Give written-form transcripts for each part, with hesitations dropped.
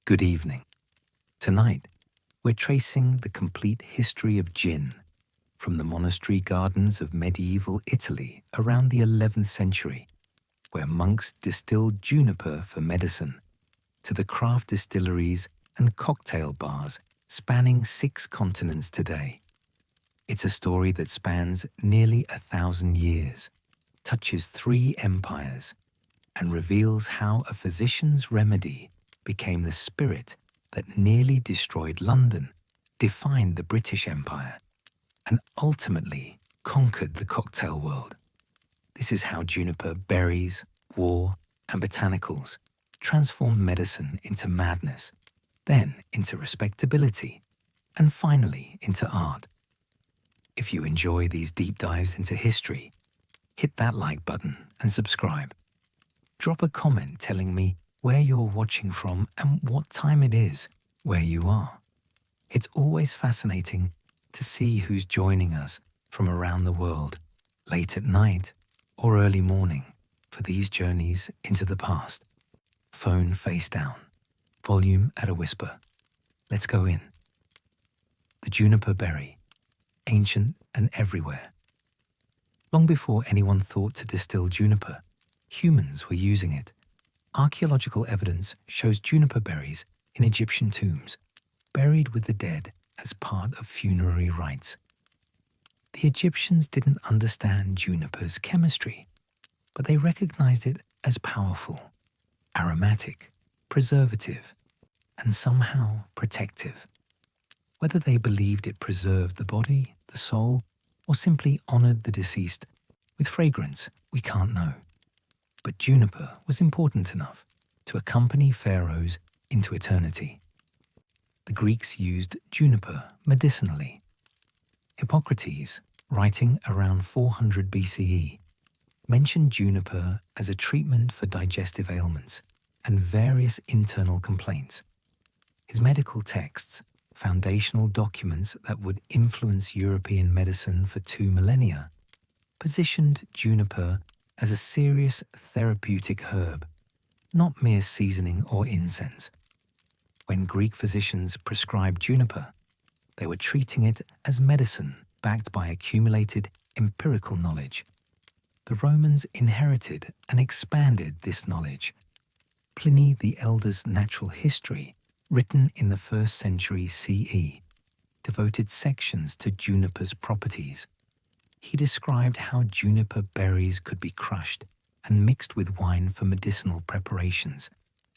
Good evening. Tonight, we're tracing the complete history of gin, from the monastery gardens of medieval Italy around the 11th century, where monks distilled juniper for medicine, to the craft distilleries and cocktail bars spanning 6 continents today. It's a story that spans nearly 1,000 years, touches 3 empires, and reveals how a physician's remedy became the spirit that nearly destroyed London, defined the British Empire, and ultimately conquered the cocktail world. This is how juniper berries, war, and botanicals transformed medicine into madness, then into respectability, and finally into art. If you enjoy these deep dives into history, hit that like button and subscribe. Drop a comment telling me where you're watching from and what time it is where you are. It's always fascinating to see who's joining us from around the world, late at night or early morning, for these journeys into the past. Phone face down, volume at a whisper. Let's go in. The juniper berry, ancient and everywhere. Long before anyone thought to distill juniper, humans were using it. Archaeological evidence shows juniper berries in Egyptian tombs, buried with the dead as part of funerary rites. The Egyptians didn't understand juniper's chemistry, but they recognized it as powerful, aromatic, preservative, and somehow protective. Whether they believed it preserved the body, the soul, or simply honored the deceased with fragrance, we can't know. But juniper was important enough to accompany pharaohs into eternity. The Greeks used juniper medicinally. Hippocrates, writing around 400 BCE, mentioned juniper as a treatment for digestive ailments and various internal complaints. His medical texts, foundational documents that would influence European medicine for 2 millennia, positioned juniper as a serious therapeutic herb, not mere seasoning or incense. When Greek physicians prescribed juniper, they were treating it as medicine backed by accumulated empirical knowledge. The Romans inherited and expanded this knowledge. Pliny the Elder's Natural History, written in the 1st century CE, devoted sections to juniper's properties. He described how juniper berries could be crushed and mixed with wine for medicinal preparations,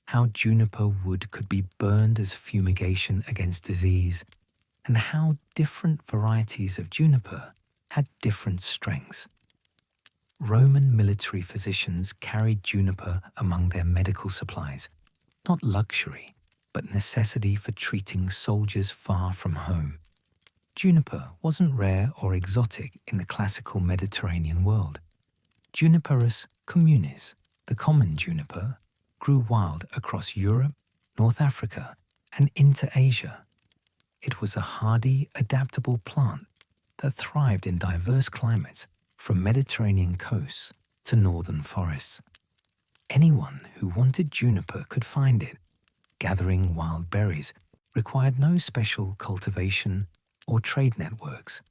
how juniper wood could be burned as fumigation against disease, and how different varieties of juniper had different strengths. Roman military physicians carried juniper among their medical supplies, not luxury, but necessity for treating soldiers far from home. Juniper wasn't rare or exotic in the classical Mediterranean world. Juniperus communis, the common juniper, grew wild across Europe, North Africa, and into Asia. It was a hardy, adaptable plant that thrived in diverse climates, from Mediterranean coasts to northern forests. Anyone who wanted juniper could find it. Gathering wild berries required no special cultivation or trade networks.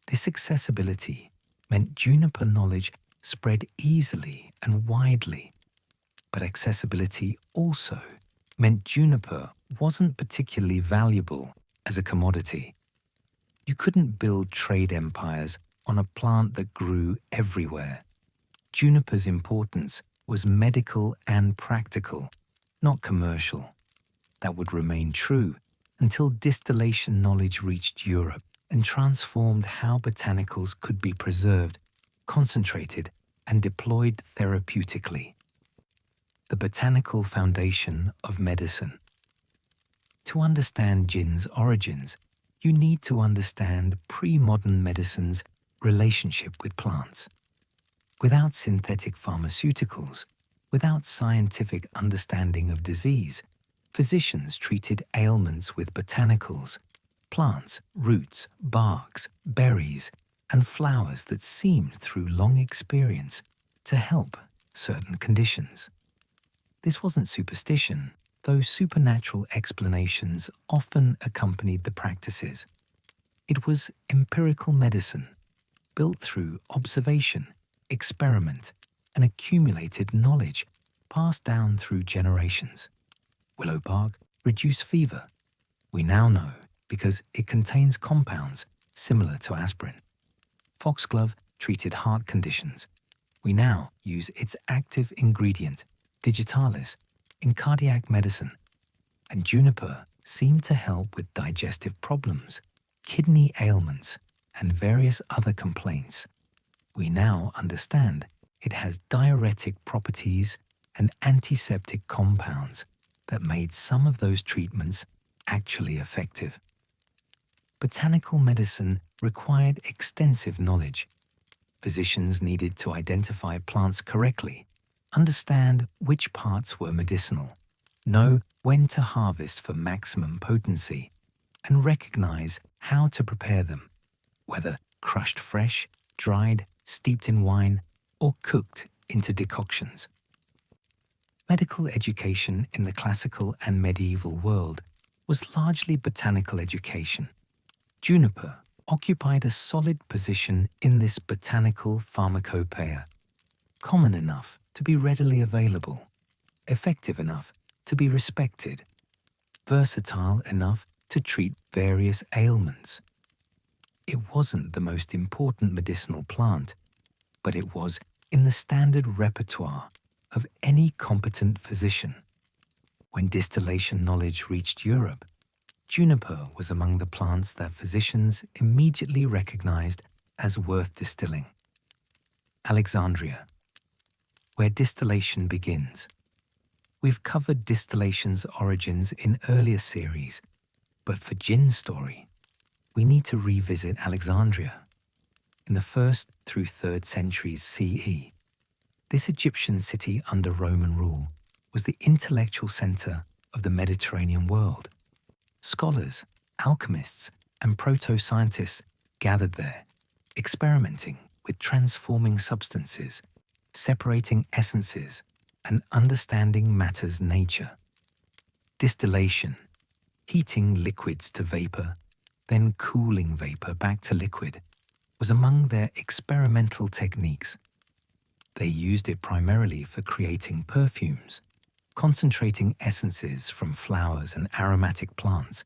This accessibility meant juniper knowledge spread easily and widely. But accessibility also meant juniper wasn't particularly valuable as a commodity. You couldn't build trade empires on a plant that grew everywhere. Juniper's importance was medical and practical, not commercial. That would remain true until distillation knowledge reached Europe and transformed how botanicals could be preserved, concentrated, and deployed therapeutically. The botanical foundation of medicine. To understand gin's origins, you need to understand pre-modern medicine's relationship with plants. Without synthetic pharmaceuticals, without scientific understanding of disease, physicians treated ailments with botanicals, plants, roots, barks, berries, and flowers that seemed, through long experience, to help certain conditions. This wasn't superstition, though supernatural explanations often accompanied the practices. It was empirical medicine, built through observation, experiment, and accumulated knowledge passed down through generations. Willow bark reduced fever. We now know because it contains compounds similar to aspirin. Foxglove treated heart conditions. We now use its active ingredient, digitalis, in cardiac medicine. And juniper seemed to help with digestive problems, kidney ailments, and various other complaints. We now understand it has diuretic properties and antiseptic compounds that made some of those treatments actually effective. Botanical medicine required extensive knowledge. Physicians needed to identify plants correctly, understand which parts were medicinal, know when to harvest for maximum potency, and recognize how to prepare them, whether crushed fresh, dried, steeped in wine, or cooked into decoctions. Medical education in the classical and medieval world was largely botanical education. Juniper occupied a solid position in this botanical pharmacopoeia, common enough to be readily available, effective enough to be respected, versatile enough to treat various ailments. It wasn't the most important medicinal plant, but it was in the standard repertoire of any competent physician. When distillation knowledge reached Europe, juniper was among the plants that physicians immediately recognized as worth distilling. Alexandria, where distillation begins. We've covered distillation's origins in earlier series, but for gin's story, we need to revisit Alexandria. In the 1st through 3rd centuries CE, this Egyptian city under Roman rule was the intellectual center of the Mediterranean world. Scholars, alchemists, and proto-scientists gathered there, experimenting with transforming substances, separating essences, and understanding matter's nature. Distillation, heating liquids to vapor, then cooling vapor back to liquid, was among their experimental techniques. They used it primarily for creating perfumes, concentrating essences from flowers and aromatic plants,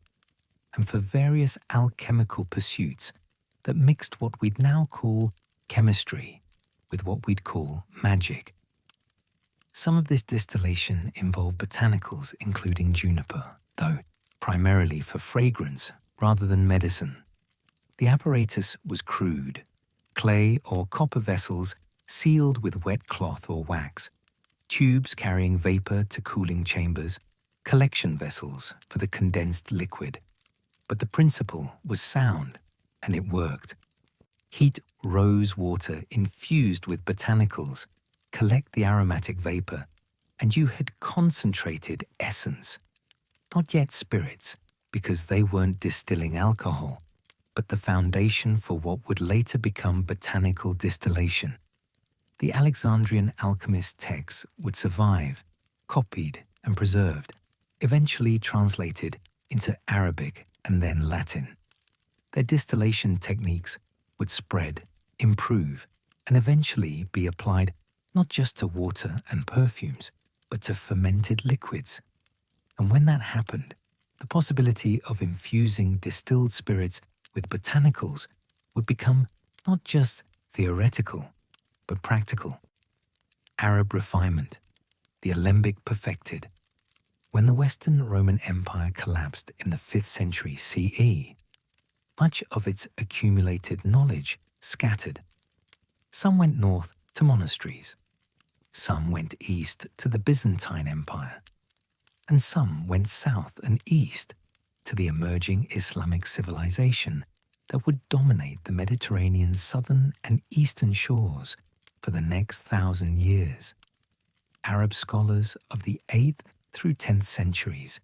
and for various alchemical pursuits that mixed what we'd now call chemistry with what we'd call magic. Some of this distillation involved botanicals, including juniper, though primarily for fragrance rather than medicine. The apparatus was crude, clay or copper vessels sealed with wet cloth or wax, tubes carrying vapor to cooling chambers, collection vessels for the condensed liquid. But the principle was sound, and it worked. Heat rose water infused with botanicals, collect the aromatic vapor, and you had concentrated essence. Not yet spirits, because they weren't distilling alcohol, but the foundation for what would later become botanical distillation. The Alexandrian alchemist texts would survive, copied and preserved, eventually translated into Arabic and then Latin. Their distillation techniques would spread, improve, and eventually be applied not just to water and perfumes, but to fermented liquids. And when that happened, the possibility of infusing distilled spirits with botanicals would become not just theoretical, but practical. Arab refinement, the alembic perfected. When the Western Roman Empire collapsed in the 5th century CE, much of its accumulated knowledge scattered. Some went north to monasteries, some went east to the Byzantine Empire, and some went south and east to the emerging Islamic civilization that would dominate the Mediterranean's southern and eastern shores for the next 1,000 years. Arab scholars of the 8th through 10th centuries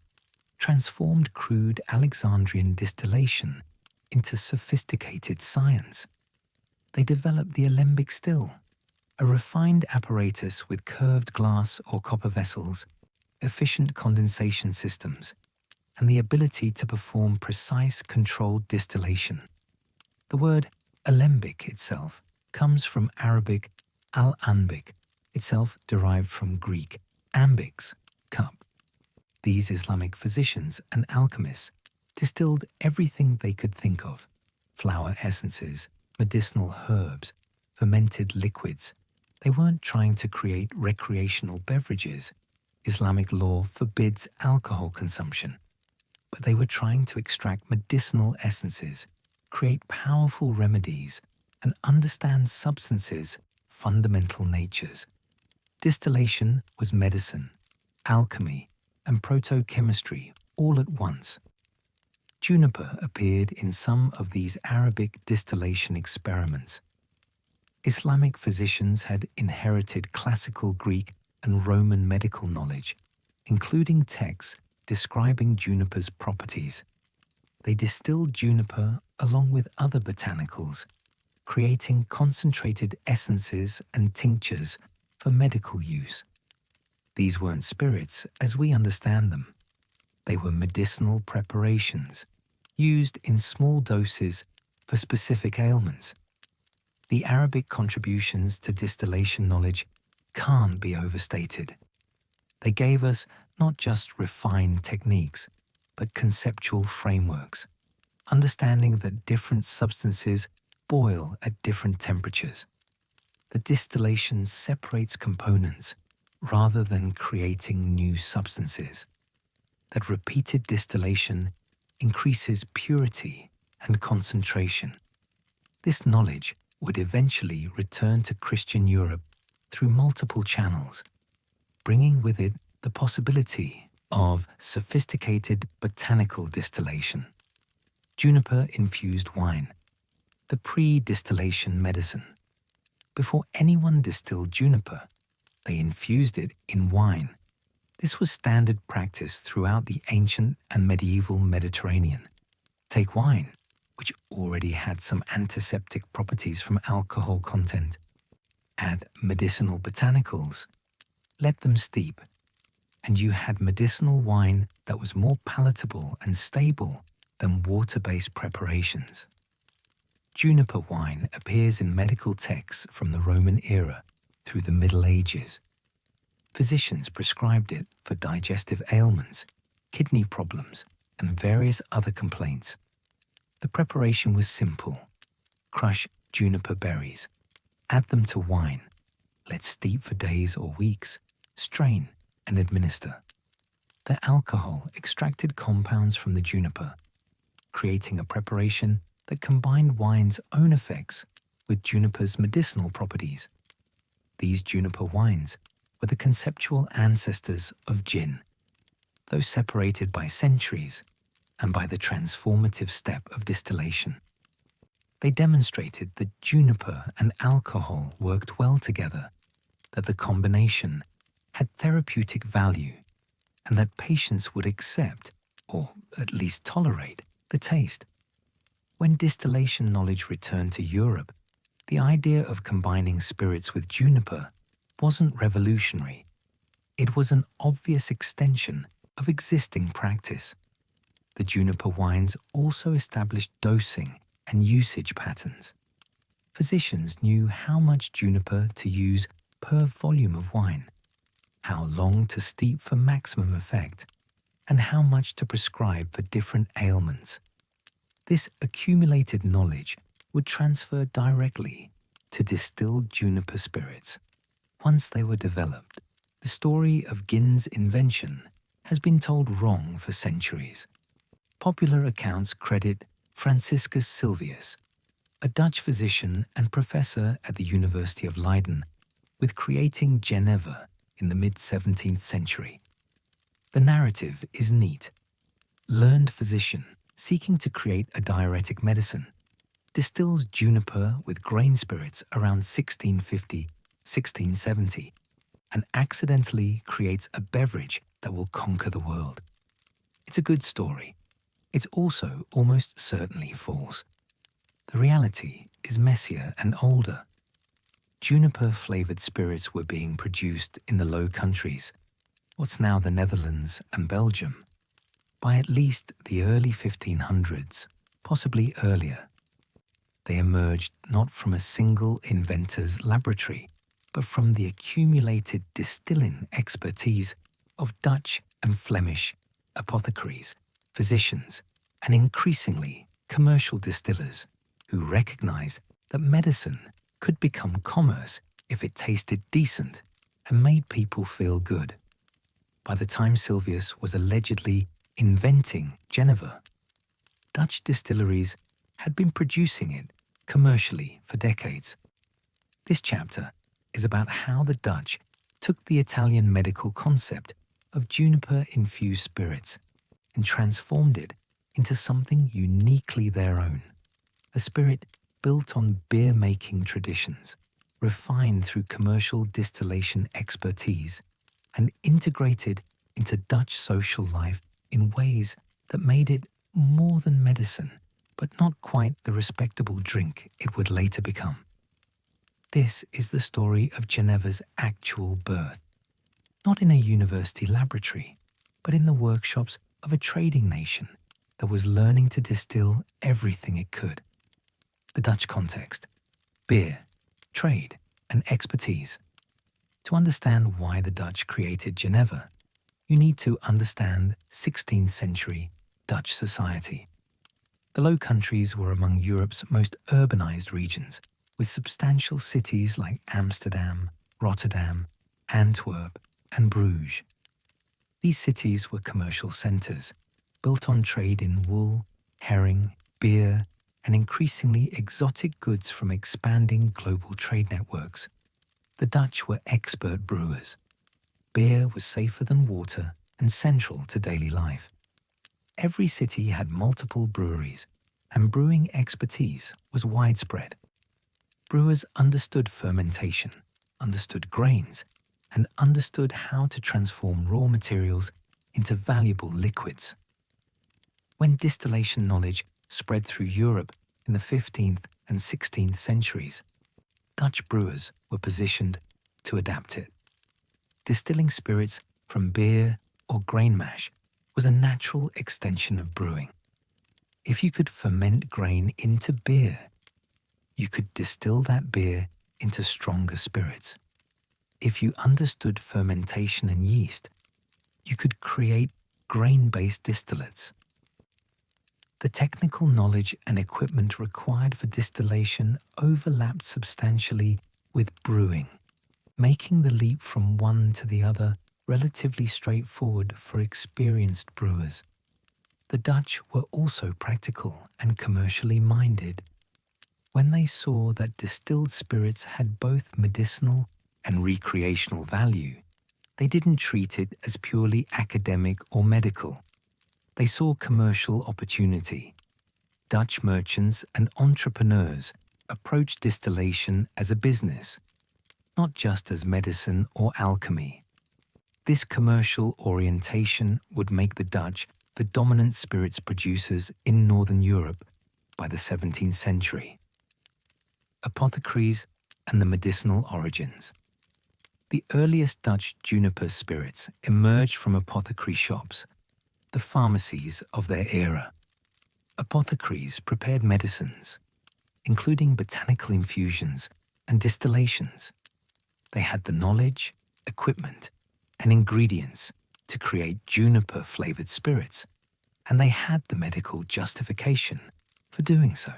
transformed crude Alexandrian distillation into sophisticated science. They developed the alembic still, a refined apparatus with curved glass or copper vessels efficient condensation systems, and the ability to perform precise controlled distillation. The word alembic itself comes from Arabic al-anbic, itself derived from Greek ambix, cup. These Islamic physicians and alchemists distilled everything they could think of: flower essences, medicinal herbs, fermented liquids. They weren't trying to create recreational beverages. Islamic law forbids alcohol consumption. But they were trying to extract medicinal essences, create powerful remedies, and understand substances' fundamental natures. Distillation was medicine, alchemy, and proto-chemistry all at once. Juniper appeared in some of these Arabic distillation experiments. Islamic physicians had inherited classical Greek and Roman medical knowledge, including texts describing juniper's properties. They distilled juniper along with other botanicals, creating concentrated essences and tinctures for medical use. These weren't spirits as we understand them. They were medicinal preparations, used in small doses for specific ailments. The Arabic contributions to distillation knowledge can't be overstated. They gave us not just refined techniques, but conceptual frameworks, understanding that different substances boil at different temperatures. The distillation separates components rather than creating new substances. That repeated distillation increases purity and concentration. This knowledge would eventually return to Christian Europe through multiple channels, bringing with it the possibility of sophisticated botanical distillation. Juniper-infused wine, the pre-distillation medicine. Before anyone distilled juniper, they infused it in wine. This was standard practice throughout the ancient and medieval Mediterranean. Take wine, which already had some antiseptic properties from alcohol content. Add medicinal botanicals, let them steep, and you had medicinal wine that was more palatable and stable than water-based preparations. Juniper wine appears in medical texts from the Roman era through the Middle Ages. Physicians prescribed it for digestive ailments, kidney problems, and various other complaints. The preparation was simple. Crush juniper berries, add them to wine, let steep for days or weeks, strain, and administer. The alcohol extracted compounds from the juniper, creating a preparation that combined wine's own effects with juniper's medicinal properties. These juniper wines were the conceptual ancestors of gin, though separated by centuries and by the transformative step of distillation. They demonstrated that juniper and alcohol worked well together, that the combination had therapeutic value, and that patients would accept, or at least tolerate, the taste. When distillation knowledge returned to Europe, the idea of combining spirits with juniper wasn't revolutionary. It was an obvious extension of existing practice. The juniper wines also established dosing and usage patterns. Physicians knew how much juniper to use per volume of wine, how long to steep for maximum effect, and how much to prescribe for different ailments. This accumulated knowledge would transfer directly to distilled juniper spirits. Once they were developed, the story of gin's invention has been told wrong for centuries. Popular accounts credit Franciscus Sylvius, a Dutch physician and professor at the University of Leiden, with creating Geneva in the mid-17th century. The narrative is neat. Learned physician seeking to create a diuretic medicine distills juniper with grain spirits around 1650-1670 and accidentally creates a beverage that will conquer the world. It's a good story. It's also almost certainly false. The reality is messier and older. Juniper-flavored spirits were being produced in the Low Countries, what's now the Netherlands and Belgium. By at least the early 1500s, possibly earlier, they emerged not from a single inventor's laboratory, but from the accumulated distilling expertise of Dutch and Flemish apothecaries, physicians, and increasingly commercial distillers who recognized that medicine could become commerce if it tasted decent and made people feel good. By the time Sylvius was allegedly inventing Geneva, Dutch distilleries had been producing it commercially for decades. This chapter is about how the Dutch took the Italian medical concept of juniper-infused spirits and transformed it into something uniquely their own, a spirit built on beer-making traditions, refined through commercial distillation expertise, and integrated into Dutch social life in ways that made it more than medicine, but not quite the respectable drink it would later become. This is the story of Geneva's actual birth, not in a university laboratory, but in the workshops of a trading nation that was learning to distill everything it could. The Dutch context: beer, trade, and expertise. To understand why the Dutch created Geneva, you need to understand 16th century Dutch society. The Low Countries were among Europe's most urbanized regions, with substantial cities like Amsterdam, Rotterdam, Antwerp, and Bruges. These cities were commercial centers, built on trade in wool, herring, beer, and increasingly exotic goods from expanding global trade networks. The Dutch were expert brewers. Beer was safer than water and central to daily life. Every city had multiple breweries, and brewing expertise was widespread. Brewers understood fermentation, understood grains, and understood how to transform raw materials into valuable liquids. When distillation knowledge spread through Europe in the 15th and 16th centuries, Dutch brewers were positioned to adapt it. Distilling spirits from beer or grain mash was a natural extension of brewing. If you could ferment grain into beer, you could distill that beer into stronger spirits. If you understood fermentation and yeast, you could create grain-based distillates. The technical knowledge and equipment required for distillation overlapped substantially with brewing, making the leap from one to the other relatively straightforward for experienced brewers. The Dutch were also practical and commercially minded. When they saw that distilled spirits had both medicinal and recreational value, they didn't treat it as purely academic or medical. They saw commercial opportunity. Dutch merchants and entrepreneurs approached distillation as a business, not just as medicine or alchemy. This commercial orientation would make the Dutch the dominant spirits producers in Northern Europe by the 17th century. Apothecaries and the medicinal origins. The earliest Dutch juniper spirits emerged from apothecary shops, the pharmacies of their era. Apothecaries prepared medicines, including botanical infusions and distillations. They had the knowledge, equipment, and ingredients to create juniper-flavored spirits, and they had the medical justification for doing so.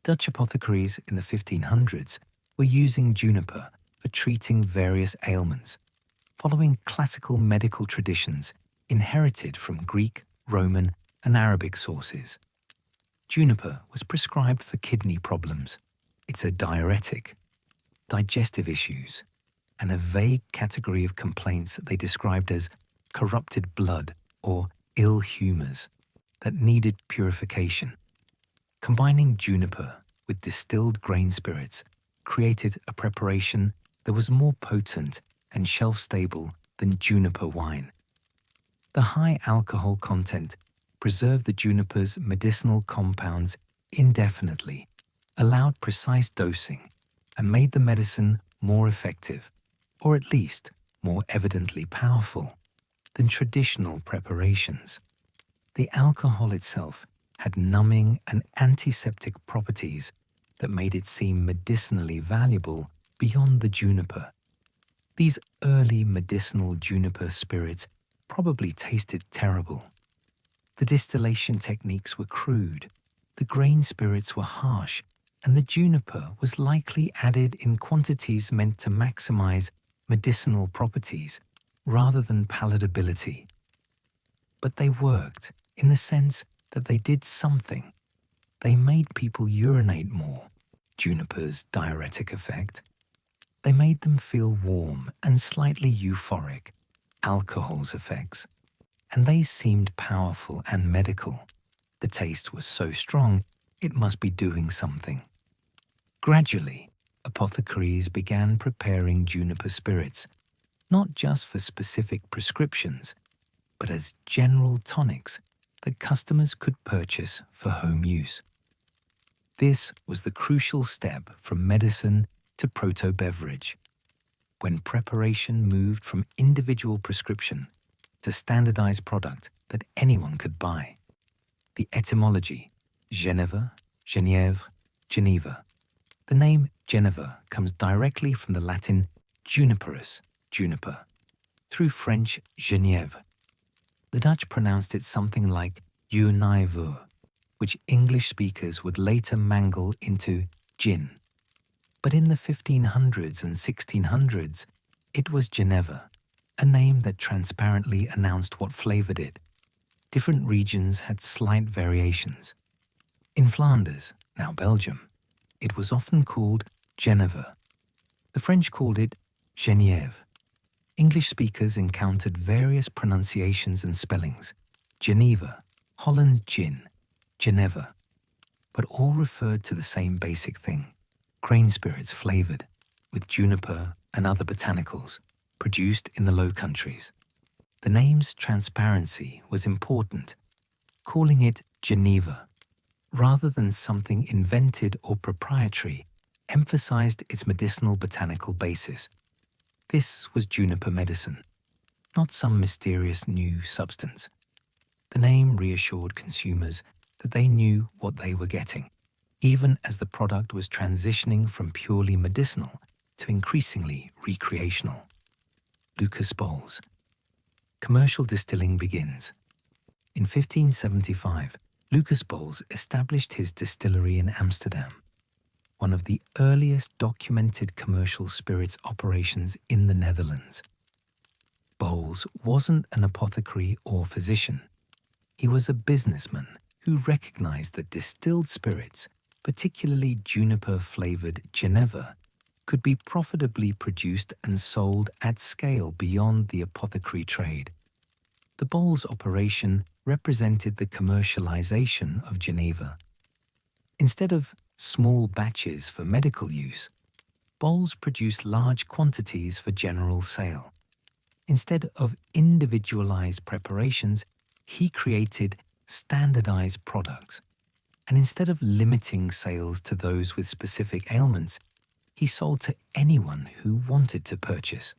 Dutch apothecaries in the 1500s were using juniper for treating various ailments, following classical medical traditions inherited from Greek, Roman, and Arabic sources. Juniper was prescribed for kidney problems. It's a diuretic, digestive issues, and a vague category of complaints they described as corrupted blood or ill humors that needed purification. Combining juniper with distilled grain spirits created a preparation that was more potent and shelf-stable than juniper wine. The high alcohol content preserved the juniper's medicinal compounds indefinitely, allowed precise dosing, and made the medicine more effective, or at least more evidently powerful than traditional preparations. The alcohol itself had numbing and antiseptic properties that made it seem medicinally valuable beyond the juniper. These early medicinal juniper spirits probably tasted terrible. The distillation techniques were crude, the grain spirits were harsh, and the juniper was likely added in quantities meant to maximize medicinal properties rather than palatability. But they worked in the sense that they did something. They made people urinate more, juniper's diuretic effect. They made them feel warm and slightly euphoric, alcohol's effects. And they seemed powerful and medical. The taste was so strong, it must be doing something. Gradually, apothecaries began preparing juniper spirits, not just for specific prescriptions, but as general tonics that customers could purchase for home use. This was the crucial step from medicine to proto-beverage, when preparation moved from individual prescription to standardized product that anyone could buy. The etymology, Geneva, Genièvre, Geneva. The name Geneva comes directly from the Latin juniperus, juniper, through French Genièvre. The Dutch pronounced it something like Univer, which English speakers would later mangle into gin. But in the 1500s and 1600s, it was Geneva, a name that transparently announced what flavored it. Different regions had slight variations. In Flanders, now Belgium, it was often called Geneva. The French called it Genièvre. English speakers encountered various pronunciations and spellings: Geneva, Holland's gin, Geneva, but all referred to the same basic thing: grain spirits flavored with juniper and other botanicals produced in the Low Countries. The name's transparency was important, calling it Geneva, rather than something invented or proprietary, emphasized its medicinal botanical basis. This was juniper medicine, not some mysterious new substance. The name reassured consumers that they knew what they were getting, even as the product was transitioning from purely medicinal to increasingly recreational. Lucas Bols. Commercial distilling begins. In 1575, Lucas Bols established his distillery in Amsterdam, one of the earliest documented commercial spirits operations in the Netherlands. Bols wasn't an apothecary or physician. He was a businessman who recognized that distilled spirits, particularly juniper-flavored Geneva, could be profitably produced and sold at scale beyond the apothecary trade. The Bols operation represented the commercialization of Geneva. Instead of small batches for medical use, Bols produced large quantities for general sale. Instead of individualized preparations, he created standardized products. And instead of limiting sales to those with specific ailments, he sold to anyone who wanted to purchase.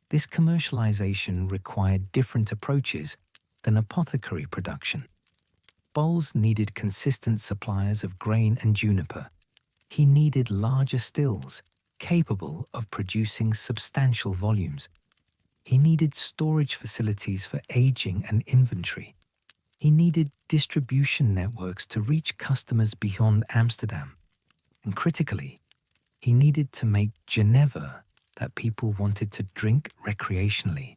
This commercialization required different approaches than apothecary production. Bols needed consistent suppliers of grain and juniper. He needed larger stills, capable of producing substantial volumes. He needed storage facilities for aging and inventory. He needed distribution networks to reach customers beyond Amsterdam. And critically, he needed to make Geneva that people wanted to drink recreationally,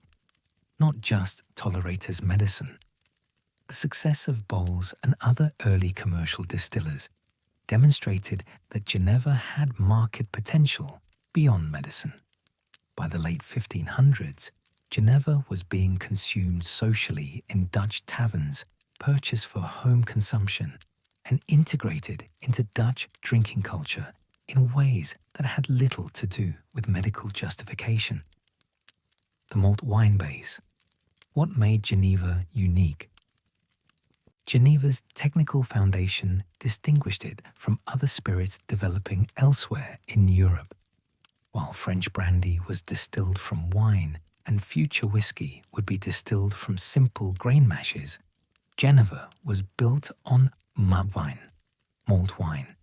not just tolerate as medicine. The success of Bols and other early commercial distillers demonstrated that Geneva had market potential beyond medicine. By the late 1500s, Geneva was being consumed socially in Dutch taverns, purchased for home consumption, and integrated into Dutch drinking culture in ways that had little to do with medical justification. The malt wine base. What made Geneva unique? Geneva's technical foundation distinguished it from other spirits developing elsewhere in Europe. While French brandy was distilled from wine, and future whiskey would be distilled from simple grain mashes, Geneva was built on malt wine,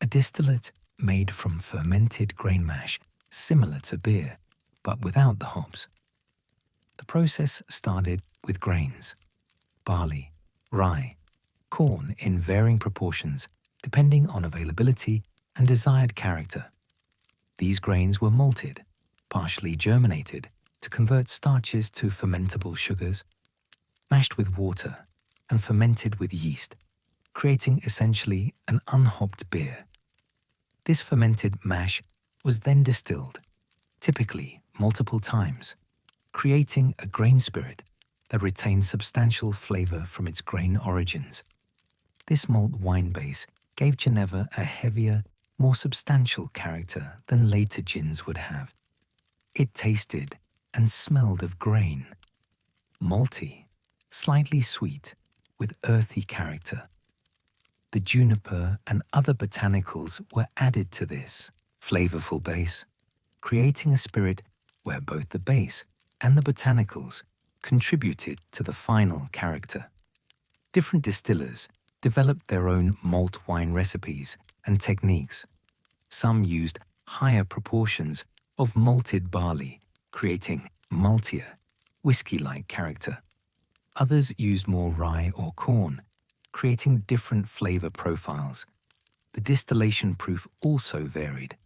a distillate made from fermented grain mash similar to beer, but without the hops. The process started with grains, barley, rye, corn in varying proportions depending on availability and desired character. These grains were malted, partially germinated, to convert starches to fermentable sugars, mashed with water, and fermented with yeast, creating essentially an unhopped beer. This fermented mash was then distilled, typically multiple times, creating a grain spirit that retains substantial flavor from its grain origins. This malt wine base gave Geneva a heavier, more substantial character than later gins would have. It tasted and smelled of grain, malty, slightly sweet, with earthy character. The juniper and other botanicals were added to this flavorful base, creating a spirit where both the base and the botanicals contributed to the final character. Different distillers developed their own malt wine recipes and techniques. Some used higher proportions of malted barley, creating maltier, whiskey-like character. Others used more rye or corn, creating different flavor profiles. The distillation proof also varied.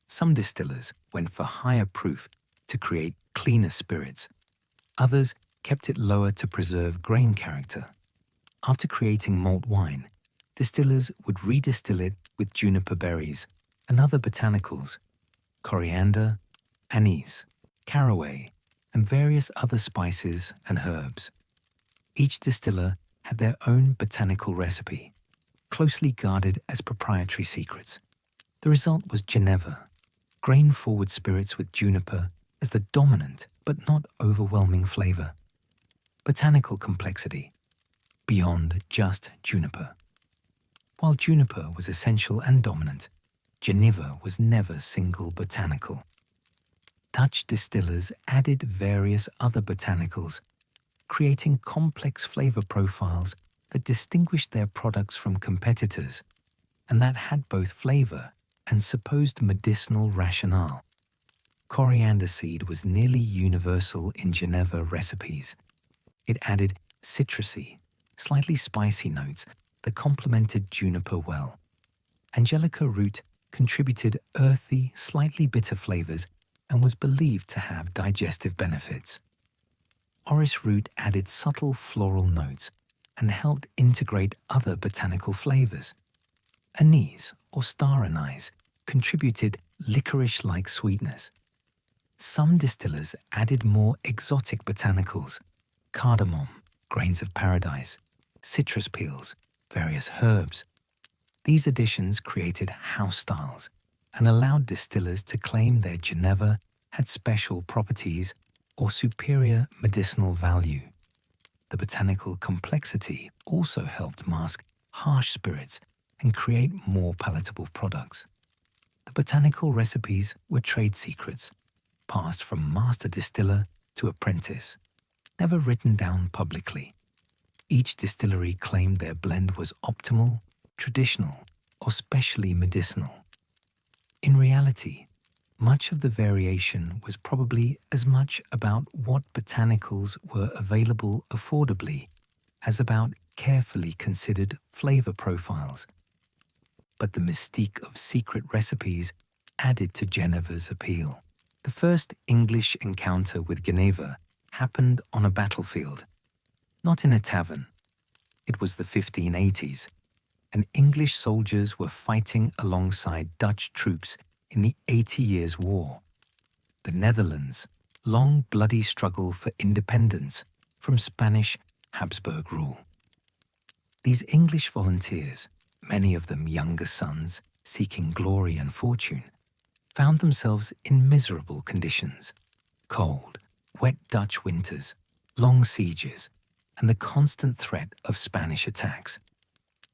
Some distillers went for higher proof to create cleaner spirits. Others kept it lower to preserve grain character. After creating malt wine, distillers would redistill it with juniper berries and other botanicals, coriander, anise, caraway, and various other spices and herbs. Each distiller had their own botanical recipe, closely guarded as proprietary secrets. The result was Geneva, grain-forward spirits with juniper as the dominant but not overwhelming flavor. Botanical complexity, beyond just juniper. While juniper was essential and dominant, Geneva was never single botanical. Dutch distillers added various other botanicals, creating complex flavor profiles that distinguished their products from competitors and that had both flavor and supposed medicinal rationale. Coriander seed was nearly universal in Geneva recipes. It added citrusy, slightly spicy notes that complemented juniper well. Angelica root contributed earthy, slightly bitter flavors and was believed to have digestive benefits. Orris root added subtle floral notes and helped integrate other botanical flavors. Anise or star anise contributed licorice-like sweetness. Some distillers added more exotic botanicals, cardamom, grains of paradise, citrus peels, various herbs. These additions created house styles and allowed distillers to claim their Geneva had special properties or superior medicinal value. The botanical complexity also helped mask harsh spirits and create more palatable products. The botanical recipes were trade secrets, passed from master distiller to apprentice, never written down publicly. Each distillery claimed their blend was optimal, traditional, or specially medicinal. In reality, much of the variation was probably as much about what botanicals were available affordably as about carefully considered flavor profiles. But the mystique of secret recipes added to Geneva's appeal. The first English encounter with Geneva happened on a battlefield, not in a tavern. It was the 1580s, and English soldiers were fighting alongside Dutch troops in the 80 Years' War. The Netherlands' long bloody struggle for independence from Spanish Habsburg rule. These English volunteers, many of them younger sons seeking glory and fortune, found themselves in miserable conditions: cold, wet Dutch winters, long sieges, and the constant threat of Spanish attacks.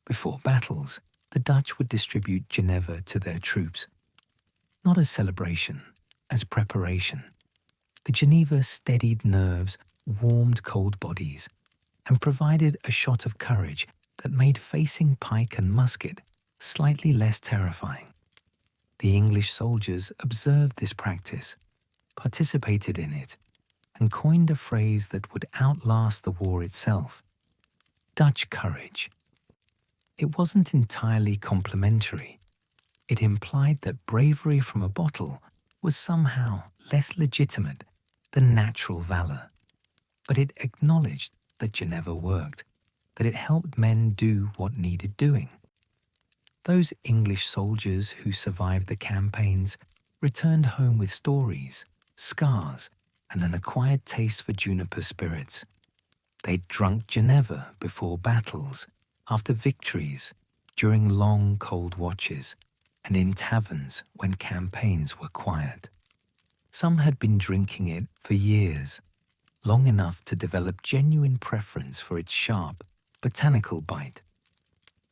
Before battles, the Dutch would distribute Geneva to their troops, not as celebration, as preparation. The Geneva steadied nerves, warmed cold bodies, and provided a shot of courage that made facing pike and musket slightly less terrifying. The English soldiers observed this practice, participated in it, and coined a phrase that would outlast the war itself: Dutch courage. It wasn't entirely complimentary. It implied that bravery from a bottle was somehow less legitimate than natural valor. But it acknowledged that Geneva worked, that it helped men do what needed doing. Those English soldiers who survived the campaigns returned home with stories, scars, and an acquired taste for juniper spirits. They'd drunk Geneva before battles, after victories, during long cold watches, and in taverns when campaigns were quiet. Some had been drinking it for years, long enough to develop genuine preference for its sharp, botanical bite.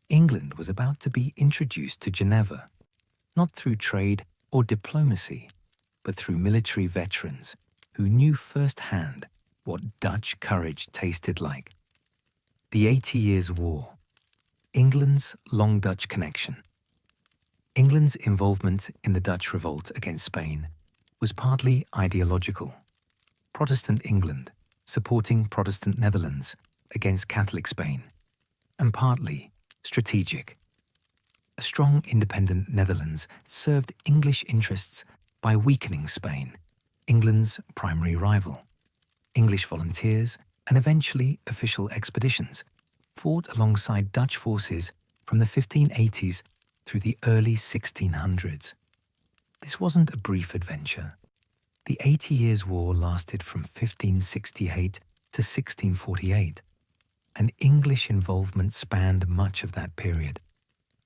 England was about to be introduced to Geneva, not through trade or diplomacy, but through military veterans who knew firsthand what Dutch courage tasted like. The 80 Years' War. England's long Dutch connection. England's involvement in the Dutch revolt against Spain was partly ideological. Protestant England supporting Protestant Netherlands against Catholic Spain, and partly strategic. A strong independent Netherlands served English interests by weakening Spain, England's primary rival. English volunteers and eventually official expeditions fought alongside Dutch forces from the 1580s through the early 1600s. This wasn't a brief adventure. The 80 Years' War lasted from 1568 to 1648, and English involvement spanned much of that period.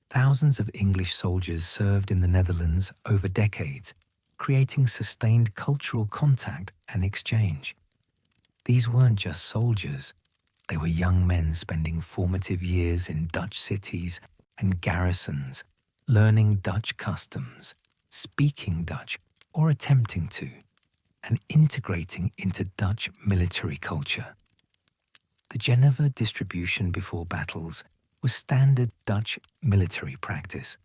Thousands of English soldiers served in the Netherlands over decades, creating sustained cultural contact and exchange. These weren't just soldiers. They were young men spending formative years in Dutch cities and garrisons, learning Dutch customs, speaking Dutch or attempting to, and integrating into Dutch military culture. The Geneva distribution before battles was standard Dutch military practice.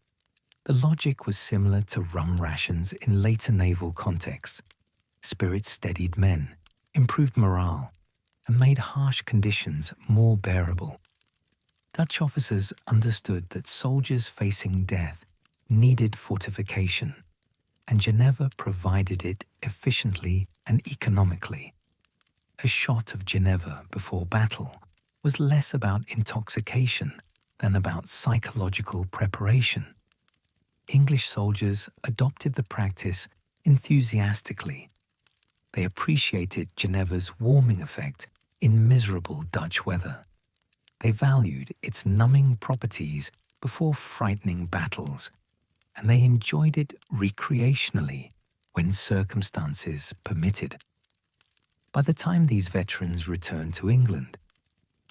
The logic was similar to rum rations in later naval contexts. Spirits steadied men, improved morale, and made harsh conditions more bearable. Dutch officers understood that soldiers facing death needed fortification, and Geneva provided it efficiently and economically. A shot of Geneva before battle was less about intoxication than about psychological preparation. English soldiers adopted the practice enthusiastically. They appreciated Geneva's warming effect in miserable Dutch weather. They valued its numbing properties before frightening battles, and they enjoyed it recreationally when circumstances permitted. By the time these veterans returned to England,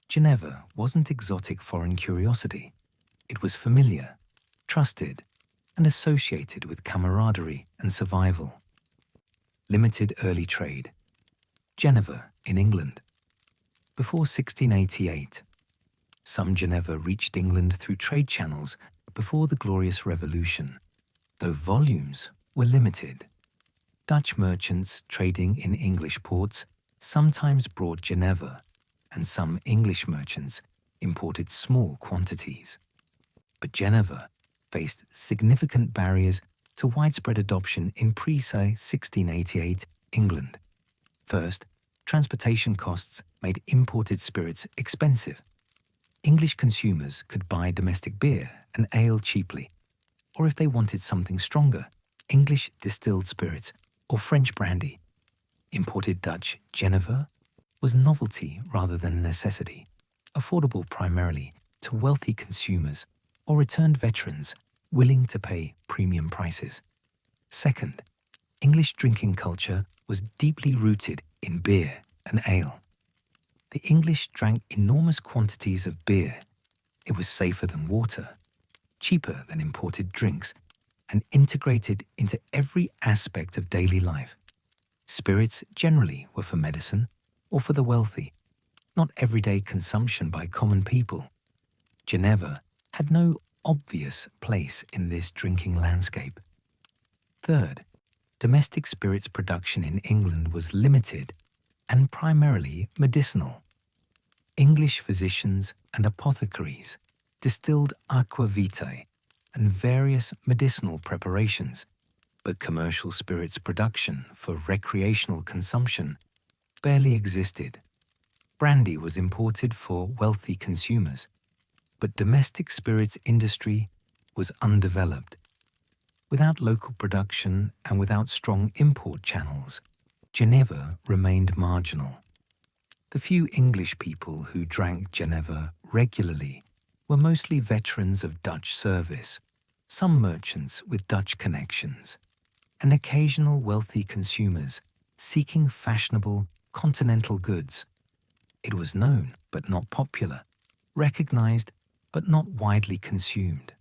Geneva wasn't exotic foreign curiosity. It was familiar, trusted, and associated with camaraderie and survival. Limited early trade. Geneva in England. Before 1688, some Geneva reached England through trade channels before the Glorious Revolution, though volumes were limited. Dutch merchants trading in English ports sometimes brought Geneva, and some English merchants imported small quantities. But Geneva faced significant barriers to widespread adoption in pre-1688 England. First, transportation costs made imported spirits expensive. English consumers could buy domestic beer and ale cheaply, or if they wanted something stronger, English distilled spirits or French brandy. Imported Dutch Geneva was novelty rather than necessity, affordable primarily to wealthy consumers or returned veterans willing to pay premium prices. Second, English drinking culture was deeply rooted in beer and ale. The English drank enormous quantities of beer. It was safer than water, cheaper than imported drinks, and integrated into every aspect of daily life. Spirits generally were for medicine or for the wealthy, not everyday consumption by common people. Geneva had no obvious place in this drinking landscape. Third, domestic spirits production in England was limited and primarily medicinal. English physicians and apothecaries distilled aqua vitae and various medicinal preparations, but commercial spirits production for recreational consumption barely existed. Brandy was imported for wealthy consumers, but domestic spirits industry was undeveloped. Without local production and without strong import channels, Geneva remained marginal. The few English people who drank Geneva regularly were mostly veterans of Dutch service, some merchants with Dutch connections, and occasional wealthy consumers seeking fashionable continental goods. It was known but not popular, recognized but not widely consumed.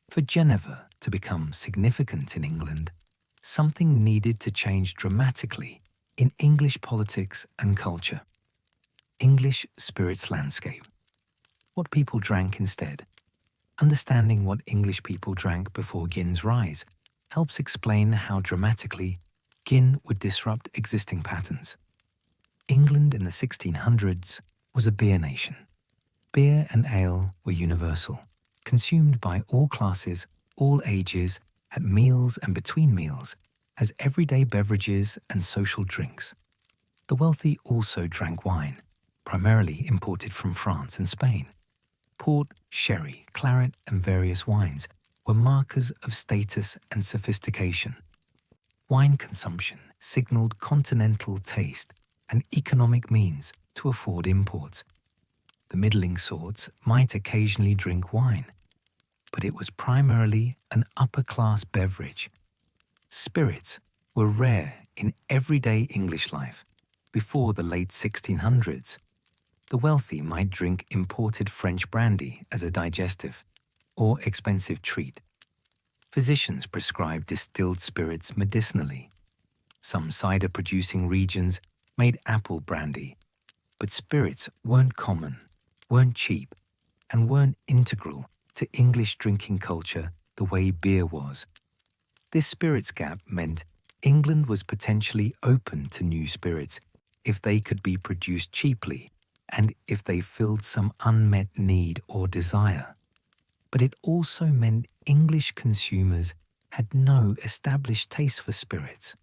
For Geneva to become significant in England, something needed to change dramatically in English politics and culture. English spirits landscape. What people drank instead. Understanding what English people drank before gin's rise helps explain how dramatically gin would disrupt existing patterns. England in the 1600s was a beer nation. Beer and ale were universal, consumed by all classes, all ages, at meals and between meals, as everyday beverages and social drinks. The wealthy also drank wine, primarily imported from France and Spain. Port, sherry, claret, and various wines were markers of status and sophistication. Wine consumption signaled continental taste and economic means to afford imports. The middling sorts might occasionally drink wine, but it was primarily an upper-class beverage. Spirits were rare in everyday English life. Before the late 1600s, the wealthy might drink imported French brandy as a digestive or expensive treat. Physicians prescribed distilled spirits medicinally. Some cider-producing regions made apple brandy, but spirits weren't common, weren't cheap, and weren't integral to English drinking culture the way beer was. This spirits gap meant England was potentially open to new spirits if they could be produced cheaply and if they filled some unmet need or desire. But it also meant English consumers had no established taste for spirits,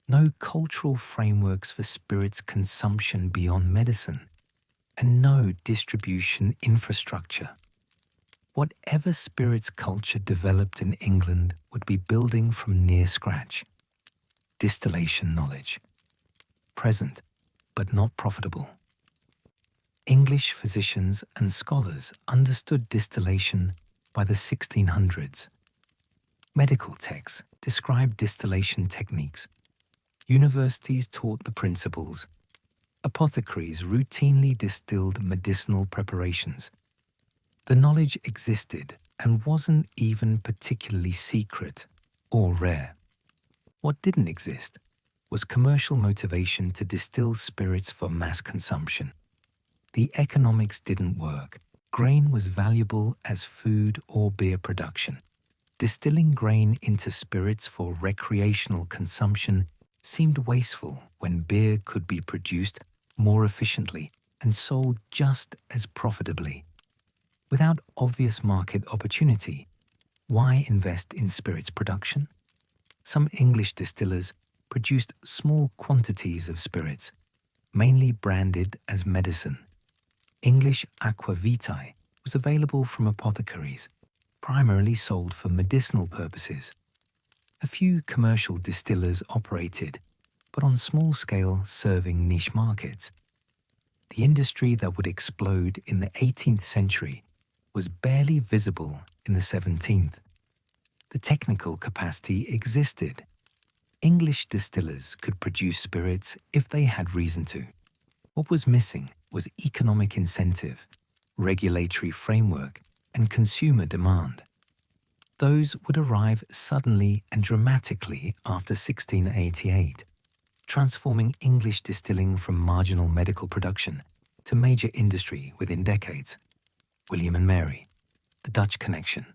no cultural frameworks for spirits consumption beyond medicine, and no distribution infrastructure. Whatever spirits culture developed in England would be building from near scratch. Distillation knowledge. Present, but not profitable. English physicians and scholars understood distillation by the 1600s. Medical texts described distillation techniques. Universities taught the principles. Apothecaries routinely distilled medicinal preparations. The knowledge existed and wasn't even particularly secret or rare. What didn't exist was commercial motivation to distill spirits for mass consumption. The economics didn't work. Grain was valuable as food or beer production. Distilling grain into spirits for recreational consumption seemed wasteful when beer could be produced more efficiently and sold just as profitably. Without obvious market opportunity, why invest in spirits production? Some English distillers produced small quantities of spirits, mainly branded as medicine. English aqua vitae was available from apothecaries, primarily sold for medicinal purposes. A few commercial distillers operated, but on small scale serving niche markets. The industry that would explode in the 18th century was barely visible in the 17th. The technical capacity existed. English distillers could produce spirits if they had reason to. What was missing was economic incentive, regulatory framework, and consumer demand. Those would arrive suddenly and dramatically after 1688. transforming English distilling from marginal medical production to major industry within decades. William and Mary, the Dutch connection,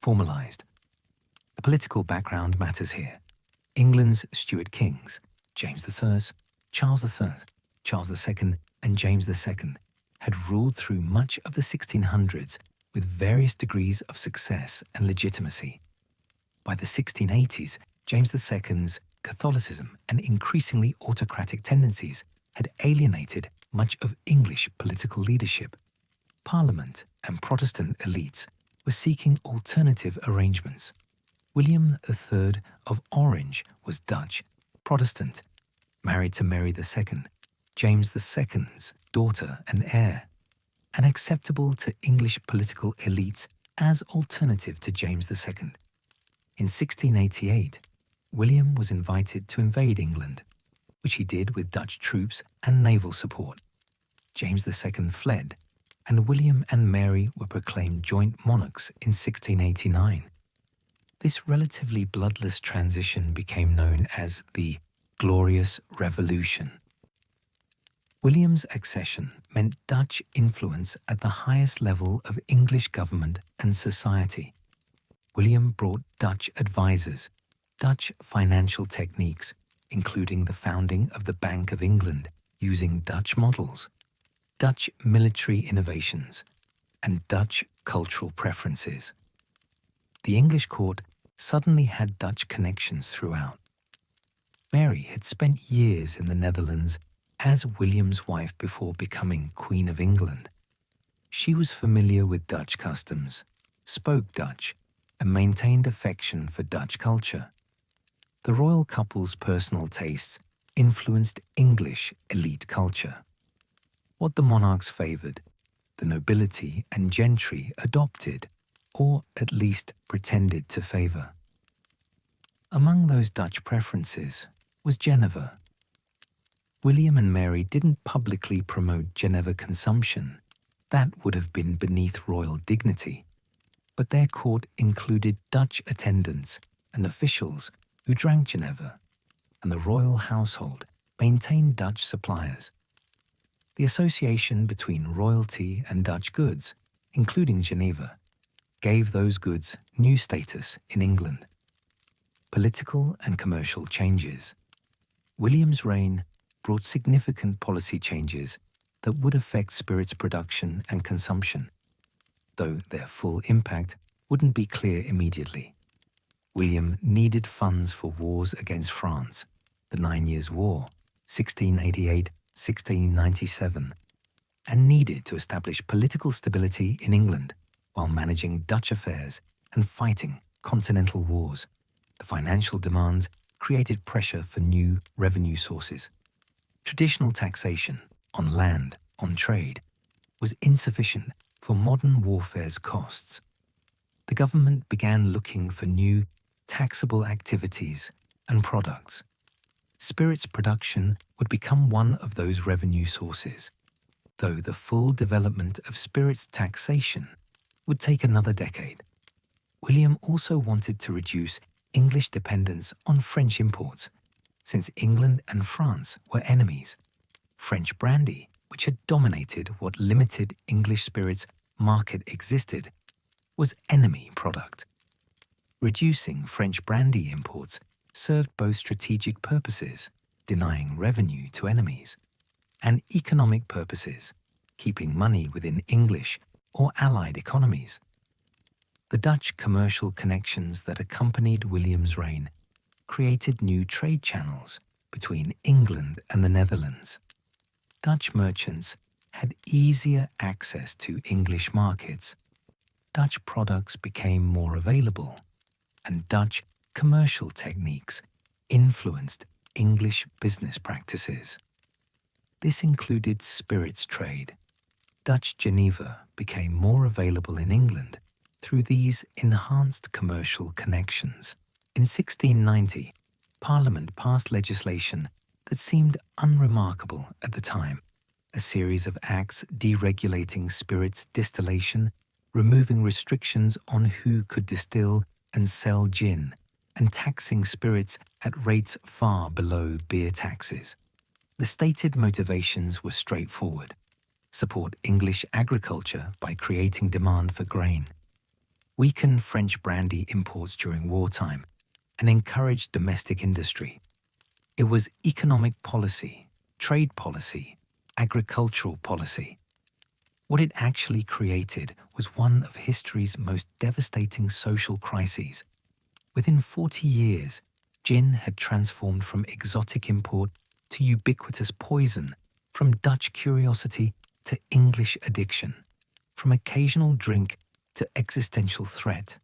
formalized. The political background matters here. England's Stuart kings, James III, Charles III, Charles II, and James II, had ruled through much of the 1600s with various degrees of success and legitimacy. By the 1680s, James II's Catholicism and increasingly autocratic tendencies had alienated much of English political leadership. Parliament and Protestant elites were seeking alternative arrangements. William III of Orange was Dutch, Protestant, married to Mary II, James II's daughter and heir, and acceptable to English political elites as alternative to James II. In 1688, William was invited to invade England, which he did with Dutch troops and naval support. James II fled, and William and Mary were proclaimed joint monarchs in 1689. This relatively bloodless transition became known as the Glorious Revolution. William's accession meant Dutch influence at the highest level of English government and society. William brought Dutch advisors, Dutch financial techniques, including the founding of the Bank of England using Dutch models, Dutch military innovations, and Dutch cultural preferences. The English court suddenly had Dutch connections throughout. Mary had spent years in the Netherlands as William's wife before becoming Queen of England. She was familiar with Dutch customs, spoke Dutch, and maintained affection for Dutch culture. The royal couple's personal tastes influenced English elite culture. What the monarchs favoured, the nobility and gentry adopted, or at least pretended to favour. Among those Dutch preferences was Geneva. William and Mary didn't publicly promote Geneva consumption. That would have been beneath royal dignity. But their court included Dutch attendants and officials who drank Geneva, and the royal household maintained Dutch suppliers. The association between royalty and Dutch goods, including Geneva, gave those goods new status in England. Political and commercial changes. William's reign brought significant policy changes that would affect spirits production and consumption, though their full impact wouldn't be clear immediately. William needed funds for wars against France, the 9 Years' War, 1688-1697, and needed to establish political stability in England while managing Dutch affairs and fighting continental wars. The financial demands created pressure for new revenue sources. Traditional taxation on land, on trade, was insufficient for modern warfare's costs. The government began looking for new taxable activities and products. Spirits production would become one of those revenue sources, though the full development of spirits taxation would take another decade. William also wanted to reduce English dependence on French imports, since England and France were enemies. French brandy, which had dominated what limited English spirits market existed, was enemy product. Reducing French brandy imports served both strategic purposes, denying revenue to enemies, and economic purposes, keeping money within English or Allied economies. The Dutch commercial connections that accompanied William's reign created new trade channels between England and the Netherlands. Dutch merchants had easier access to English markets. Dutch products became more available, and Dutch commercial techniques influenced English business practices. This included spirits trade. Dutch Geneva became more available in England through these enhanced commercial connections. In 1690, Parliament passed legislation that seemed unremarkable at the time, a series of acts deregulating spirits distillation, removing restrictions on who could distill and sell gin, and taxing spirits at rates far below beer taxes. The stated motivations were straightforward: support English agriculture by creating demand for grain, weaken French brandy imports during wartime, and encourage domestic industry. It was economic policy, trade policy, agricultural policy. What it actually created was one of history's most devastating social crises. Within 40 years, gin had transformed from exotic import to ubiquitous poison, from Dutch curiosity to English addiction, from occasional drink to existential threat.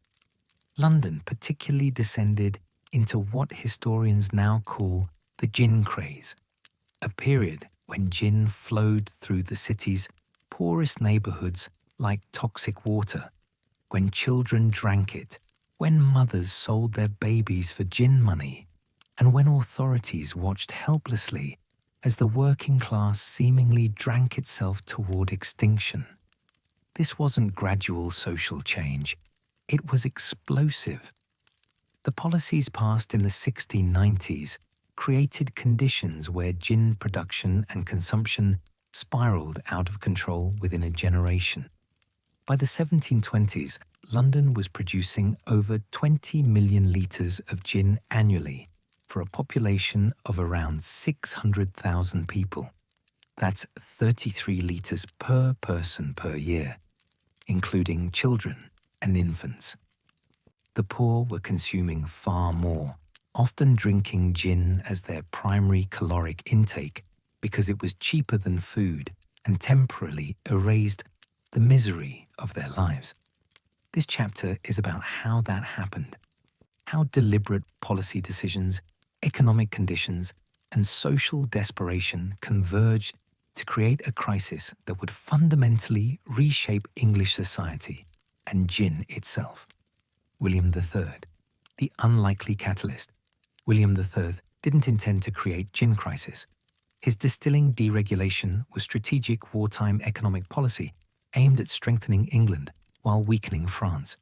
London particularly descended into what historians now call the gin craze, a period when gin flowed through the city's poorest neighborhoods like toxic water, when children drank it, when mothers sold their babies for gin money, and when authorities watched helplessly as the working class seemingly drank itself toward extinction. This wasn't gradual social change, it was explosive. The policies passed in the 1690s created conditions where gin production and consumption spiraled out of control within a generation. By the 1720s, London was producing over 20 million litres of gin annually for a population of around 600,000 people. That's 33 litres per person per year, including children and infants. The poor were consuming far more, often drinking gin as their primary caloric intake because it was cheaper than food and temporarily erased the misery of their lives. This chapter is about how that happened, how deliberate policy decisions, economic conditions, and social desperation converged to create a crisis that would fundamentally reshape English society and gin itself. William III, the unlikely catalyst. William III didn't intend to create gin crisis. His distilling deregulation was strategic wartime economic policy aimed at strengthening England while weakening France.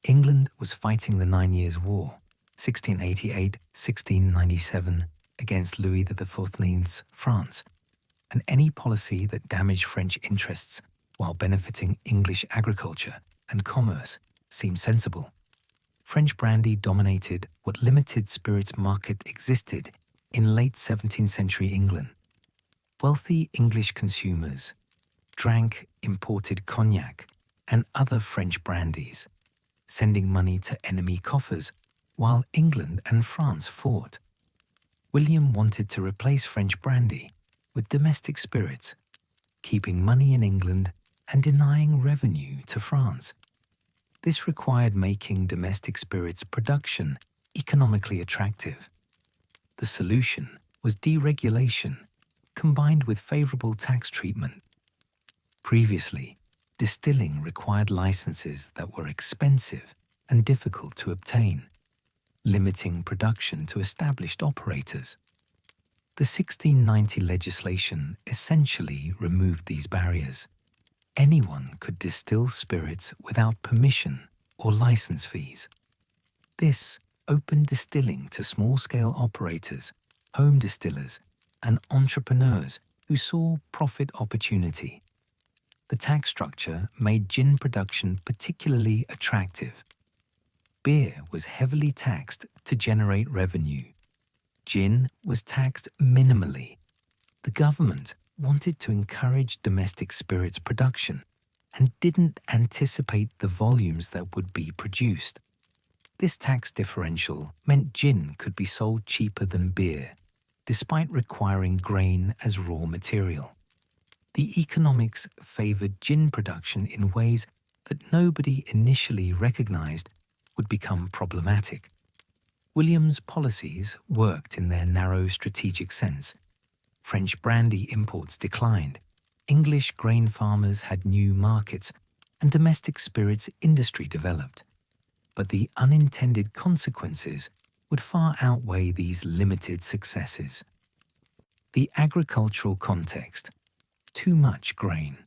England was fighting the 9 Years' War, 1688-1697, against Louis XIV's France, and any policy that damaged French interests while benefiting English agriculture and commerce seemed sensible. French brandy dominated what limited spirits market existed in late 17th century England. Wealthy English consumers drank imported cognac and other French brandies, sending money to enemy coffers while England and France fought. William wanted to replace French brandy with domestic spirits, keeping money in England and denying revenue to France. This required making domestic spirits production economically attractive. The solution was deregulation, combined with favorable tax treatment. Previously, distilling required licenses that were expensive and difficult to obtain, limiting production to established operators. The 1690 legislation essentially removed these barriers. Anyone could distill spirits without permission or license fees. This opened distilling to small-scale operators, home distillers, and entrepreneurs who saw profit opportunity. The tax structure made gin production particularly attractive. Beer was heavily taxed to generate revenue. Gin was taxed minimally. The government wanted to encourage domestic spirits production and didn't anticipate the volumes that would be produced. This tax differential meant gin could be sold cheaper than beer, despite requiring grain as raw material. The economics favored gin production in ways that nobody initially recognized would become problematic. William's policies worked in their narrow strategic sense. French brandy imports declined, English grain farmers had new markets, and domestic spirits industry developed. But the unintended consequences would far outweigh these limited successes. The agricultural context: too much grain.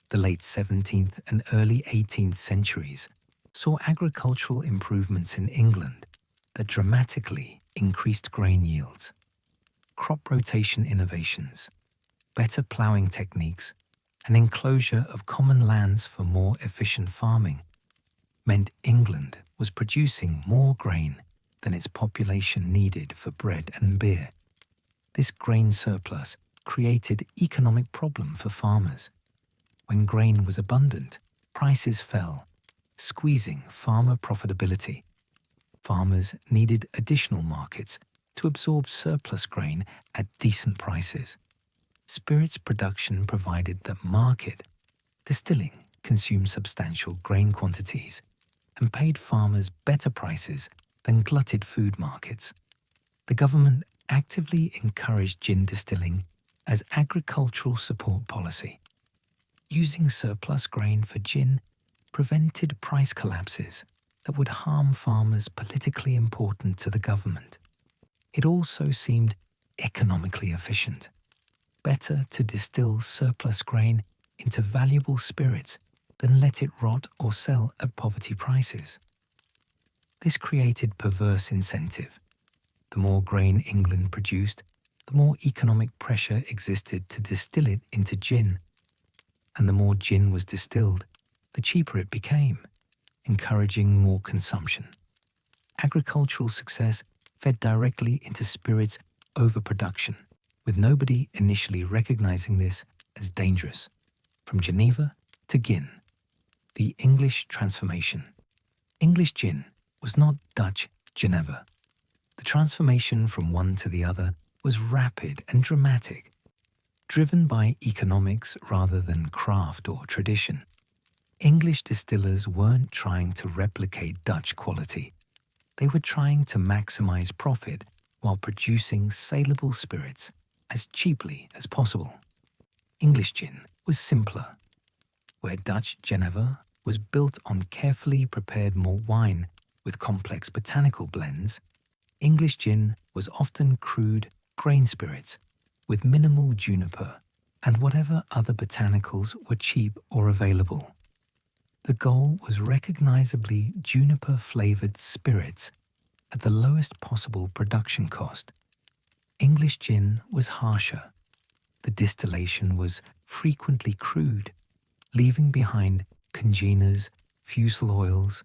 The late 17th and early 18th centuries saw agricultural improvements in England that dramatically increased grain yields, crop rotation innovations, better ploughing techniques, and enclosure of common lands for more efficient farming meant England was producing more grain than its population needed for bread and beer. This grain surplus created economic problem for farmers. When grain was abundant, prices fell, squeezing farmer profitability. Farmers needed additional markets to absorb surplus grain at decent prices. Spirits production provided the market. Distilling consumed substantial grain quantities and paid farmers better prices than glutted food markets. The government actively encouraged gin distilling as agricultural support policy. Using surplus grain for gin prevented price collapses that would harm farmers politically important to the government. It also seemed economically efficient. Better to distill surplus grain into valuable spirits than let it rot or sell at poverty prices. This created perverse incentive. The more grain England produced, the more economic pressure existed to distill it into gin. And the more gin was distilled, the cheaper it became, encouraging more consumption. Agricultural success fed directly into spirits overproduction, with nobody initially recognizing this as dangerous. From Geneva to gin. The English transformation. English gin was not Dutch Geneva. The transformation from one to the other was rapid and dramatic, driven by economics rather than craft or tradition. English distillers weren't trying to replicate Dutch quality. They were trying to maximize profit while producing saleable spirits as cheaply as possible. English gin was simpler. Where Dutch Geneva was built on carefully prepared malt wine with complex botanical blends, English gin was often crude grain spirits with minimal juniper and whatever other botanicals were cheap or available. The goal was recognizably juniper-flavored spirits at the lowest possible production cost. English gin was harsher. The distillation was frequently crude, leaving behind congeners, fusel oils,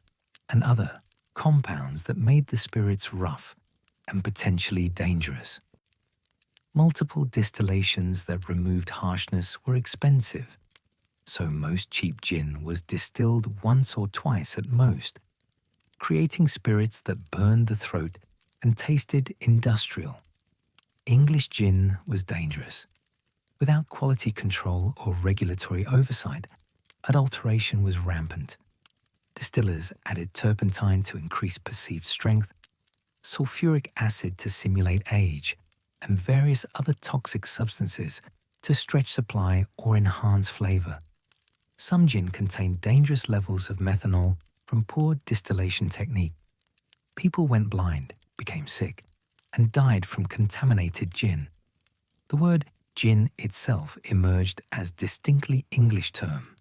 and other compounds that made the spirits rough and potentially dangerous. Multiple distillations that removed harshness were expensive, so most cheap gin was distilled once or twice at most, creating spirits that burned the throat and tasted industrial. English gin was dangerous. Without quality control or regulatory oversight, adulteration was rampant. Distillers added turpentine to increase perceived strength, sulfuric acid to simulate age, and various other toxic substances to stretch supply or enhance flavor. Some gin contained dangerous levels of methanol from poor distillation technique. People went blind, became sick, and died from contaminated gin. The word gin itself emerged as distinctly English term,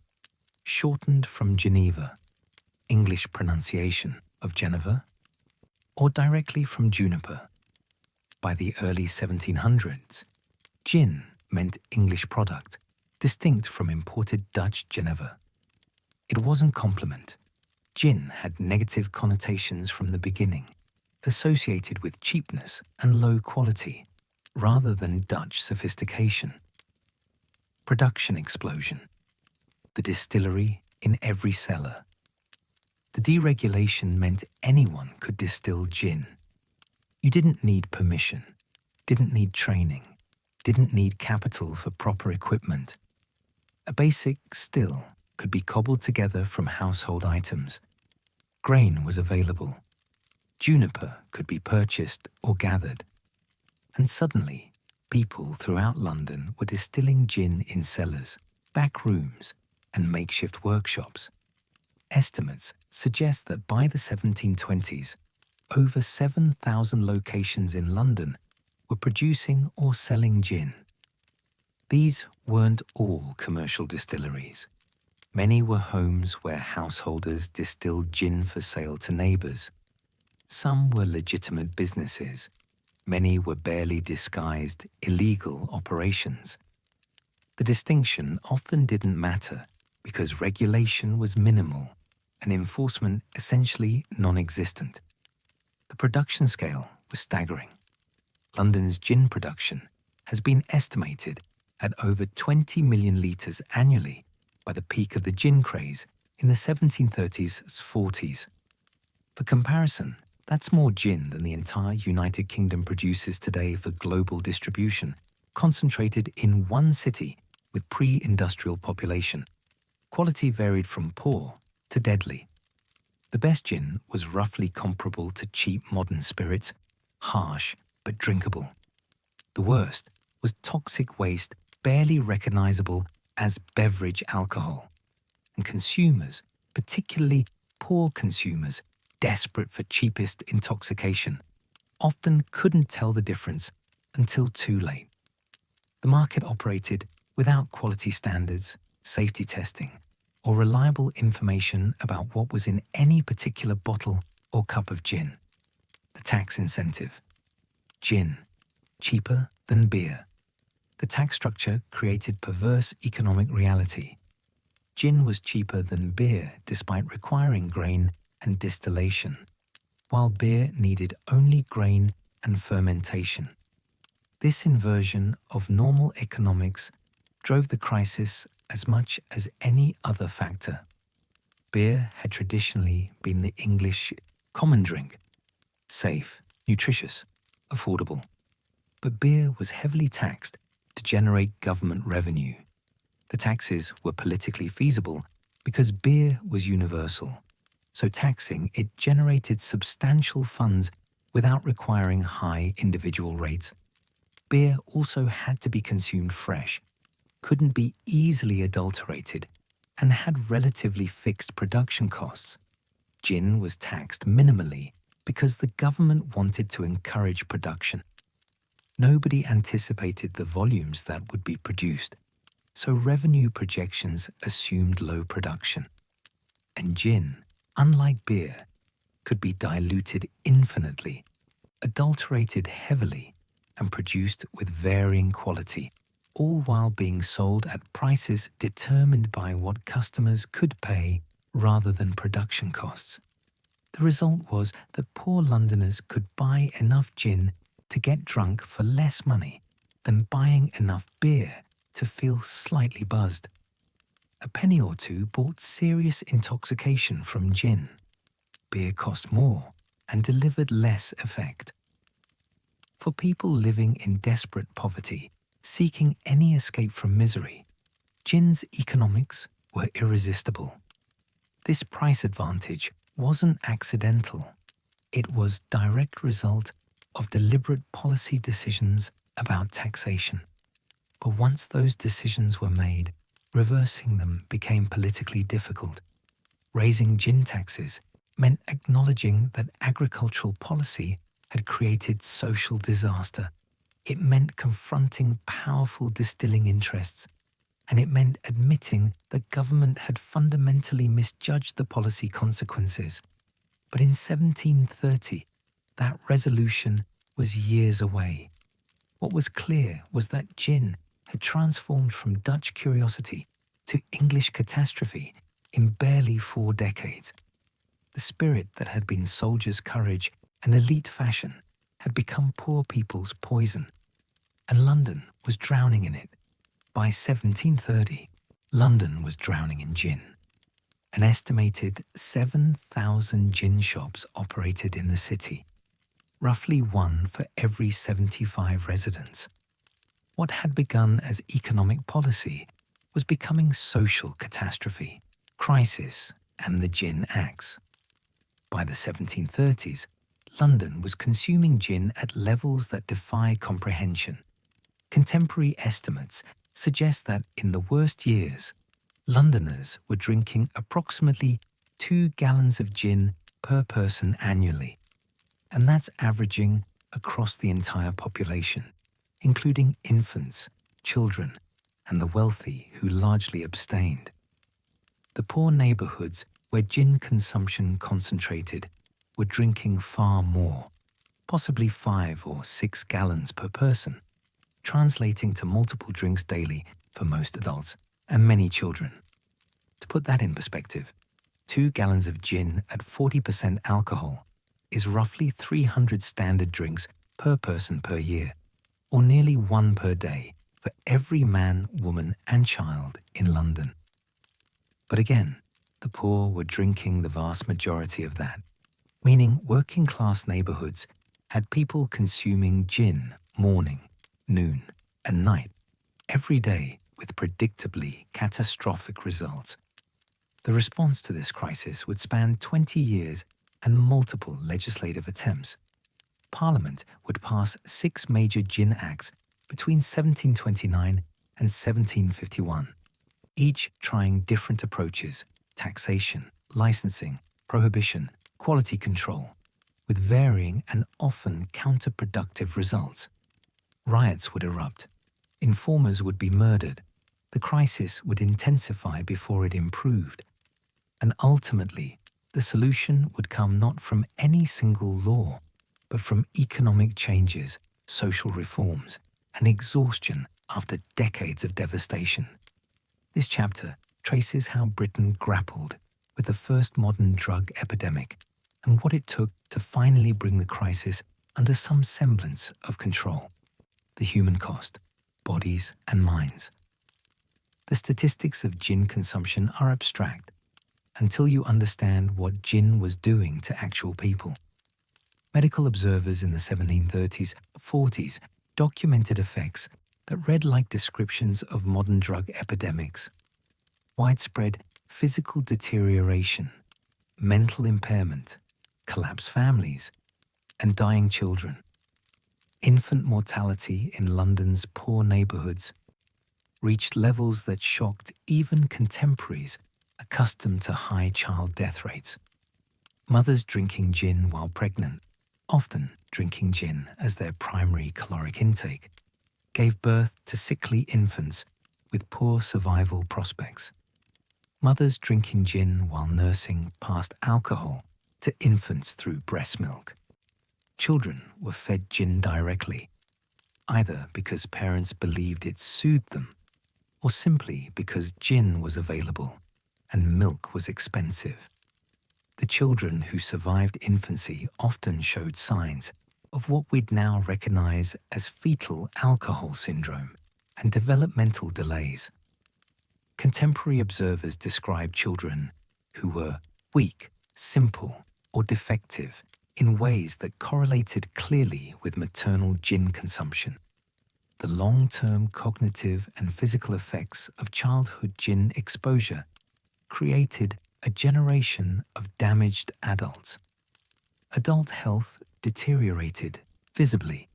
shortened from Geneva, English pronunciation of Geneva, or directly from juniper. By the early 1700s, gin meant English product, distinct from imported Dutch Geneva. It wasn't compliment. Gin had negative connotations from the beginning, associated with cheapness and low quality, rather than Dutch sophistication. Production explosion. The distillery in every cellar. The deregulation meant anyone could distill gin. You didn't need permission, didn't need training, didn't need capital for proper equipment. A basic still could be cobbled together from household items. Grain was available. Juniper could be purchased or gathered. And suddenly, people throughout London were distilling gin in cellars, back rooms, and makeshift workshops. Estimates suggest that by the 1720s, over 7,000 locations in London were producing or selling gin. These weren't all commercial distilleries. Many were homes where householders distilled gin for sale to neighbours. Some were legitimate businesses Many were barely disguised illegal operations. The distinction often didn't matter because regulation was minimal and enforcement essentially non-existent. The production scale was staggering. London's gin production has been estimated at over 20 million litres annually by the peak of the gin craze in the 1730s-40s. For comparison, that's more gin than the entire United Kingdom produces today for global distribution, concentrated in one city with pre-industrial population. Quality varied from poor to deadly. The best gin was roughly comparable to cheap modern spirits, harsh but drinkable. The worst was toxic waste barely recognizable as beverage alcohol. And consumers, particularly poor consumers, desperate for cheapest intoxication, often couldn't tell the difference until too late. The market operated without quality standards, safety testing, or reliable information about what was in any particular bottle or cup of gin. The tax incentive. Gin, cheaper than beer. The tax structure created perverse economic reality. Gin was cheaper than beer despite requiring grain and distillation, while beer needed only grain and fermentation. This inversion of normal economics drove the crisis as much as any other factor. Beer had traditionally been the English common drink, safe, nutritious, affordable. But beer was heavily taxed to generate government revenue. The taxes were politically feasible because beer was universal, so taxing it generated substantial funds without requiring high individual rates. Beer also had to be consumed fresh, couldn't be easily adulterated, and had relatively fixed production costs. Gin was taxed minimally because the government wanted to encourage production. Nobody anticipated the volumes that would be produced, so revenue projections assumed low production. And gin, unlike beer, could be diluted infinitely, adulterated heavily, and produced with varying quality, all while being sold at prices determined by what customers could pay rather than production costs. The result was that poor Londoners could buy enough gin to get drunk for less money than buying enough beer to feel slightly buzzed. A penny or two bought serious intoxication from gin. Beer cost more and delivered less effect. For people living in desperate poverty, seeking any escape from misery, gin's economics were irresistible. This price advantage wasn't accidental. It was direct result of deliberate policy decisions about taxation. But once those decisions were made, reversing them became politically difficult. Raising gin taxes meant acknowledging that agricultural policy had created social disaster. It meant confronting powerful distilling interests, and it meant admitting that government had fundamentally misjudged the policy consequences. But in 1730, that resolution was years away. What was clear was that gin had transformed from Dutch curiosity to English catastrophe in barely 4 decades. The spirit that had been soldiers' courage and elite fashion had become poor people's poison, and London was drowning in it. By 1730, London was drowning in gin. An estimated 7,000 gin shops operated in the city, roughly one for every 75 residents. What had begun as economic policy was becoming social catastrophe, crisis, and the gin axe. By the 1730s, London was consuming gin at levels that defy comprehension. Contemporary estimates suggest that in the worst years, Londoners were drinking approximately 2 gallons of gin per person annually, and that's averaging across the entire population, including infants, children, and the wealthy who largely abstained. The poor neighborhoods where gin consumption concentrated were drinking far more, possibly 5 or 6 gallons per person, translating to multiple drinks daily for most adults and many children. To put that in perspective, 2 gallons of gin at 40% alcohol is roughly 300 standard drinks per person per year, or nearly 1 per day for every man, woman, and child in London. But again, the poor were drinking the vast majority of that, meaning working-class neighborhoods had people consuming gin morning, noon, and night every day with predictably catastrophic results. The response to this crisis would span 20 years and multiple legislative attempts. Parliament would pass 6 major gin acts between 1729 and 1751, each trying different approaches: taxation, licensing, prohibition, quality control, with varying and often counterproductive results. Riots would erupt, informers would be murdered, the crisis would intensify before it improved, and ultimately the solution would come not from any single law, but from economic changes, social reforms, and exhaustion after decades of devastation. This chapter traces how Britain grappled with the first modern drug epidemic and what it took to finally bring the crisis under some semblance of control. The human cost, bodies and minds. The statistics of gin consumption are abstract until you understand what gin was doing to actual people. Medical observers in the 1730s, 40s documented effects that read like descriptions of modern drug epidemics: widespread physical deterioration, mental impairment, collapsed families, and dying children. Infant mortality in London's poor neighborhoods reached levels that shocked even contemporaries accustomed to high child death rates. Mothers drinking gin while pregnant, often drinking gin as their primary caloric intake, gave birth to sickly infants with poor survival prospects. Mothers drinking gin while nursing passed alcohol to infants through breast milk. Children were fed gin directly, either because parents believed it soothed them, or simply because gin was available and milk was expensive. The children who survived infancy often showed signs of what we'd now recognize as fetal alcohol syndrome and developmental delays. Contemporary observers described children who were weak, simple, or defective in ways that correlated clearly with maternal gin consumption. The long-term cognitive and physical effects of childhood gin exposure created a generation of damaged adults. Adult health deteriorated visibly.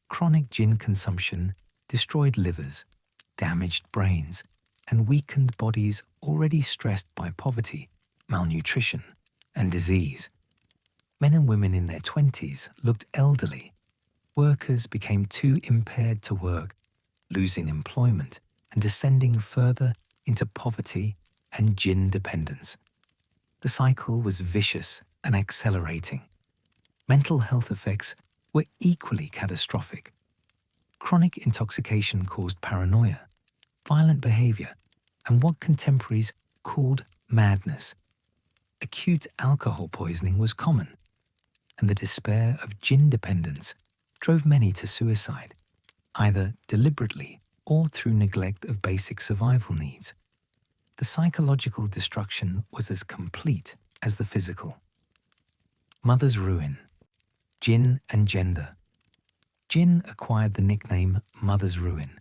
Chronic gin consumption destroyed livers, damaged brains, and weakened bodies already stressed by poverty, malnutrition, and disease. Men and women in their 20s looked elderly. Workers became too impaired to work, losing employment and descending further into poverty and gin dependence. The cycle was vicious and accelerating. Mental health effects were equally catastrophic. Chronic intoxication caused paranoia, violent behavior, and what contemporaries called madness. Acute alcohol poisoning was common, and the despair of gin dependence drove many to suicide, either deliberately or through neglect of basic survival needs. The psychological destruction was as complete as the physical. Mother's ruin. Gin and gender. Gin acquired the nickname Mother's Ruin,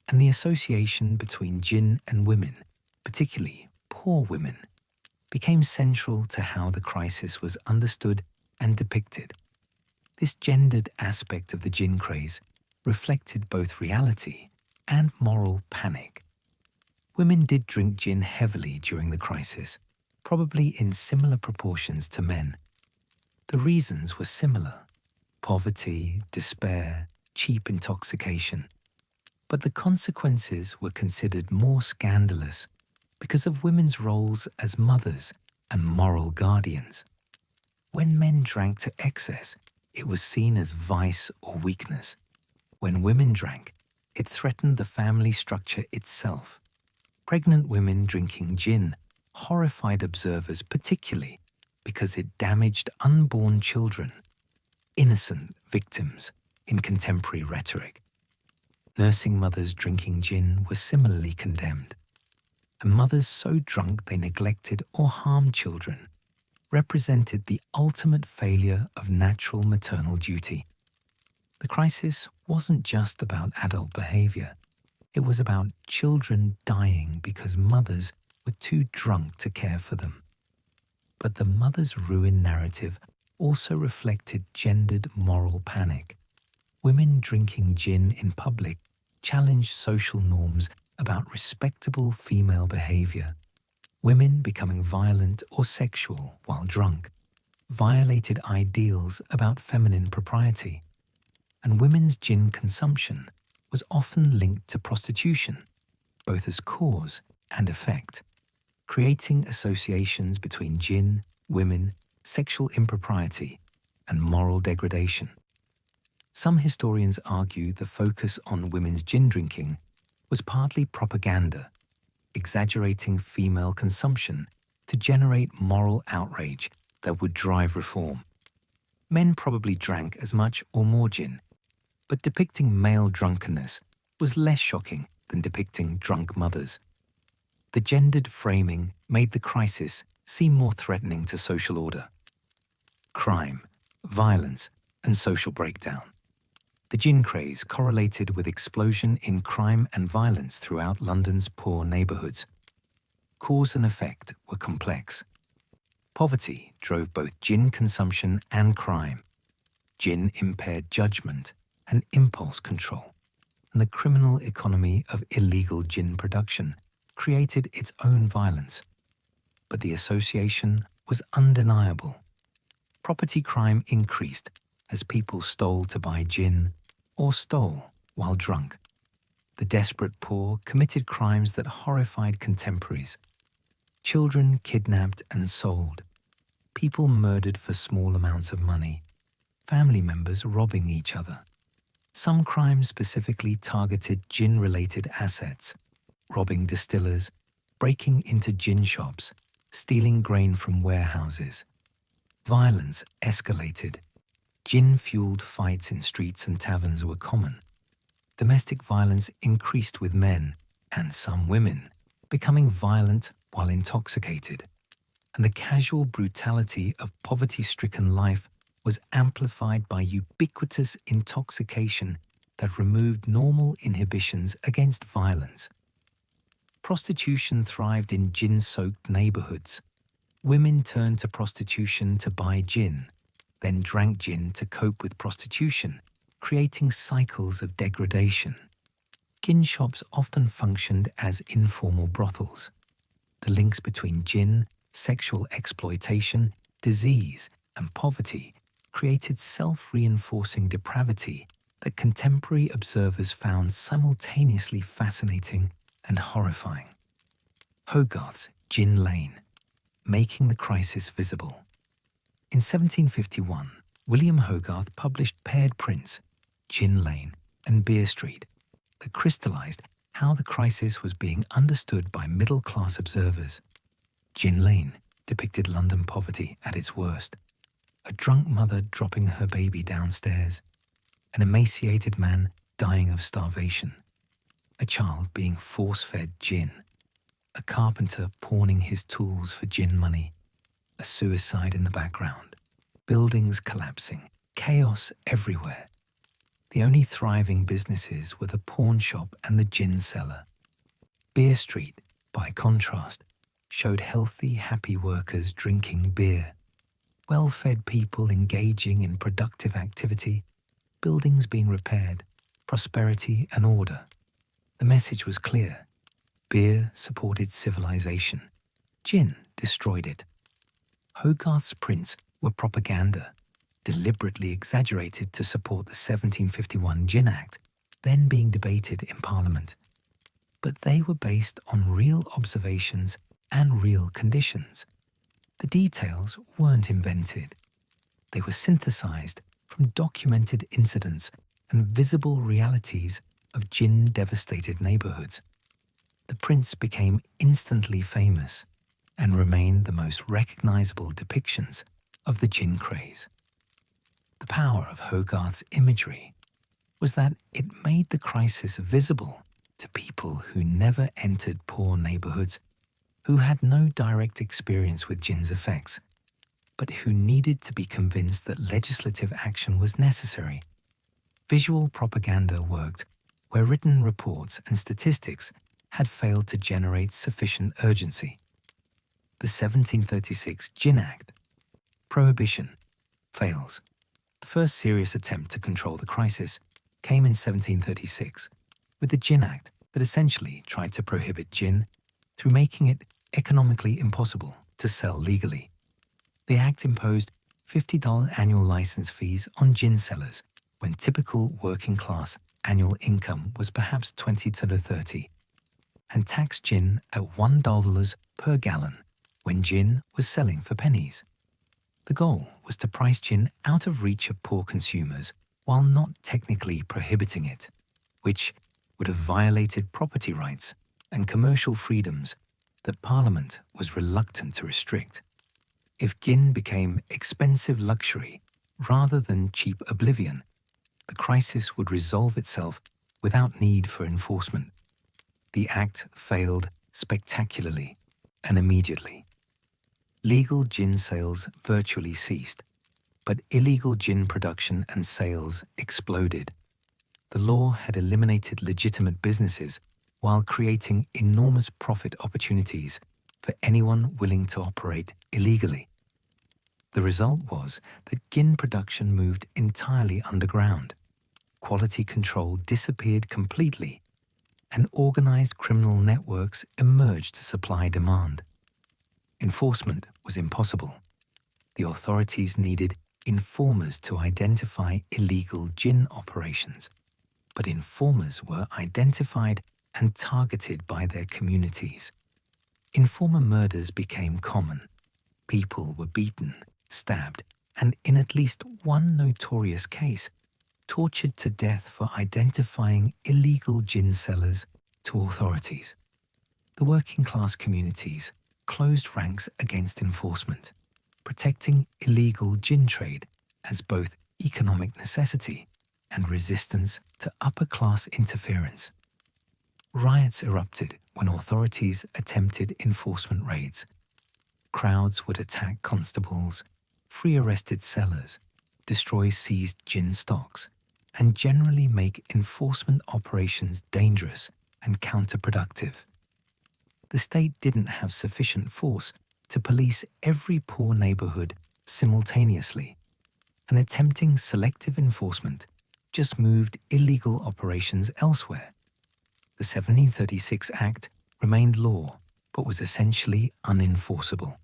and the association between gin and women, particularly poor women, became central to how the crisis was understood and depicted. This gendered aspect of the gin craze reflected both reality and moral panic. Women did drink gin heavily during the crisis, probably in similar proportions to men. The reasons were similar: poverty, despair, cheap intoxication. But the consequences were considered more scandalous because of women's roles as mothers and moral guardians. When men drank to excess, it was seen as vice or weakness. When women drank, it threatened the family structure itself. Pregnant women drinking gin horrified observers particularly because it damaged unborn children, innocent victims in contemporary rhetoric. Nursing mothers drinking gin were similarly condemned, and mothers so drunk they neglected or harmed children represented the ultimate failure of natural maternal duty. The crisis wasn't just about adult behavior. It was about children dying because mothers were too drunk to care for them. But the mother's ruin narrative also reflected gendered moral panic. Women drinking gin in public challenged social norms about respectable female behavior. Women becoming violent or sexual while drunk violated ideals about feminine propriety. And women's gin consumption was often linked to prostitution, both as cause and effect, creating associations between gin, women, sexual impropriety, and moral degradation. Some historians argue the focus on women's gin drinking was partly propaganda, exaggerating female consumption to generate moral outrage that would drive reform. Men probably drank as much or more gin, but depicting male drunkenness was less shocking than depicting drunk mothers. The gendered framing made the crisis seem more threatening to social order. Crime, violence, and social breakdown. The gin craze correlated with explosion in crime and violence throughout London's poor neighbourhoods. Cause and effect were complex. Poverty drove both gin consumption and crime. Gin impaired judgment and impulse control, and the criminal economy of illegal gin production created its own violence. But the association was undeniable. Property crime increased as people stole to buy gin or stole while drunk. The desperate poor committed crimes that horrified contemporaries. Children kidnapped and sold. People murdered for small amounts of money. Family members robbing each other. Some crimes specifically targeted gin-related assets, robbing distillers, breaking into gin shops, stealing grain from warehouses. Violence escalated. Gin-fueled fights in streets and taverns were common. Domestic violence increased with men, and some women, becoming violent while intoxicated. And the casual brutality of poverty-stricken life was amplified by ubiquitous intoxication that removed normal inhibitions against violence. Prostitution thrived in gin-soaked neighborhoods. Women turned to prostitution to buy gin, then drank gin to cope with prostitution, creating cycles of degradation. Gin shops often functioned as informal brothels. The links between gin, sexual exploitation, disease, and poverty created self-reinforcing depravity that contemporary observers found simultaneously fascinating and horrifying. Hogarth's Gin Lane, making the crisis visible. In 1751, William Hogarth published paired prints, Gin Lane and Beer Street, that crystallized how the crisis was being understood by middle-class observers. Gin Lane depicted London poverty at its worst. A drunk mother dropping her baby downstairs, an emaciated man dying of starvation, a child being force-fed gin, a carpenter pawning his tools for gin money, a suicide in the background, buildings collapsing, chaos everywhere. The only thriving businesses were the pawn shop and the gin cellar. Beer Street, by contrast, showed healthy, happy workers drinking beer, well-fed people engaging in productive activity, buildings being repaired, prosperity and order. The message was clear. Beer supported civilization. Gin destroyed it. Hogarth's prints were propaganda, deliberately exaggerated to support the 1751 Gin Act, then being debated in Parliament. But they were based on real observations and real conditions. The details weren't invented. They were synthesized from from documented incidents and visible realities of jinn-devastated neighborhoods. The prints became instantly famous and remain the most recognizable depictions of the jinn craze. The power of Hogarth's imagery was that it made the crisis visible to people who never entered poor neighborhoods, who had no direct experience with jinn's effects, but who needed to be convinced that legislative action was necessary. Visual propaganda worked where written reports and statistics had failed to generate sufficient urgency. The 1736 Gin Act, prohibition, fails. The first serious attempt to control the crisis came in 1736 with the Gin Act that essentially tried to prohibit gin through making it economically impossible to sell legally. The act imposed $50 annual license fees on gin sellers when typical working-class annual income was perhaps $20 to $30, and taxed gin at $1 per gallon when gin was selling for pennies. The goal was to price gin out of reach of poor consumers while not technically prohibiting it, which would have violated property rights and commercial freedoms that Parliament was reluctant to restrict. If gin became expensive luxury rather than cheap oblivion, the crisis would resolve itself without need for enforcement. The act failed spectacularly and immediately. Legal gin sales virtually ceased, but illegal gin production and sales exploded. The law had eliminated legitimate businesses while creating enormous profit opportunities for anyone willing to operate illegally. The result was that gin production moved entirely underground. Quality control disappeared completely, and organized criminal networks emerged to supply demand. Enforcement was impossible. The authorities needed informers to identify illegal gin operations, but informers were identified and targeted by their communities. Informer murders became common. People were beaten, stabbed, and in at least one notorious case, tortured to death for identifying illegal gin sellers to authorities. The working-class communities closed ranks against enforcement, protecting illegal gin trade as both economic necessity and resistance to upper-class interference. Riots erupted when authorities attempted enforcement raids. Crowds would attack constables, free arrested sellers, destroy seized gin stocks, and generally make enforcement operations dangerous and counterproductive. The state didn't have sufficient force to police every poor neighborhood simultaneously, and attempting selective enforcement just moved illegal operations elsewhere. The 1736 Act remained law, but was essentially unenforceable.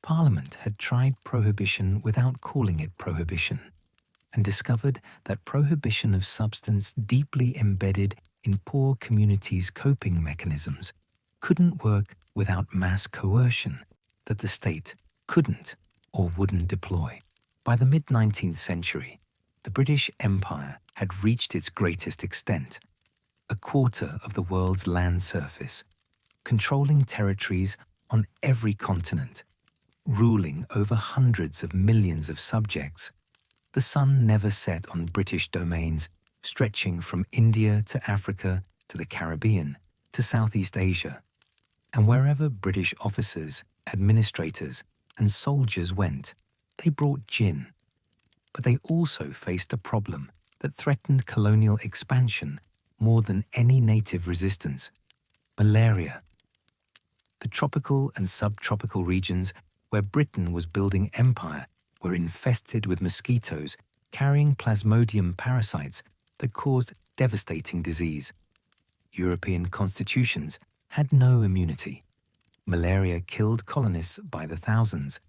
Parliament had tried prohibition without calling it prohibition, and discovered that prohibition of substance deeply embedded in poor communities' coping mechanisms couldn't work without mass coercion that the state couldn't or wouldn't deploy. By the mid-19th century, the British Empire had reached its greatest extent, a quarter of the world's land surface, controlling territories on every continent, ruling over hundreds of millions of subjects. The sun never set on British domains stretching from India to Africa to the Caribbean to Southeast Asia, and wherever British officers, administrators, and soldiers went, they brought gin. But they also faced a problem that threatened colonial expansion more than any native resistance: malaria. The tropical and subtropical regions where Britain was building empire were infested with mosquitoes carrying plasmodium parasites that caused devastating disease. European constitutions had no immunity. Malaria killed colonists by the thousands,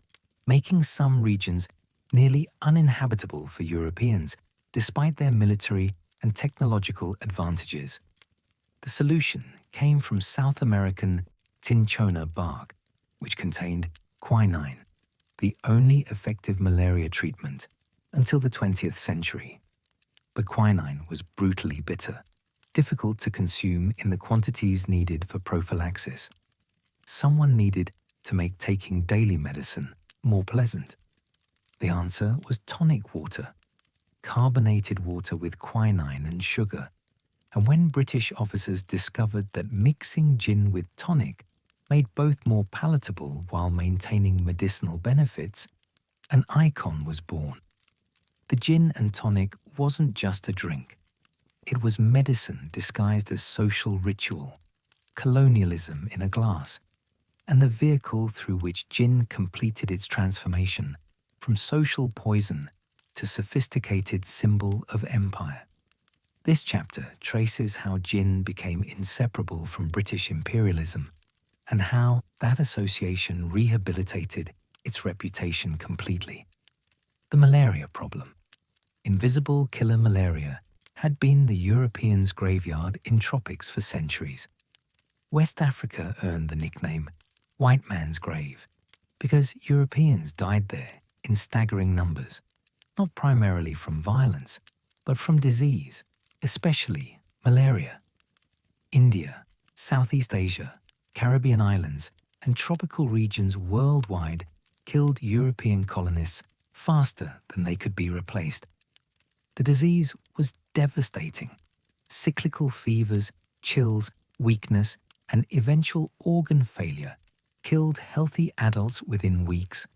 making some regions nearly uninhabitable for Europeans despite their military and technological advantages. The solution came from South American cinchona bark, which contained quinine, the only effective malaria treatment, until the 20th century. But quinine was brutally bitter, difficult to consume in the quantities needed for prophylaxis. Someone needed to make taking daily medicine more pleasant. The answer was tonic water, carbonated water with quinine and sugar. And when British officers discovered that mixing gin with tonic made both more palatable while maintaining medicinal benefits, an icon was born. The gin and tonic wasn't just a drink. It was medicine disguised as social ritual, colonialism in a glass, and the vehicle through which gin completed its transformation from social poison to sophisticated symbol of empire. This chapter traces how gin became inseparable from British imperialism and how that association rehabilitated its reputation completely. The malaria problem. Invisible killer malaria had been the Europeans' graveyard in tropics for centuries. West Africa earned the nickname White Man's Grave because Europeans died there in staggering numbers, not primarily from violence, but from disease, especially malaria. India, Southeast Asia, Caribbean islands, and tropical regions worldwide killed European colonists faster than they could be replaced. The disease was devastating. Cyclical fevers, chills, weakness, and eventual organ failure killed healthy adults within weeks.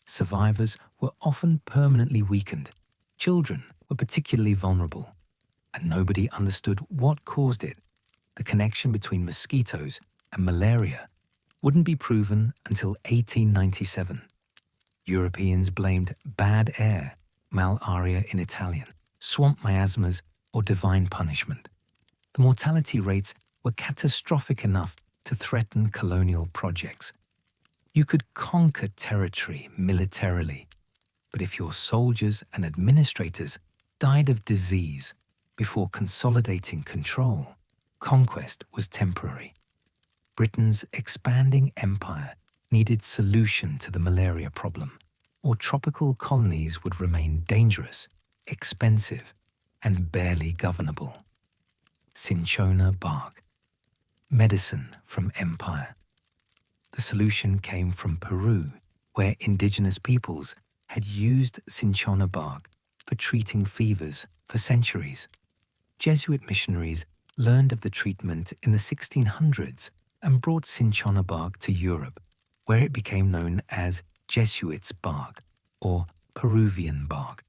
Survivors were often permanently weakened. Children were particularly vulnerable, and nobody understood what caused it. The connection between mosquitoes and malaria wouldn't be proven until 1897. Europeans blamed bad air, malaria in Italian, swamp miasmas, or divine punishment. The mortality rates were catastrophic enough to threaten colonial projects. You could conquer territory militarily, but if your soldiers and administrators died of disease before consolidating control, conquest was temporary. Britain's expanding empire needed solution to the malaria problem, or tropical colonies would remain dangerous, expensive, and barely governable. Cinchona bark. Medicine from empire. The solution came from Peru, where indigenous peoples had used cinchona bark for treating fevers for centuries. Jesuit missionaries learned of the treatment in the 1600s and brought cinchona bark to Europe, where it became known as Jesuits' bark or Peruvian bark.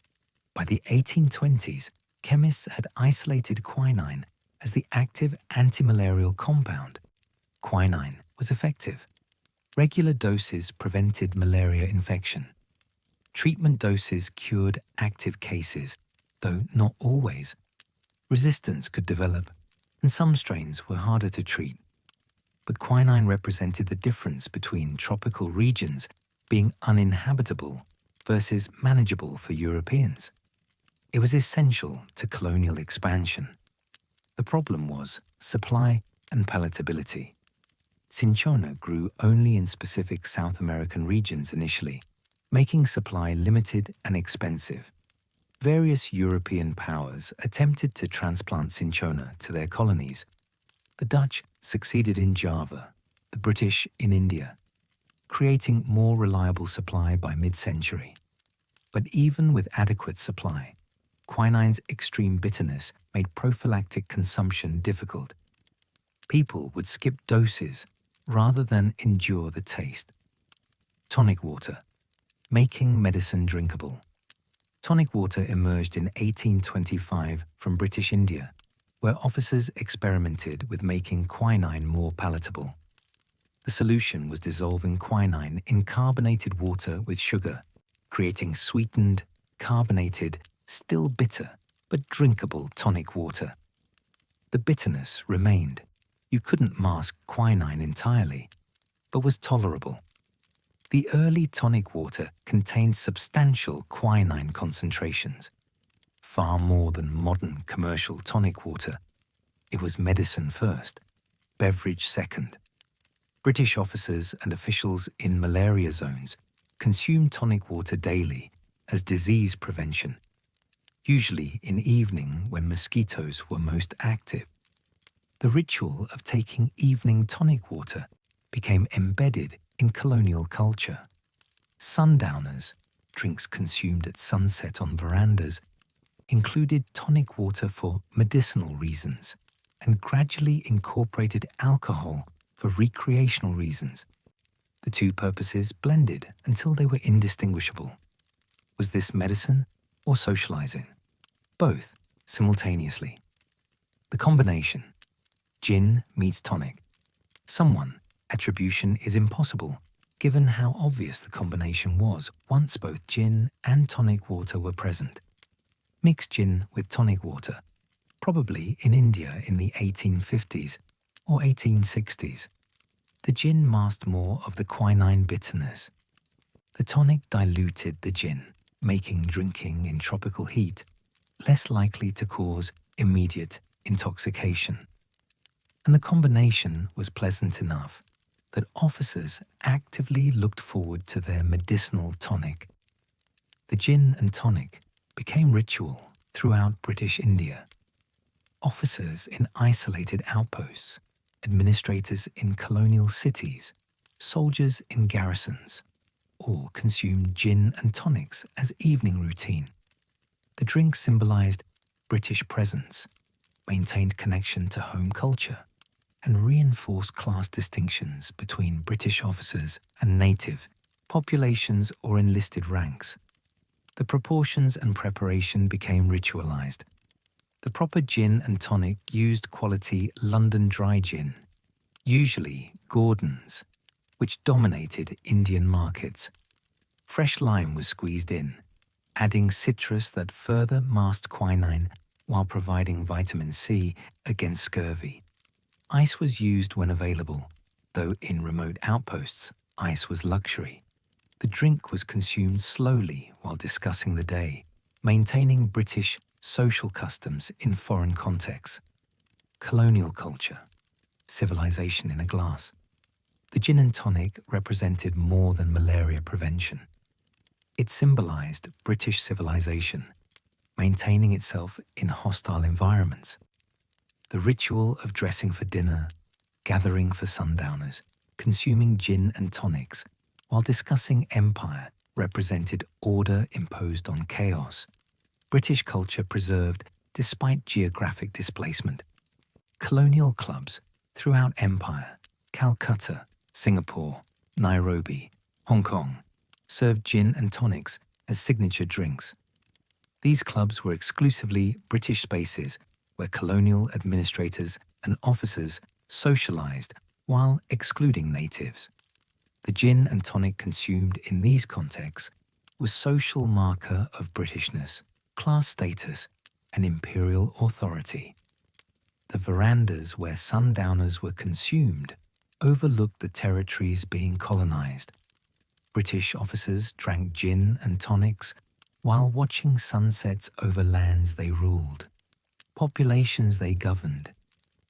By the 1820s, chemists had isolated quinine as the active antimalarial compound. Quinine was effective. Regular doses prevented malaria infection. Treatment doses cured active cases, though not always. Resistance could develop, and some strains were harder to treat. But quinine represented the difference between tropical regions being uninhabitable versus manageable for Europeans. It was essential to colonial expansion. The problem was supply and palatability. Cinchona grew only in specific South American regions initially, making supply limited and expensive. Various European powers attempted to transplant cinchona to their colonies. The Dutch succeeded in Java, the British in India, creating more reliable supply by mid-century. But even with adequate supply, quinine's extreme bitterness made prophylactic consumption difficult. People would skip doses rather than endure the taste. Tonic water, making medicine drinkable. Tonic water emerged in 1825 from British India, where officers experimented with making quinine more palatable. The solution was dissolving quinine in carbonated water with sugar, creating sweetened, carbonated, still bitter, but drinkable tonic water. The bitterness remained. You couldn't mask quinine entirely, but was tolerable. The early tonic water contained substantial quinine concentrations, far more than modern commercial tonic water. It was medicine first, beverage second. British officers and officials in malaria zones consumed tonic water daily as disease prevention, usually in evening when mosquitoes were most active. The ritual of taking evening tonic water became embedded in colonial culture. Sundowners, drinks consumed at sunset on verandas, included tonic water for medicinal reasons and gradually incorporated alcohol for recreational reasons. The two purposes blended until they were indistinguishable. Was this medicine or socializing? Both, simultaneously. The combination, gin meets tonic. Someone, attribution is impossible, given how obvious the combination was once both gin and tonic water were present. Mix gin with tonic water, probably in India in the 1850s or 1860s. The gin masked more of the quinine bitterness. The tonic diluted the gin, making drinking in tropical heat less likely to cause immediate intoxication. And the combination was pleasant enough that officers actively looked forward to their medicinal tonic. The gin and tonic became ritual throughout British India. Officers in isolated outposts, administrators in colonial cities, soldiers in garrisons, all consumed gin and tonics as evening routine. The drink symbolized British presence, maintained connection to home culture, and reinforced class distinctions between British officers and native populations or enlisted ranks. The proportions and preparation became ritualized. The proper gin and tonic used quality London dry gin, usually Gordon's, which dominated Indian markets. Fresh lime was squeezed in, adding citrus that further masked quinine while providing vitamin C against scurvy. Ice was used when available, though in remote outposts, ice was luxury. The drink was consumed slowly while discussing the day, maintaining British social customs in foreign contexts. Colonial culture, civilization in a glass. The gin and tonic represented more than malaria prevention. It symbolized British civilization, maintaining itself in hostile environments. The ritual of dressing for dinner, gathering for sundowners, consuming gin and tonics, while discussing empire represented order imposed on chaos. British culture preserved despite geographic displacement. Colonial clubs throughout empire, Calcutta, Singapore, Nairobi, Hong Kong, served gin and tonics as signature drinks. These clubs were exclusively British spaces where colonial administrators and officers socialized while excluding natives. The gin and tonic consumed in these contexts was social marker of Britishness, class status, and imperial authority. The verandas where sundowners were consumed overlooked the territories being colonized. British officers drank gin and tonics while watching sunsets over lands they ruled, populations they governed,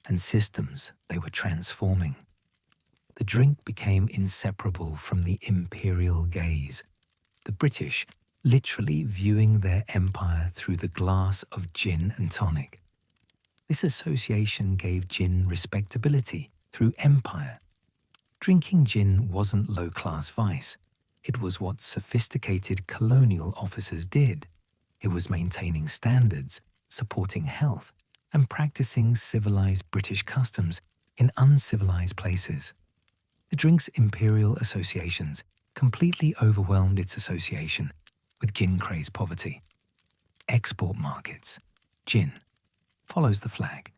and systems they were transforming. The drink became inseparable from the imperial gaze, the British literally viewing their empire through the glass of gin and tonic. This association gave gin respectability through empire. Drinking gin wasn't low-class vice. It was what sophisticated colonial officers did. It was maintaining standards, supporting health, and practicing civilized British customs in uncivilized places. The drink's imperial associations completely overwhelmed its association with gin craze poverty. Export markets. Gin follows the flag.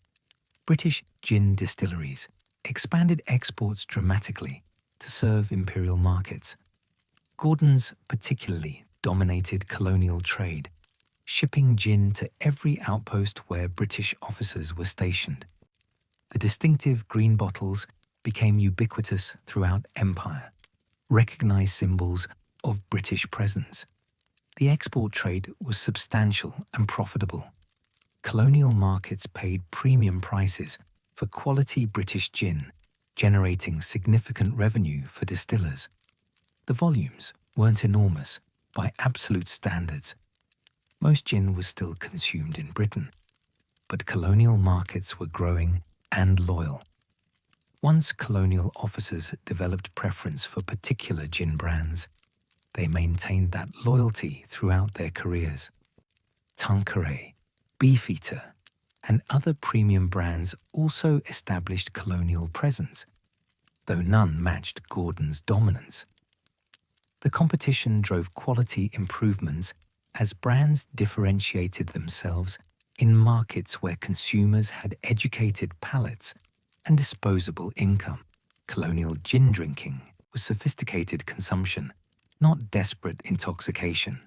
British gin distilleries expanded exports dramatically to serve imperial markets. Gordon's particularly dominated colonial trade, shipping gin to every outpost where British officers were stationed. The distinctive green bottles became ubiquitous throughout empire, recognized symbols of British presence. The export trade was substantial and profitable. Colonial markets paid premium prices for quality British gin, generating significant revenue for distillers. The volumes weren't enormous, by absolute standards, most gin was still consumed in Britain, but colonial markets were growing and loyal. Once colonial officers developed preference for particular gin brands, they maintained that loyalty throughout their careers. Tanqueray, Beefeater, and other premium brands also established colonial presence, though none matched Gordon's dominance. The competition drove quality improvements as brands differentiated themselves in markets where consumers had educated palates and disposable income. Colonial gin drinking was sophisticated consumption, not desperate intoxication.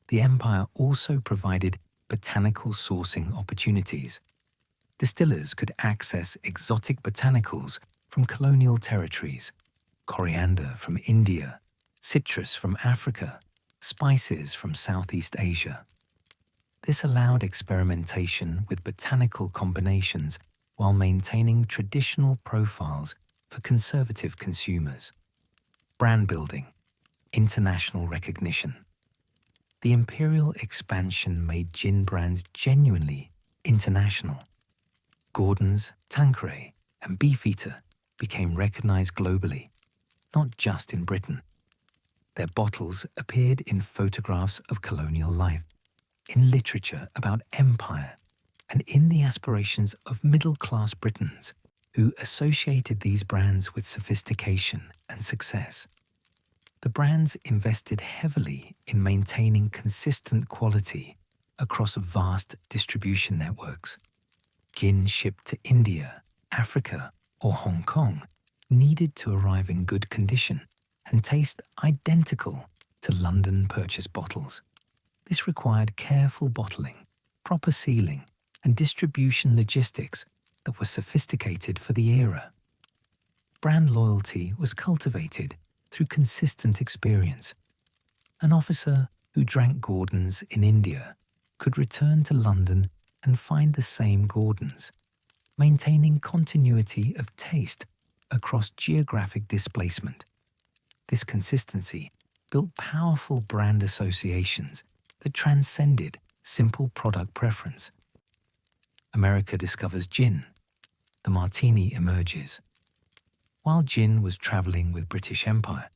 The empire also provided botanical sourcing opportunities. Distillers could access exotic botanicals from colonial territories, coriander from India, citrus from Africa, spices from Southeast Asia. This allowed experimentation with botanical combinations while maintaining traditional profiles for conservative consumers. Brand building, international recognition. The imperial expansion made gin brands genuinely international. Gordon's, Tanqueray, and Beefeater became recognized globally, not just in Britain. Their bottles appeared in photographs of colonial life, in literature about empire, and in the aspirations of middle-class Britons who associated these brands with sophistication and success. The brands invested heavily in maintaining consistent quality across vast distribution networks. Gin shipped to India, Africa, or Hong Kong needed to arrive in good condition and taste identical to London purchase bottles. This required careful bottling, proper sealing, and distribution logistics that were sophisticated for the era. Brand loyalty was cultivated through consistent experience. An officer who drank Gordon's in India could return to London and find the same Gordon's, maintaining continuity of taste across geographic displacement. This consistency built powerful brand associations that transcended simple product preference. America discovers gin. The martini emerges. While gin was traveling with British Empire,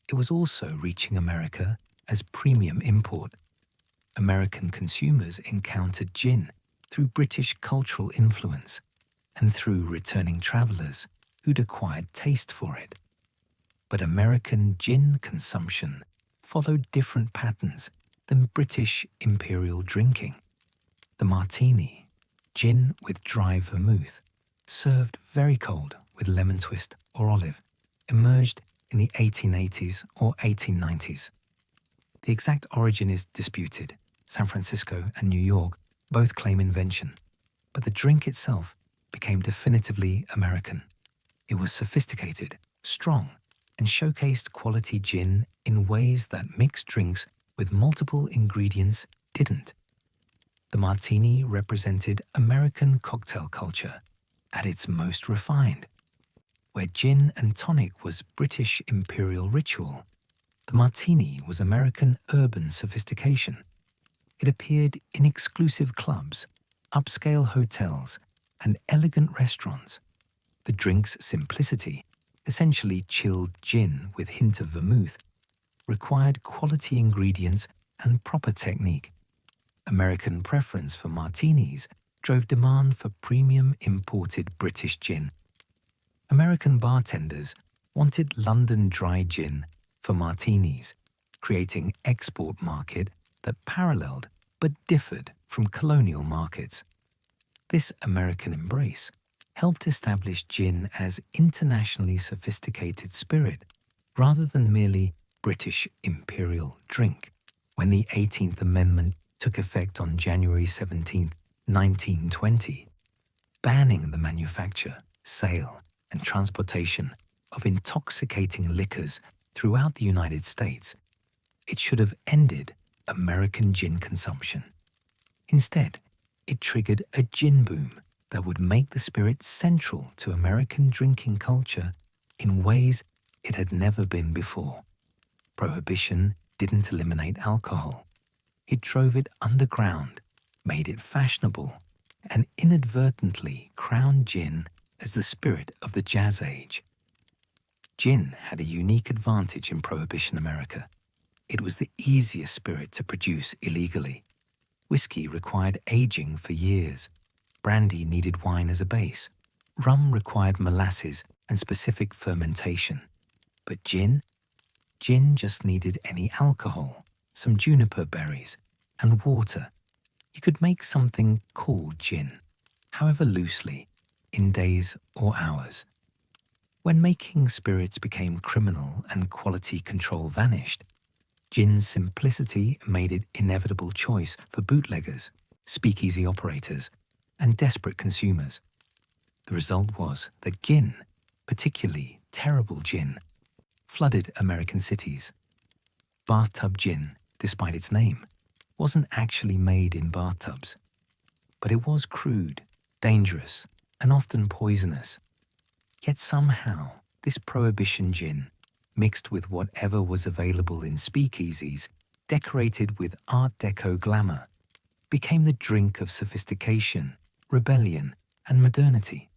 it was also reaching America as premium import. American consumers encountered gin through British cultural influence and through returning travelers who'd acquired taste for it. But American gin consumption followed different patterns than British imperial drinking. The martini, gin with dry vermouth, served very cold with lemon twist or olive, emerged in the 1880s or 1890s. The exact origin is disputed. San Francisco and New York both claim invention, but the drink itself became definitively American. It was sophisticated, strong, and showcased quality gin in ways that mixed drinks with multiple ingredients didn't. The martini represented American cocktail culture at its most refined. Where gin and tonic was British imperial ritual, the martini was American urban sophistication. It appeared in exclusive clubs, upscale hotels, and elegant restaurants. The drink's simplicity, essentially chilled gin with hint of vermouth, required quality ingredients and proper technique. American preference for martinis drove demand for premium imported British gin. American bartenders wanted London dry gin for martinis, creating export market that paralleled but differed from colonial markets. This American embrace helped establish gin as internationally sophisticated spirit rather than merely British imperial drink. When the 18th Amendment took effect on January 17, 1920, banning the manufacture, sale, and transportation of intoxicating liquors throughout the United States, it should have ended American gin consumption. Instead, it triggered a gin boom that would make the spirit central to American drinking culture in ways it had never been before. Prohibition didn't eliminate alcohol. It drove it underground, made it fashionable, and inadvertently crowned gin as the spirit of the Jazz Age. Gin had a unique advantage in Prohibition America. It was the easiest spirit to produce illegally. Whiskey required aging for years. Brandy needed wine as a base. Rum required molasses and specific fermentation. But gin? Gin just needed any alcohol, some juniper berries, and water. You could make something called gin, however loosely, in days or hours. When making spirits became criminal and quality control vanished, gin's simplicity made it inevitable choice for bootleggers, speakeasy operators, and desperate consumers. The result was that gin, particularly terrible gin, flooded American cities. Bathtub gin, despite its name, wasn't actually made in bathtubs, but it was crude, dangerous, and often poisonous. Yet somehow, this Prohibition gin, mixed with whatever was available in speakeasies, decorated with Art Deco glamour, became the drink of sophistication, rebellion, and modernity.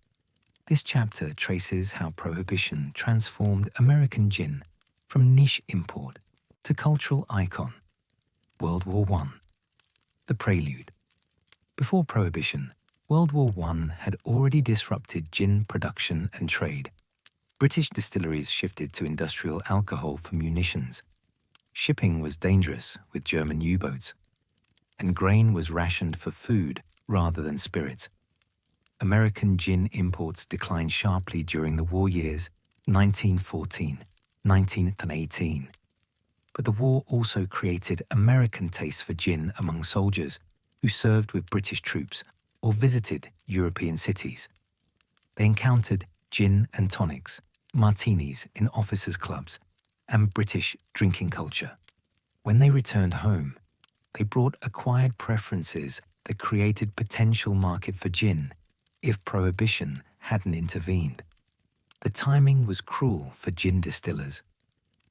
This chapter traces how Prohibition transformed American gin from niche import to cultural icon. World War I. The prelude. Before Prohibition, World War I had already disrupted gin production and trade. British distilleries shifted to industrial alcohol for munitions. Shipping was dangerous with German U-boats, and grain was rationed for food rather than spirits. American gin imports declined sharply during the war years 1914, 1918. But the war also created American tastes for gin among soldiers who served with British troops or visited European cities. They encountered gin and tonics, martinis in officers' clubs, and British drinking culture. When they returned home, they brought acquired preferences that created potential market for gin if Prohibition hadn't intervened. The timing was cruel for gin distillers.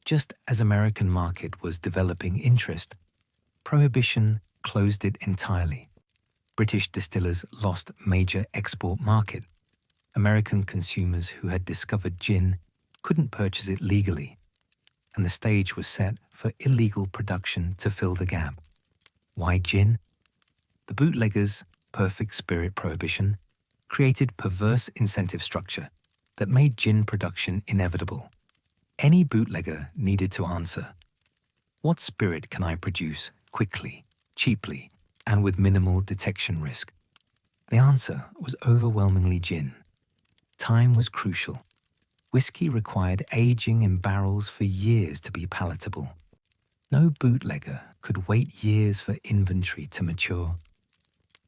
Just as American market was developing interest, Prohibition closed it entirely. British distillers lost major export market. American consumers who had discovered gin couldn't purchase it legally, and the stage was set for illegal production to fill the gap. Why gin? The bootleggers' perfect spirit prohibition created perverse incentive structure that made gin production inevitable. Any bootlegger needed to answer, what spirit can I produce quickly, cheaply, and with minimal detection risk? The answer was overwhelmingly gin. Time was crucial. Whiskey required aging in barrels for years to be palatable. No bootlegger could wait years for inventory to mature.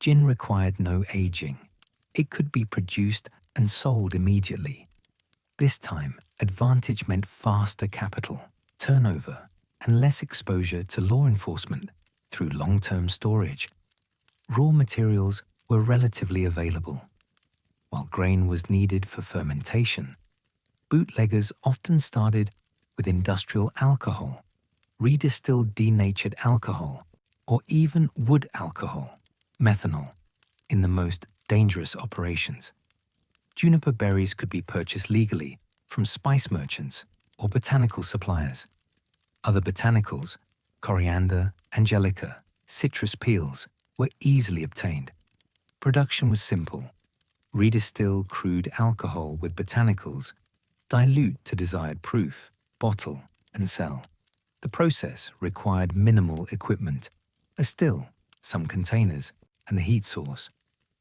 Gin required no aging. It could be produced and sold immediately. This time, advantage meant faster capital, turnover, and less exposure to law enforcement through long-term storage. Raw materials were relatively available. While grain was needed for fermentation, bootleggers often started with industrial alcohol, redistilled denatured alcohol, or even wood alcohol, methanol, in the most dangerous operations. Juniper berries could be purchased legally from spice merchants or botanical suppliers. Other botanicals, coriander, angelica, citrus peels, were easily obtained. Production was simple. Redistill crude alcohol with botanicals, dilute to desired proof, bottle, and sell. The process required minimal equipment, a still, some containers, and the heat source.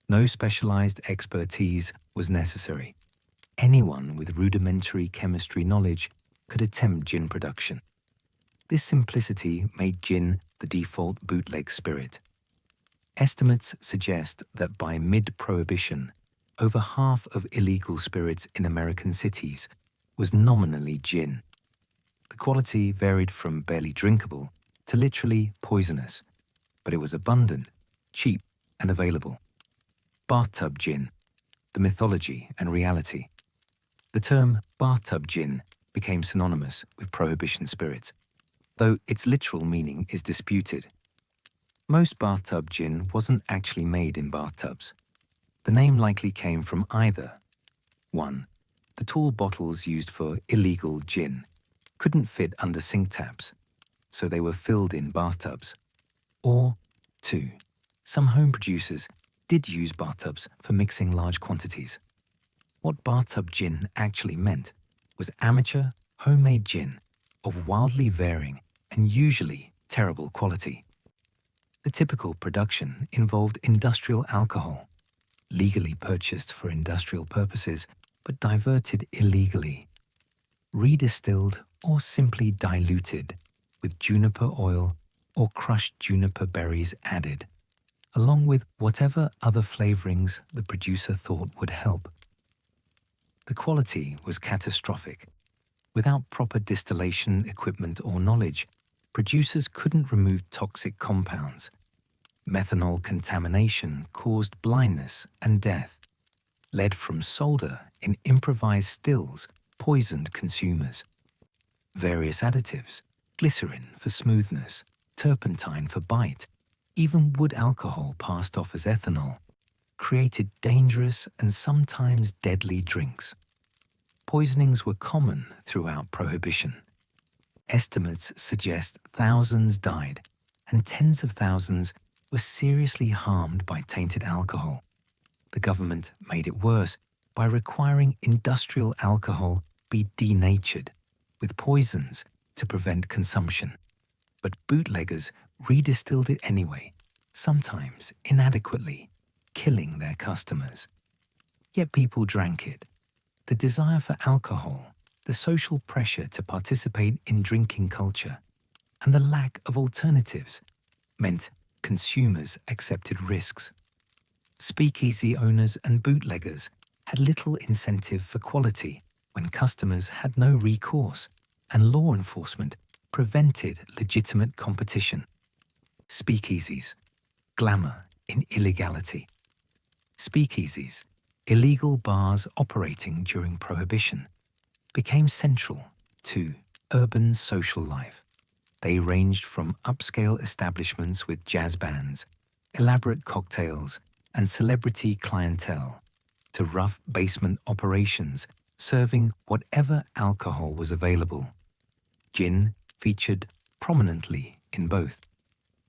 No specialized expertise was necessary. Anyone with rudimentary chemistry knowledge could attempt gin production. This simplicity made gin the default bootleg spirit. Estimates suggest that by mid-Prohibition, over half of illegal spirits in American cities was nominally gin. The quality varied from barely drinkable to literally poisonous, but it was abundant, cheap, and available. Bathtub gin, the mythology and reality. The term bathtub gin became synonymous with Prohibition spirits. though its literal meaning is disputed. Most bathtub gin wasn't actually made in bathtubs. The name likely came from either 1. The tall bottles used for illegal gin couldn't fit under sink taps, so they were filled in bathtubs. Or 2. Some home producers did use bathtubs for mixing large quantities. What bathtub gin actually meant was amateur, homemade gin of wildly varying and usually terrible quality. The typical production involved industrial alcohol, legally purchased for industrial purposes but diverted illegally, redistilled or simply diluted with juniper oil or crushed juniper berries added, along with whatever other flavorings the producer thought would help. The quality was catastrophic. Without proper distillation equipment or knowledge, producers couldn't remove toxic compounds. Methanol contamination caused blindness and death. Lead from solder in improvised stills poisoned consumers. Various additives, glycerin for smoothness, turpentine for bite, even wood alcohol passed off as ethanol, created dangerous and sometimes deadly drinks. Poisonings were common throughout Prohibition. Estimates suggest thousands died and tens of thousands were seriously harmed by tainted alcohol. The government made it worse by requiring industrial alcohol be denatured with poisons to prevent consumption. But bootleggers redistilled it anyway, sometimes inadequately, killing their customers. Yet people drank it. The desire for alcohol, the social pressure to participate in drinking culture, and the lack of alternatives meant consumers accepted risks. Speakeasy owners and bootleggers had little incentive for quality when customers had no recourse, and law enforcement prevented legitimate competition. Speakeasies, glamour in illegality. Speakeasies, illegal bars operating during Prohibition, became central to urban social life. They ranged from upscale establishments with jazz bands, elaborate cocktails, and celebrity clientele, to rough basement operations serving whatever alcohol was available. Gin featured prominently in both.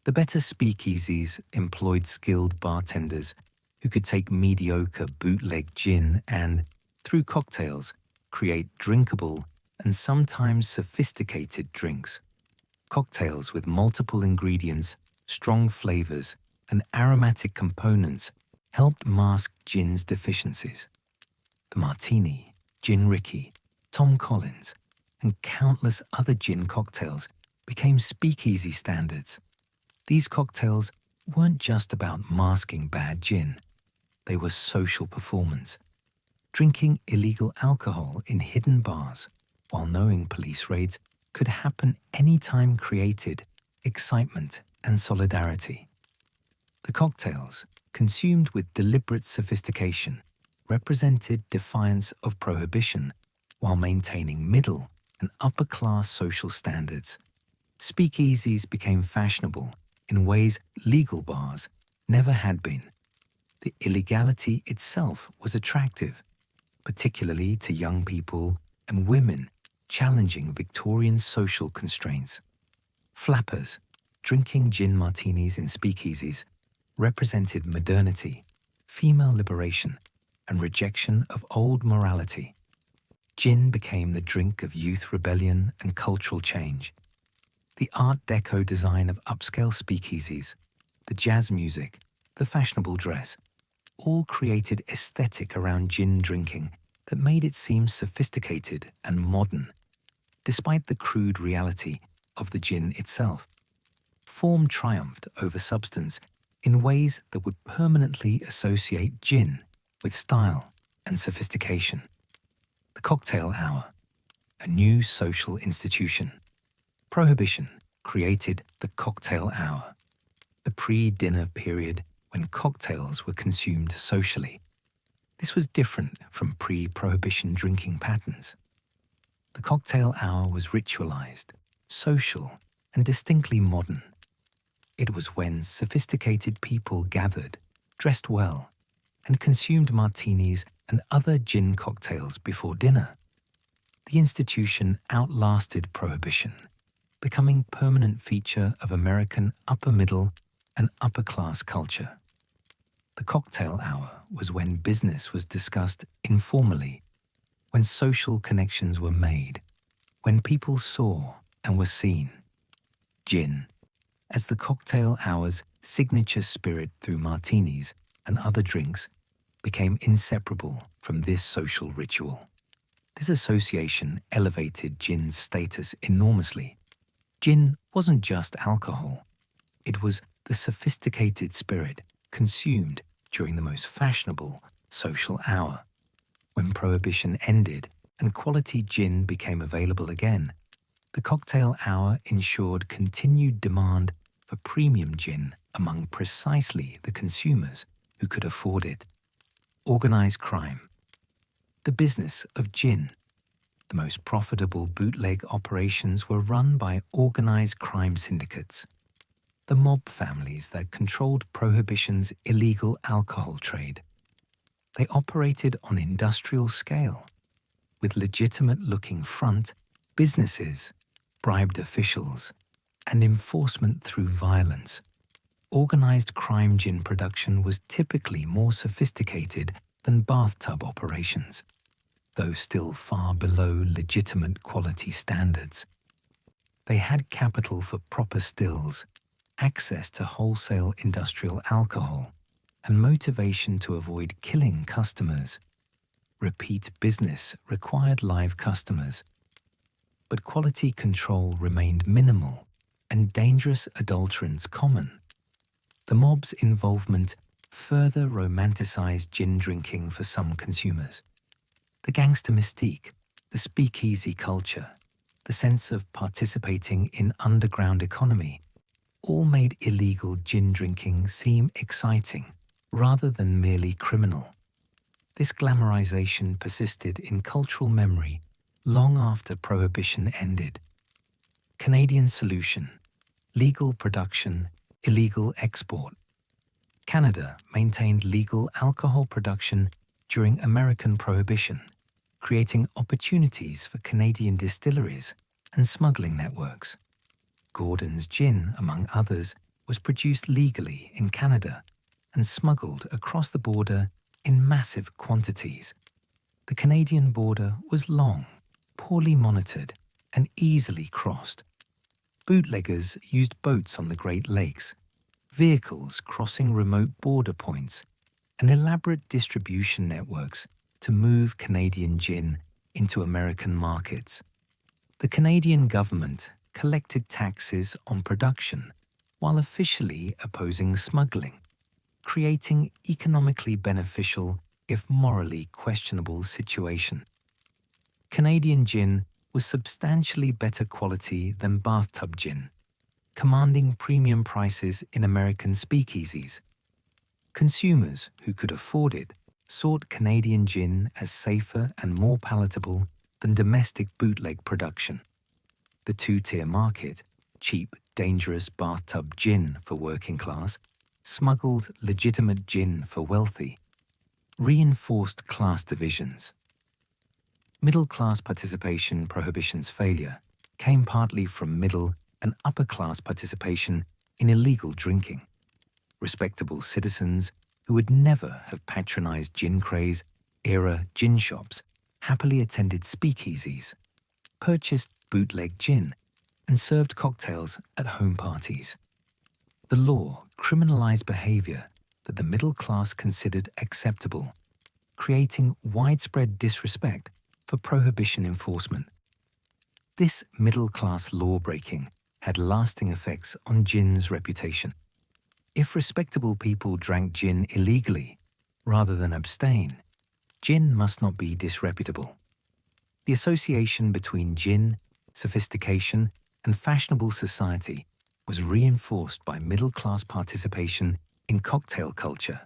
The better speakeasies employed skilled bartenders who could take mediocre bootleg gin and, through cocktails, create drinkable and sometimes sophisticated drinks. Cocktails with multiple ingredients, strong flavors, and aromatic components helped mask gin's deficiencies. The martini, gin Ricky, Tom Collins, and countless other gin cocktails became speakeasy standards. These cocktails weren't just about masking bad gin. They were social performance. Drinking illegal alcohol in hidden bars while knowing police raids could happen anytime created excitement and solidarity. The cocktails, consumed with deliberate sophistication, represented defiance of Prohibition while maintaining middle and upper-class social standards. Speakeasies became fashionable in ways legal bars never had been. The illegality itself was attractive, particularly to young people and women challenging Victorian social constraints. Flappers, drinking gin martinis in speakeasies, represented modernity, female liberation, and rejection of old morality. Gin became the drink of youth rebellion and cultural change. The Art Deco design of upscale speakeasies, the jazz music, the fashionable dress, all created aesthetic around gin drinking that made it seem sophisticated and modern, despite the crude reality of the gin itself. Form triumphed over substance in ways that would permanently associate gin with style and sophistication. The cocktail hour, a new social institution. Prohibition created the cocktail hour, the pre-dinner period when cocktails were consumed socially. This was different from pre-Prohibition drinking patterns. The cocktail hour was ritualized, social, and distinctly modern. It was when sophisticated people gathered, dressed well, and consumed martinis and other gin cocktails before dinner. The institution outlasted Prohibition, becoming a permanent feature of American upper-middle and upper-class culture. The cocktail hour was when business was discussed informally, when social connections were made, when people saw and were seen. Gin, as the cocktail hour's signature spirit through martinis and other drinks, became inseparable from this social ritual. This association elevated gin's status enormously. Gin wasn't just alcohol. It was the sophisticated spirit consumed during the most fashionable social hour. When Prohibition ended and quality gin became available again, the cocktail hour ensured continued demand for premium gin among precisely the consumers who could afford it. Organized crime. The business of gin. The most profitable bootleg operations were run by organized crime syndicates, the mob families that controlled Prohibition's illegal alcohol trade. They operated on industrial scale, with legitimate-looking front, businesses, bribed officials, and enforcement through violence. Organized crime gin production was typically more sophisticated than bathtub operations, though still far below legitimate quality standards. They had capital for proper stills, access to wholesale industrial alcohol, and motivation to avoid killing customers. Repeat business required live customers, but quality control remained minimal and dangerous adulterants common. The mob's involvement further romanticized gin drinking for some consumers. The gangster mystique, the speakeasy culture, the sense of participating in underground economy, all made illegal gin drinking seem exciting rather than merely criminal. This glamorization persisted in cultural memory long after Prohibition ended. Canadian solution: legal production, illegal export. Canada maintained legal alcohol production during American Prohibition, creating opportunities for Canadian distilleries and smuggling networks. Gordon's gin, among others, was produced legally in Canada and smuggled across the border in massive quantities. The Canadian border was long, poorly monitored, and easily crossed. Bootleggers used boats on the Great Lakes, vehicles crossing remote border points, and elaborate distribution networks to move Canadian gin into American markets. The Canadian government collected taxes on production while officially opposing smuggling, creating economically beneficial, if morally questionable, situation. Canadian gin was substantially better quality than bathtub gin, commanding premium prices in American speakeasies. Consumers who could afford it sought Canadian gin as safer and more palatable than domestic bootleg production. The two-tier market, cheap, dangerous bathtub gin for working class, smuggled legitimate gin for wealthy, reinforced class divisions. Middle-class participation. Prohibition's failure came partly from middle and upper-class participation in illegal drinking. Respectable citizens who would never have patronized gin craze era gin shops happily attended speakeasies, purchased bootleg gin, and served cocktails at home parties. The law criminalized behavior that the middle class considered acceptable, creating widespread disrespect for Prohibition enforcement. This middle-class law-breaking had lasting effects on gin's reputation. If respectable people drank gin illegally rather than abstain, gin must not be disreputable. The association between gin, sophistication, and fashionable society was reinforced by middle-class participation in cocktail culture,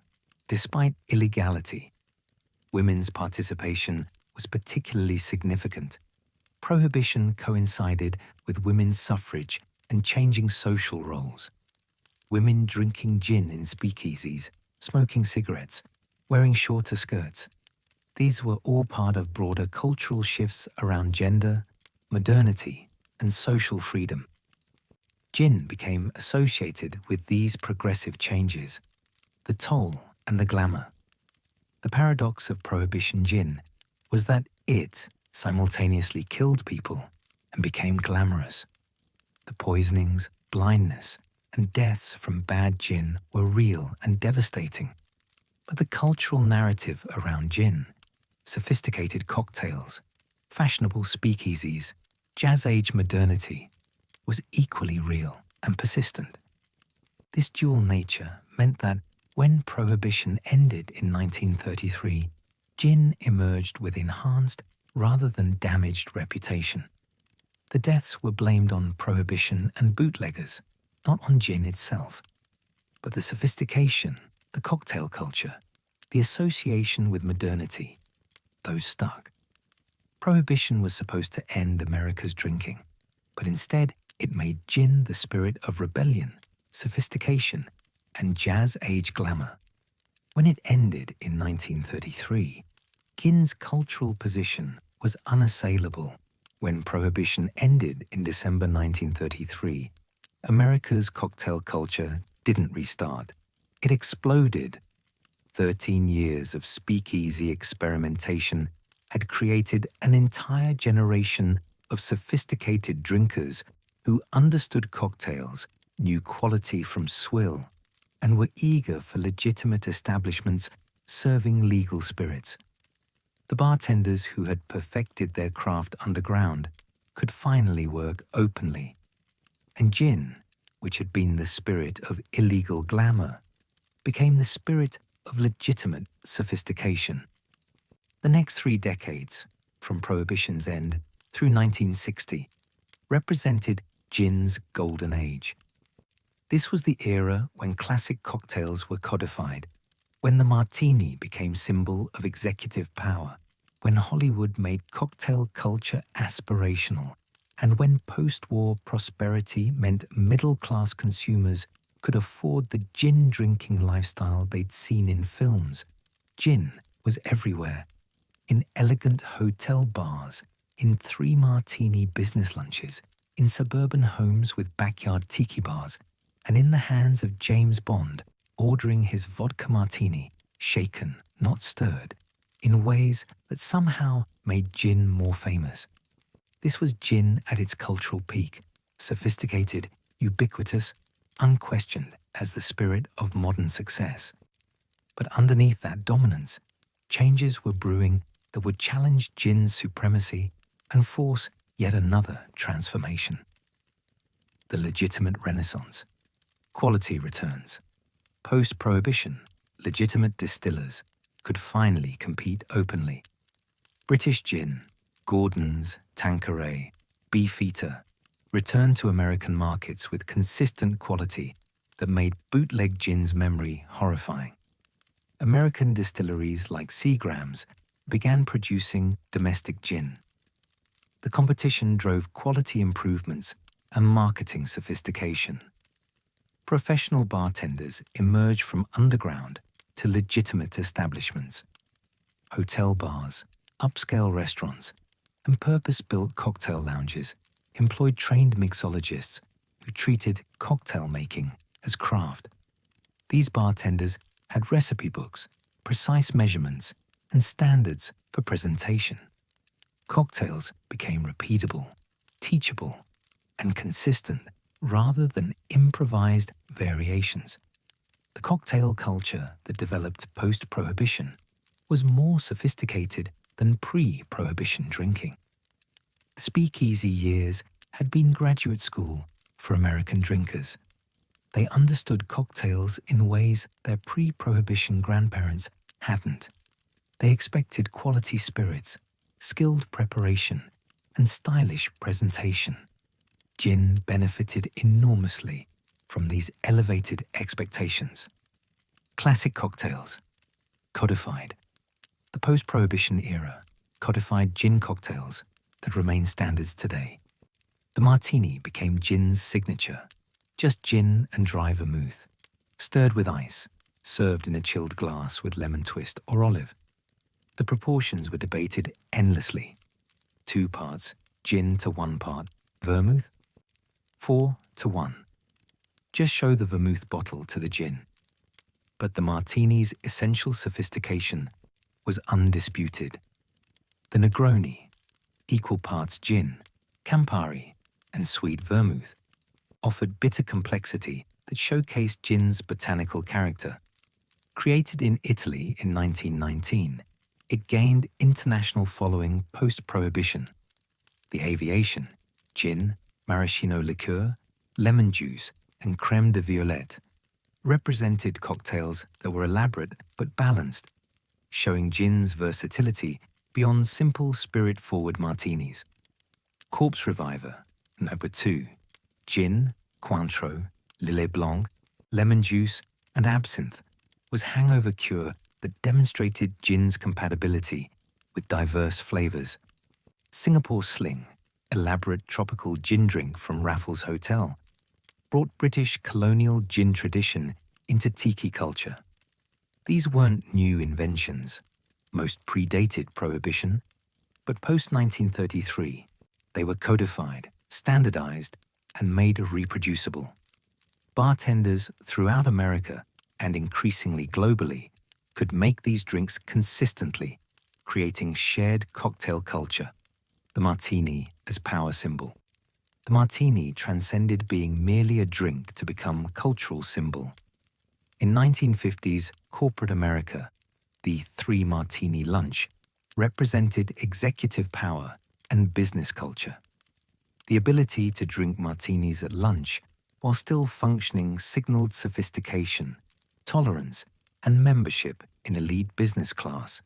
despite illegality. Women's participation was particularly significant. Prohibition coincided with women's suffrage and changing social roles. Women drinking gin in speakeasies, smoking cigarettes, wearing shorter skirts. These were all part of broader cultural shifts around gender, modernity, and social freedom. Gin became associated with these progressive changes, the toll and the glamour. The paradox of Prohibition gin was that it simultaneously killed people and became glamorous. The poisonings, blindness, and deaths from bad gin were real and devastating. But the cultural narrative around gin, sophisticated cocktails, fashionable speakeasies, jazz-age modernity, was equally real and persistent. This dual nature meant that when Prohibition ended in 1933, gin emerged with enhanced rather than damaged reputation. The deaths were blamed on Prohibition and bootleggers, not on gin itself. But the sophistication, the cocktail culture, the association with modernity, those stuck. Prohibition was supposed to end America's drinking, but instead it made gin the spirit of rebellion, sophistication, and jazz-age glamour. When it ended in 1933, gin's cultural position was unassailable. When Prohibition ended in December 1933, America's cocktail culture didn't restart. It exploded. 13 years of speakeasy experimentation had created an entire generation of sophisticated drinkers who understood cocktails, knew quality from swill, and were eager for legitimate establishments serving legal spirits. The bartenders who had perfected their craft underground could finally work openly. And gin, which had been the spirit of illegal glamour, became the spirit of legitimate sophistication. The next 3 decades, from Prohibition's end through 1960, represented gin's golden age. This was the era when classic cocktails were codified, when the martini became symbol of executive power, when Hollywood made cocktail culture aspirational, and when post-war prosperity meant middle-class consumers could afford the gin-drinking lifestyle they'd seen in films. Gin was everywhere, in elegant hotel bars, in 3-martini business lunches, in suburban homes with backyard tiki bars, and in the hands of James Bond ordering his vodka martini, shaken, not stirred, in ways that somehow made gin more famous. This was gin at its cultural peak, sophisticated, ubiquitous, unquestioned as the spirit of modern success. But underneath that dominance, changes were brewing that would challenge gin's supremacy and force yet another transformation. The legitimate renaissance. Quality returns. Post-Prohibition, legitimate distillers could finally compete openly. British gin, Gordon's, Tanqueray, Beefeater, returned to American markets with consistent quality that made bootleg gin's memory horrifying. American distilleries like Seagram's began producing domestic gin. The competition drove quality improvements and marketing sophistication. Professional bartenders emerged from underground to legitimate establishments. Hotel bars, upscale restaurants, and purpose-built cocktail lounges employed trained mixologists who treated cocktail making as craft. These bartenders had recipe books, precise measurements, and standards for presentation. Cocktails became repeatable, teachable, and consistent rather than improvised variations. The cocktail culture that developed post-Prohibition was more sophisticated than pre-Prohibition drinking. The speakeasy years had been graduate school for American drinkers. They understood cocktails in ways their pre-Prohibition grandparents hadn't. They expected quality spirits, skilled preparation, and stylish presentation. Gin benefited enormously from these elevated expectations. Classic cocktails. Codified. The post-Prohibition era codified gin cocktails that remain standards today. The martini became gin's signature, just gin and dry vermouth, stirred with ice, served in a chilled glass with lemon twist or olive. The proportions were debated endlessly. 2 parts gin to 1 part vermouth, 4 to 1. Just show the vermouth bottle to the gin. But the martini's essential sophistication was undisputed. The Negroni, equal parts gin, Campari, and sweet vermouth, offered bitter complexity that showcased gin's botanical character. Created in Italy in 1919, it gained international following post-Prohibition. The aviation, gin, maraschino liqueur, lemon juice, and crème de violette, represented cocktails that were elaborate but balanced, showing gin's versatility beyond simple spirit-forward martinis. Corpse Reviver, number 2, gin, Cointreau, Lillet Blanc, lemon juice, and absinthe, was hangover cure that demonstrated gin's compatibility with diverse flavors. Singapore Sling, elaborate tropical gin drink from Raffles Hotel, brought British colonial gin tradition into tiki culture. These weren't new inventions. Most predated Prohibition, but post-1933, they were codified, standardized, and made reproducible. Bartenders throughout America and increasingly globally could make these drinks consistently, creating shared cocktail culture. The martini as power symbol. The martini transcended being merely a drink to become cultural symbol. In 1950s corporate America, the 3 martini lunch represented executive power and business culture. The ability to drink martinis at lunch while still functioning signaled sophistication, tolerance, and membership in elite business class.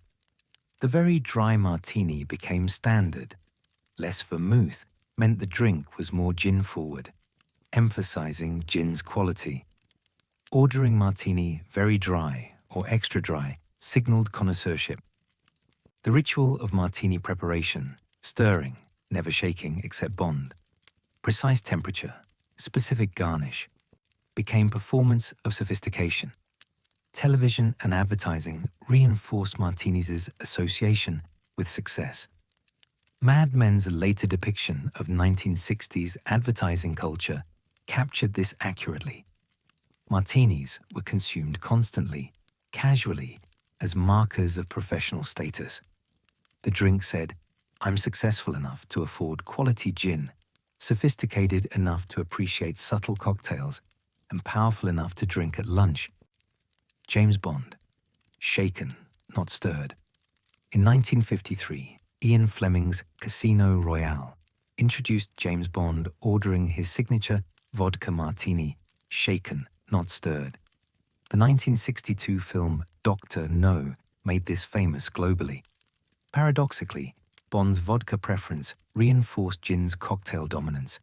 The very dry martini became standard. Less vermouth meant the drink was more gin-forward, emphasizing gin's quality. Ordering martini very dry or extra dry signaled connoisseurship. The ritual of martini preparation, stirring, never shaking except bond, precise temperature, specific garnish, became performance of sophistication. Television and advertising reinforced martinis' association with success. Mad Men's later depiction of 1960s advertising culture captured this accurately. Martinis were consumed constantly, casually, as markers of professional status. The drink said, "I'm successful enough to afford quality gin, sophisticated enough to appreciate subtle cocktails, and powerful enough to drink at lunch." James Bond, shaken, not stirred. In 1953, Ian Fleming's Casino Royale introduced James Bond ordering his signature vodka martini, shaken, not stirred. The 1962 film Dr. No made this famous globally. Paradoxically, Bond's vodka preference reinforced gin's cocktail dominance.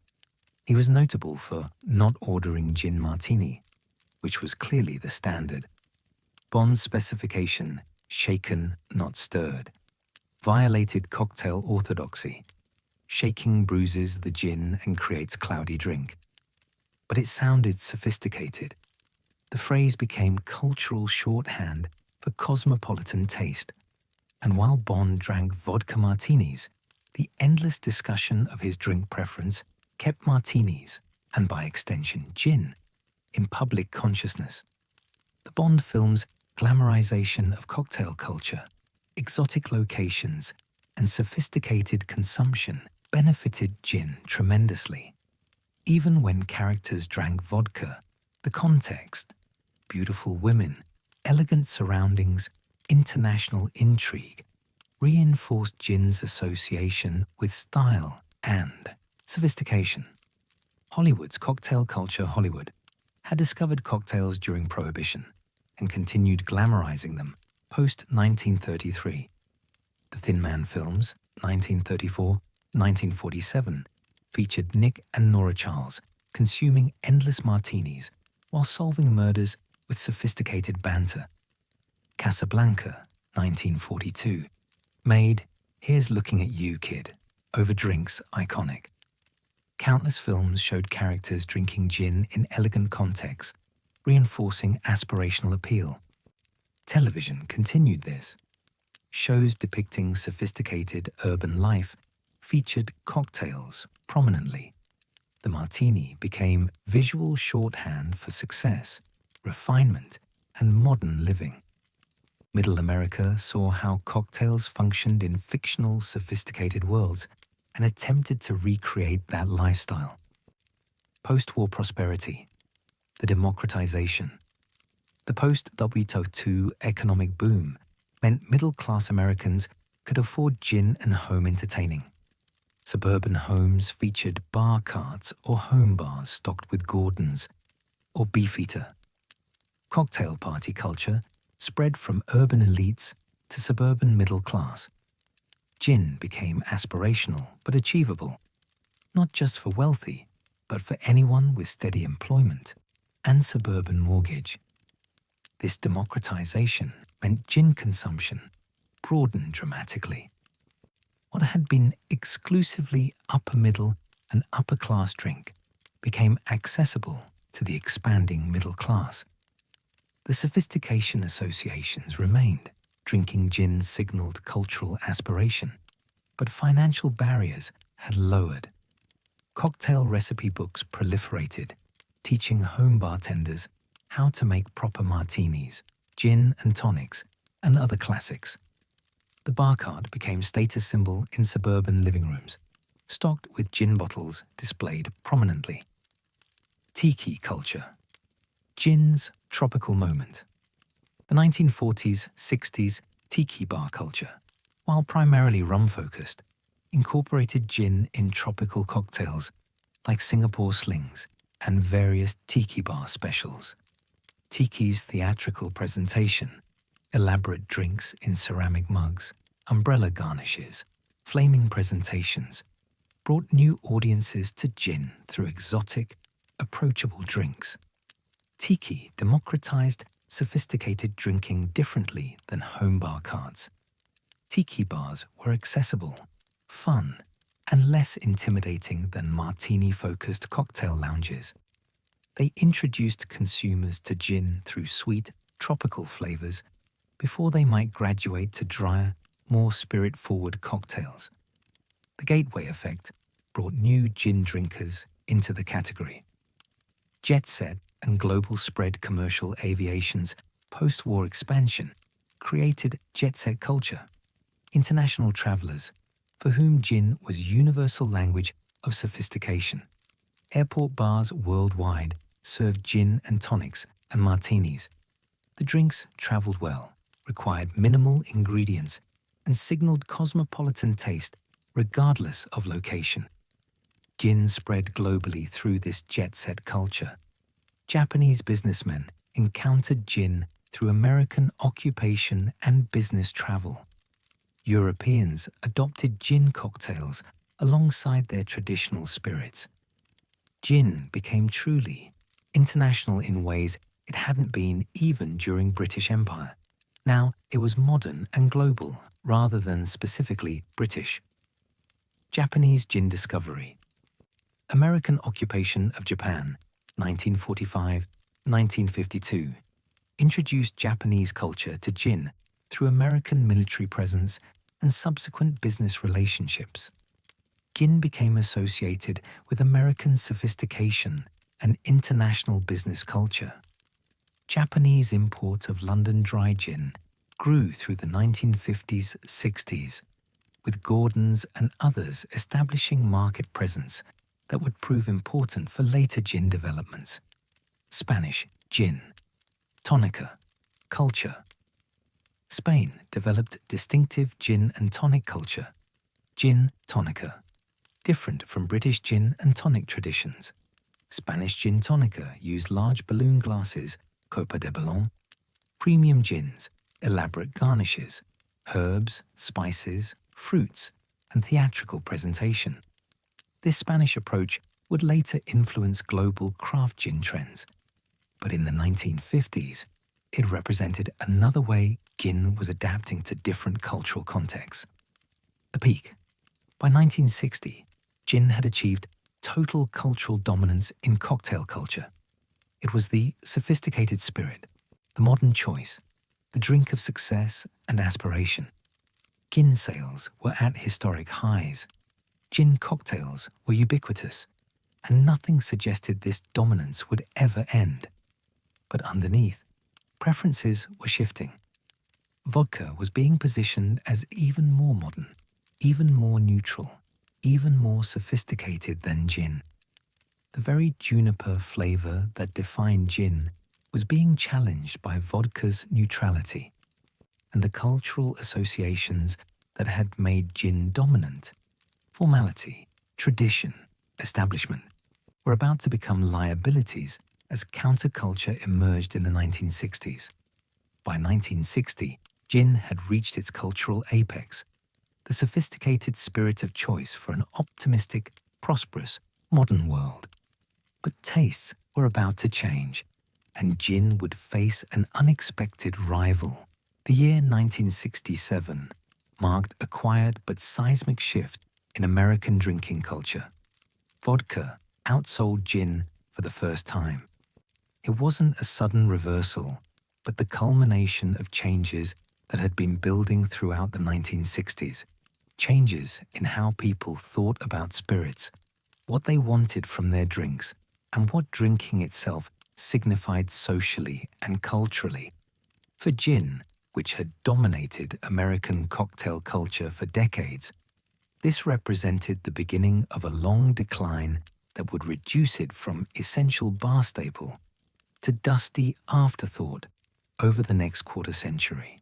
He was notable for not ordering gin martini, which was clearly the standard. Bond's specification, shaken, not stirred, violated cocktail orthodoxy. Shaking bruises the gin and creates cloudy drink. But it sounded sophisticated. The phrase became cultural shorthand for cosmopolitan taste. And while Bond drank vodka martinis, the endless discussion of his drink preference kept martinis, and by extension gin, in public consciousness. The Bond film's glamorization of cocktail culture, exotic locations, and sophisticated consumption benefited gin tremendously. Even when characters drank vodka, the context, beautiful women, elegant surroundings, international intrigue, reinforced gin's association with style and sophistication. Hollywood's cocktail culture Hollywood had discovered cocktails during Prohibition and continued glamorizing them post-1933. The Thin Man films, 1934, 1947, featured Nick and Nora Charles consuming endless martinis while solving murders with sophisticated banter. Casablanca, 1942, made "Here's Looking at You, Kid" over drinks iconic. Countless films showed characters drinking gin in elegant contexts, reinforcing aspirational appeal. Television continued this. Shows depicting sophisticated urban life featured cocktails prominently. The martini became visual shorthand for success, refinement, and modern living. Middle America saw how cocktails functioned in fictional, sophisticated worlds and attempted to recreate that lifestyle. Post-war prosperity, the democratization. The post-WTO II economic boom meant middle-class Americans could afford gin and home entertaining. Suburban homes featured bar carts or home bars stocked with Gordons or Beefeater. Cocktail party culture spread from urban elites to suburban middle class. Gin became aspirational but achievable, not just for wealthy, but for anyone with steady employment and suburban mortgage. This democratization meant gin consumption broadened dramatically. What had been exclusively upper middle and upper class drink became accessible to the expanding middle class. The sophistication associations remained. Drinking gin signaled cultural aspiration, but financial barriers had lowered. Cocktail recipe books proliferated, teaching home bartenders how to make proper martinis, gin and tonics, and other classics. The bar cart became a status symbol in suburban living rooms, stocked with gin bottles displayed prominently. Tiki culture. Gin's tropical moment. The 1940s, 60s tiki bar culture, while primarily rum-focused, incorporated gin in tropical cocktails like Singapore slings and various tiki bar specials. Tiki's theatrical presentation, elaborate drinks in ceramic mugs, umbrella garnishes, flaming presentations, brought new audiences to gin through exotic, approachable drinks. Tiki democratized sophisticated drinking differently than home bar carts. Tiki bars were accessible, fun, and less intimidating than martini-focused cocktail lounges. They introduced consumers to gin through sweet, tropical flavors before they might graduate to drier, more spirit-forward cocktails. The gateway effect brought new gin drinkers into the category. Jet set and global spread commercial aviation's post-war expansion created jet set culture. International travelers, for whom gin was universal language of sophistication. Airport bars worldwide served gin and tonics and martinis. The drinks traveled well, required minimal ingredients, and signaled cosmopolitan taste regardless of location. Gin spread globally through this jet-set culture. Japanese businessmen encountered gin through American occupation and business travel. Europeans adopted gin cocktails alongside their traditional spirits. Gin became truly international in ways it hadn't been even during British Empire. Now it was modern and global rather than specifically British. Japanese gin discovery. American occupation of Japan, 1945-1952, introduced Japanese culture to gin through American military presence and subsequent business relationships. Gin became associated with American sophistication and international business culture. Japanese import of London dry gin grew through the 1950s-60s, with Gordon's and others establishing market presence that would prove important for later gin developments. Spanish gin, tonica, culture. Spain developed distinctive gin and tonic culture, gin tonica, different from British gin and tonic traditions. Spanish gin tonica used large balloon glasses, copa de ballon, premium gins, elaborate garnishes, herbs, spices, fruits, and theatrical presentation. This Spanish approach would later influence global craft gin trends, but in the 1950s, it represented another way gin was adapting to different cultural contexts. The peak. By 1960, gin had achieved total cultural dominance in cocktail culture. It was the sophisticated spirit, the modern choice, the drink of success and aspiration. Gin sales were at historic highs. Gin cocktails were ubiquitous, and nothing suggested this dominance would ever end. But underneath, preferences were shifting. Vodka was being positioned as even more modern, even more neutral, even more sophisticated than gin. The very juniper flavor that defined gin was being challenged by vodka's neutrality, and the cultural associations that had made gin dominant, formality, tradition, establishment, were about to become liabilities as counterculture emerged in the 1960s. By 1960, gin had reached its cultural apex, the sophisticated spirit of choice for an optimistic, prosperous, modern world. But tastes were about to change, and gin would face an unexpected rival. The year 1967 marked a quiet but seismic shift in American drinking culture. Vodka outsold gin for the first time. It wasn't a sudden reversal, but the culmination of changes that had been building throughout the 1960s. Changes in how people thought about spirits, what they wanted from their drinks, and what drinking itself signified socially and culturally. For gin, which had dominated American cocktail culture for decades, this represented the beginning of a long decline that would reduce it from essential bar staple to dusty afterthought over the next quarter century.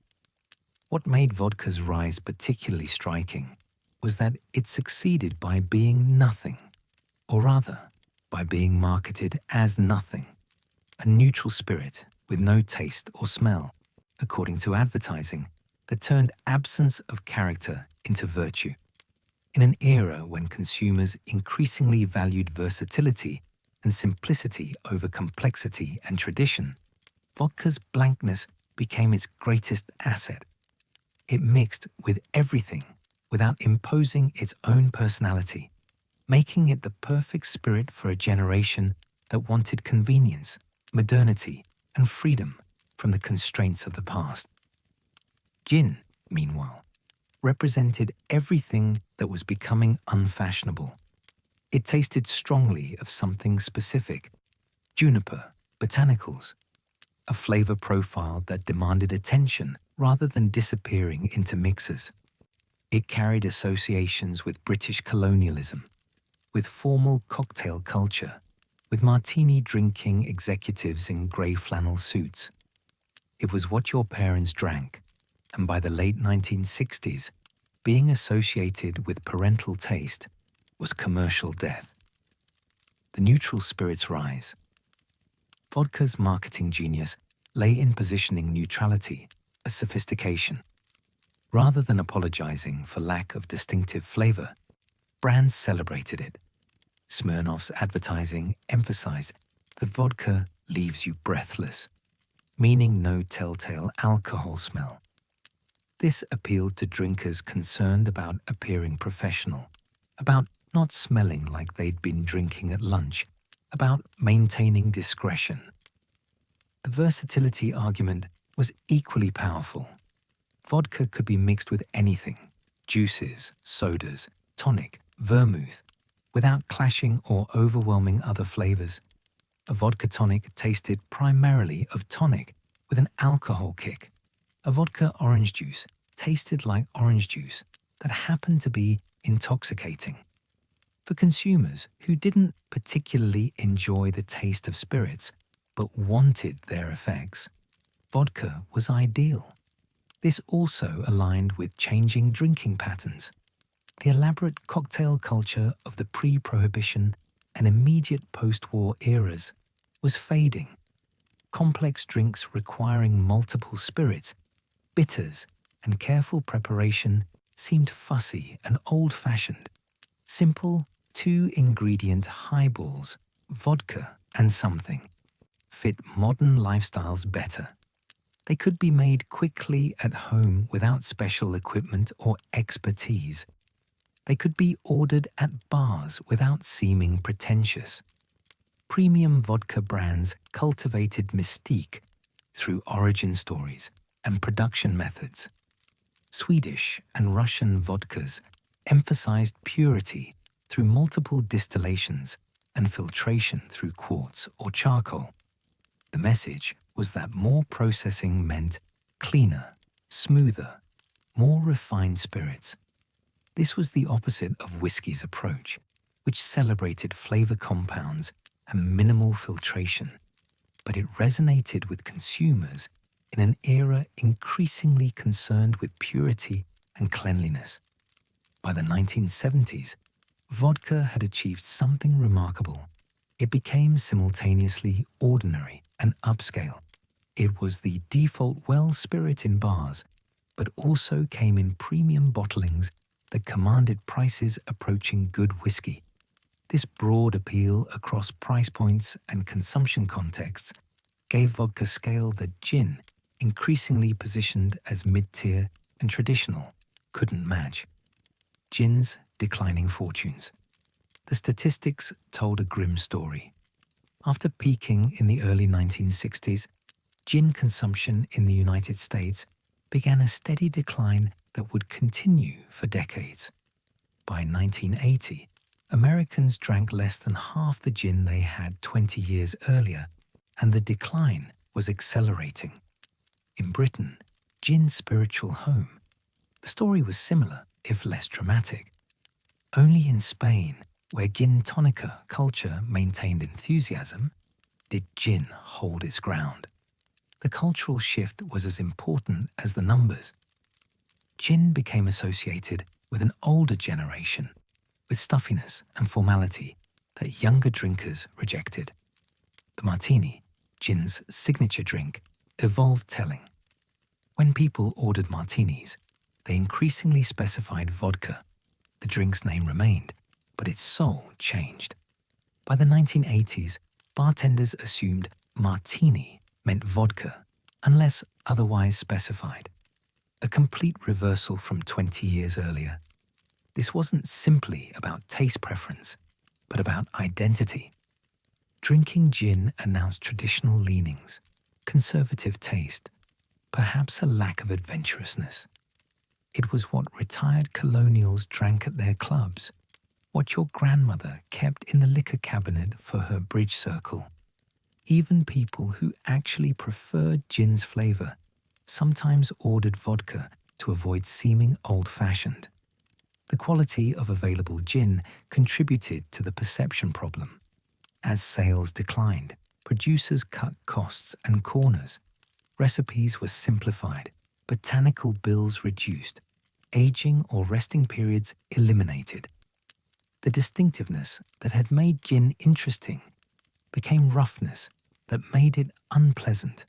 What made vodka's rise particularly striking was that it succeeded by being nothing, or rather, by being marketed as nothing, a neutral spirit with no taste or smell, according to advertising, that turned absence of character into virtue. In an era when consumers increasingly valued versatility and simplicity over complexity and tradition, vodka's blankness became its greatest asset. It mixed with everything without imposing its own personality, making it the perfect spirit for a generation that wanted convenience, modernity, and freedom from the constraints of the past. Gin, meanwhile, represented everything that was becoming unfashionable. It tasted strongly of something specific, juniper, botanicals, a flavor profile that demanded attention rather than disappearing into mixers. It carried associations with British colonialism, with formal cocktail culture, with martini-drinking executives in grey flannel suits. It was what your parents drank, and by the late 1960s, being associated with parental taste was commercial death. The neutral spirit's rise. Vodka's marketing genius lay in positioning neutrality as sophistication. Rather than apologizing for lack of distinctive flavor, brands celebrated it. Smirnoff's advertising emphasized that vodka leaves you breathless, meaning no telltale alcohol smell. This appealed to drinkers concerned about appearing professional, about not smelling like they'd been drinking at lunch, about maintaining discretion. The versatility argument was equally powerful. Vodka could be mixed with anything, juices, sodas, tonic, vermouth, without clashing or overwhelming other flavors. A vodka tonic tasted primarily of tonic with an alcohol kick. A vodka orange juice tasted like orange juice that happened to be intoxicating. For consumers who didn't particularly enjoy the taste of spirits but wanted their effects, vodka was ideal. This also aligned with changing drinking patterns. The elaborate cocktail culture of the pre-prohibition and immediate post-war eras was fading. Complex drinks requiring multiple spirits, bitters, and careful preparation seemed fussy and old-fashioned. Simple, two-ingredient highballs, vodka and something, fit modern lifestyles better. They could be made quickly at home without special equipment or expertise. They could be ordered at bars without seeming pretentious. Premium vodka brands cultivated mystique through origin stories and production methods. Swedish and Russian vodkas emphasized purity through multiple distillations and filtration through quartz or charcoal. The message was that more processing meant cleaner, smoother, more refined spirits. This was the opposite of whiskey's approach, which celebrated flavor compounds and minimal filtration, but it resonated with consumers in an era increasingly concerned with purity and cleanliness. By the 1970s, vodka had achieved something remarkable. It became simultaneously ordinary and upscale. It was the default well spirit in bars, but also came in premium bottlings that commanded prices approaching good whiskey. This broad appeal across price points and consumption contexts gave vodka scale that gin, increasingly positioned as mid-tier and traditional, couldn't match. Gin's declining fortunes. The statistics told a grim story. After peaking in the early 1960s, gin consumption in the United States began a steady decline that would continue for decades. By 1980, Americans drank less than half the gin they had 20 years earlier, and the decline was accelerating. In Britain, gin's spiritual home, the story was similar, if less dramatic. Only in Spain, where gin tonica culture maintained enthusiasm, did gin hold its ground. The cultural shift was as important as the numbers. Gin became associated with an older generation, with stuffiness and formality that younger drinkers rejected. The martini, gin's signature drink, evolved telling. When people ordered martinis, they increasingly specified vodka. The drink's name remained, but its soul changed. By the 1980s, bartenders assumed martini meant vodka, unless otherwise specified. A complete reversal from 20 years earlier. This wasn't simply about taste preference, but about identity. Drinking gin announced traditional leanings, conservative taste, perhaps a lack of adventurousness. It was what retired colonials drank at their clubs, what your grandmother kept in the liquor cabinet for her bridge circle. Even people who actually preferred gin's flavor sometimes ordered vodka to avoid seeming old-fashioned. The quality of available gin contributed to the perception problem. As sales declined, producers cut costs and corners. Recipes were simplified, botanical bills reduced, aging or resting periods eliminated. The distinctiveness that had made gin interesting became roughness that made it unpleasant.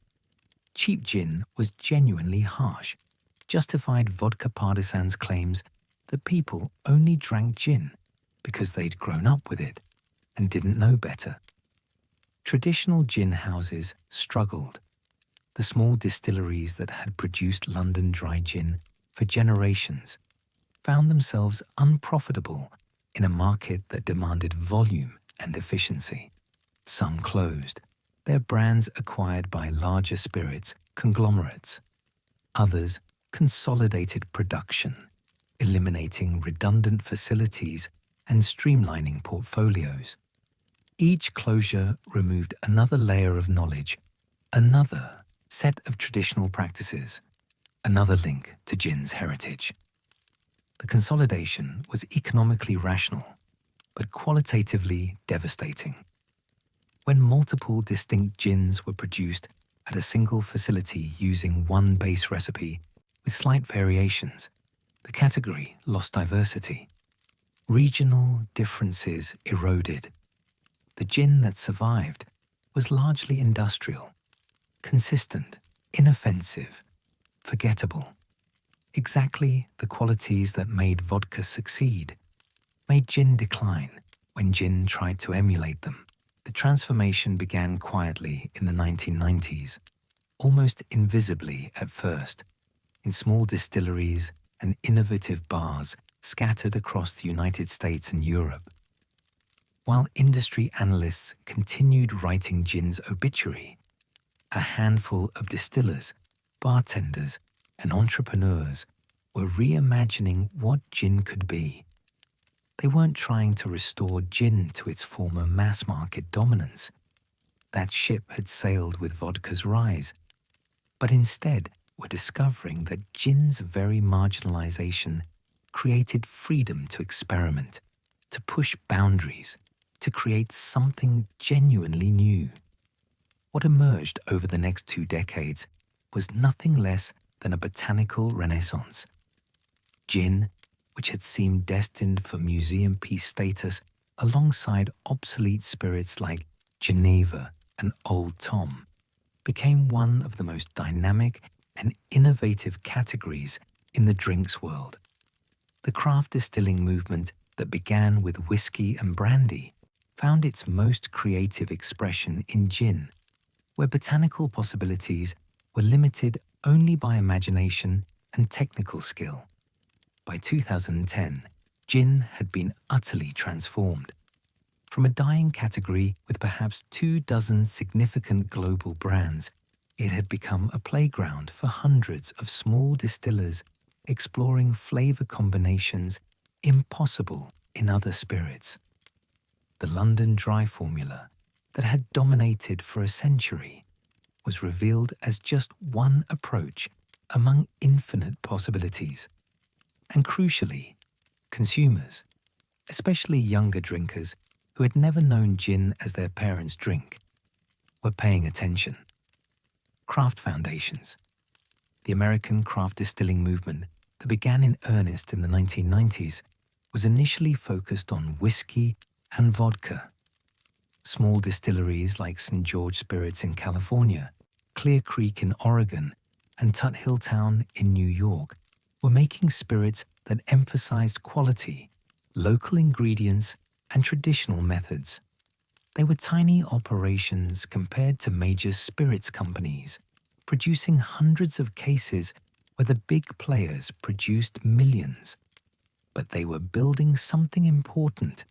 Cheap gin was genuinely harsh, justified vodka partisans' claims that people only drank gin because they'd grown up with it and didn't know better. Traditional gin houses struggled. The small distilleries that had produced London dry gin for generations found themselves unprofitable in a market that demanded volume and efficiency. Some closed, their brands acquired by larger spirits conglomerates. Others consolidated production, eliminating redundant facilities and streamlining portfolios. Each closure removed another layer of knowledge, another set of traditional practices, another link to gin's heritage. The consolidation was economically rational, but qualitatively devastating. When multiple distinct gins were produced at a single facility using one base recipe with slight variations, the category lost diversity. Regional differences eroded. The gin that survived was largely industrial, consistent, inoffensive, forgettable. Exactly the qualities that made vodka succeed made gin decline when gin tried to emulate them. The transformation began quietly in the 1990s, almost invisibly at first, in small distilleries and innovative bars scattered across the United States and Europe. While industry analysts continued writing gin's obituary, a handful of distillers, bartenders, and entrepreneurs were reimagining what gin could be. They weren't trying to restore gin to its former mass-market dominance. That ship had sailed with vodka's rise, but instead were discovering that gin's very marginalization created freedom to experiment, to push boundaries, to create something genuinely new. What emerged over the next 2 decades was nothing less than a botanical renaissance. Gin, which had seemed destined for museum piece status alongside obsolete spirits like Geneva and Old Tom, became one of the most dynamic and innovative categories in the drinks world. The craft distilling movement that began with whiskey and brandy found its most creative expression in gin, where botanical possibilities were limited only by imagination and technical skill. By 2010, gin had been utterly transformed. From a dying category with perhaps 24 significant global brands, it had become a playground for hundreds of small distillers exploring flavor combinations impossible in other spirits. The London Dry formula that had dominated for a century was revealed as just one approach among infinite possibilities. And crucially, consumers, especially younger drinkers who had never known gin as their parents' drink, were paying attention. Craft foundations. The American craft distilling movement that began in earnest in the 1990s was initially focused on whiskey and vodka. Small distilleries like St. George Spirits in California, Clear Creek in Oregon, and Tut Hill Town in New York were making spirits that emphasized quality, local ingredients, and traditional methods. They were tiny operations compared to major spirits companies, producing hundreds of cases where the big players produced millions. But they were building something important,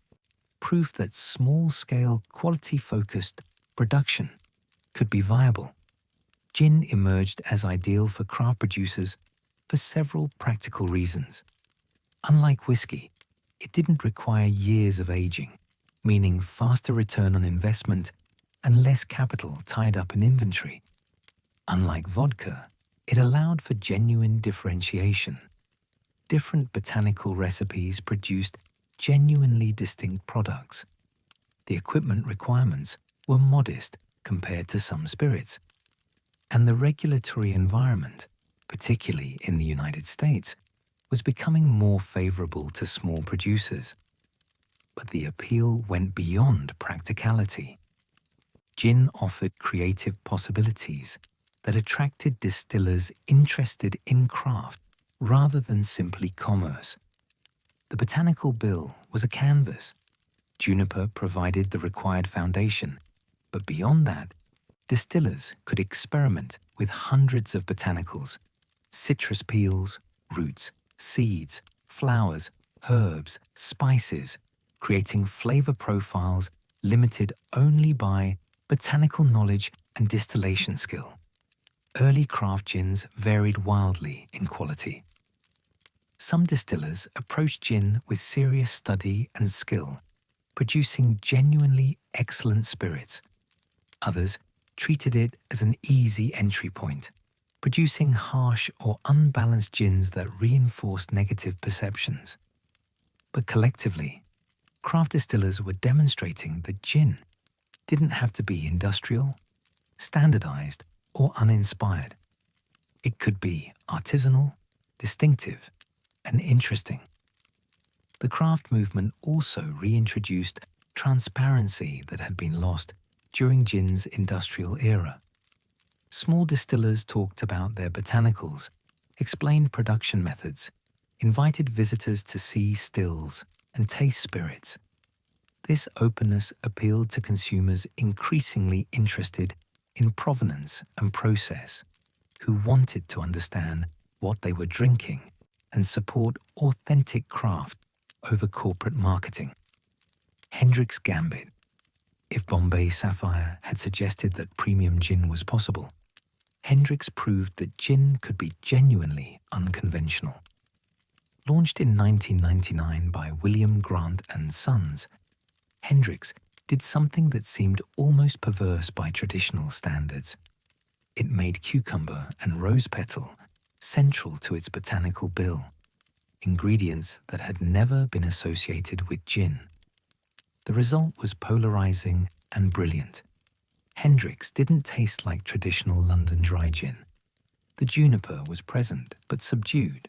proof that small-scale, quality-focused production could be viable. Gin emerged as ideal for craft producers for several practical reasons. Unlike whiskey, it didn't require years of aging, meaning faster return on investment and less capital tied up in inventory. Unlike vodka, it allowed for genuine differentiation. Different botanical recipes produced genuinely distinct products. The equipment requirements were modest compared to some spirits, and the regulatory environment, particularly in the United States, was becoming more favorable to small producers. But the appeal went beyond practicality. Gin offered creative possibilities that attracted distillers interested in craft rather than simply commerce. The botanical bill was a canvas. Juniper provided the required foundation, but beyond that, distillers could experiment with hundreds of botanicals: citrus peels, roots, seeds, flowers, herbs, spices, creating flavor profiles limited only by botanical knowledge and distillation skill. Early craft gins varied wildly in quality. Some distillers approached gin with serious study and skill, producing genuinely excellent spirits. Others treated it as an easy entry point, producing harsh or unbalanced gins that reinforced negative perceptions. But collectively, craft distillers were demonstrating that gin didn't have to be industrial, standardized, or uninspired. It could be artisanal, distinctive, and interesting. The craft movement also reintroduced transparency that had been lost during gin's industrial era. Small distillers talked about their botanicals, explained production methods, invited visitors to see stills and taste spirits. This openness appealed to consumers increasingly interested in provenance and process, who wanted to understand what they were drinking and support authentic craft over corporate marketing. Hendrick's Gambit. If Bombay Sapphire had suggested that premium gin was possible, Hendrick's proved that gin could be genuinely unconventional. Launched in 1999 by William Grant and Sons, Hendrick's did something that seemed almost perverse by traditional standards. It made cucumber and rose petal central to its botanical bill, ingredients that had never been associated with gin. The result was polarizing and brilliant. Hendrick's didn't taste like traditional London dry gin. The juniper was present but subdued.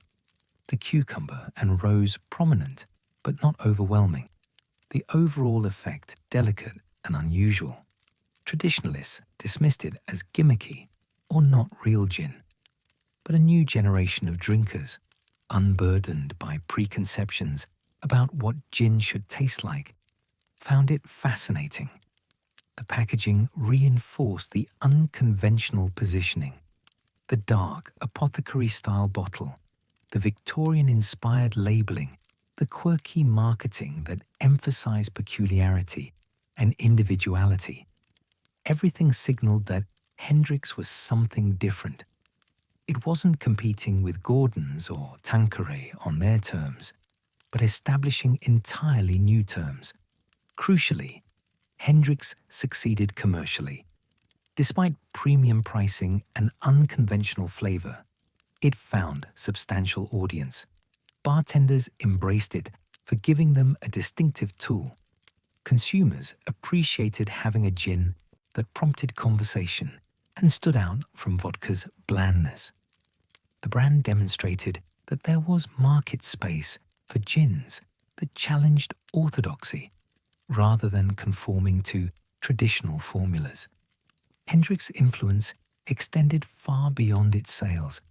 The cucumber and rose prominent but not overwhelming. The overall effect delicate and unusual. Traditionalists dismissed it as gimmicky or not real gin. But a new generation of drinkers, unburdened by preconceptions about what gin should taste like, found it fascinating. The packaging reinforced the unconventional positioning. The dark, apothecary-style bottle, the Victorian-inspired labelling, the quirky marketing that emphasized peculiarity and individuality. Everything signaled that Hendrick's was something different. It wasn't competing with Gordon's or Tanqueray on their terms, but establishing entirely new terms. Crucially, Hendrick's succeeded commercially. Despite premium pricing and unconventional flavor, it found substantial audience. Bartenders embraced it for giving them a distinctive tool. Consumers appreciated having a gin that prompted conversation and stood out from vodka's blandness. The brand demonstrated that there was market space for gins that challenged orthodoxy rather than conforming to traditional formulas. Hendrick's influence extended far beyond its sales.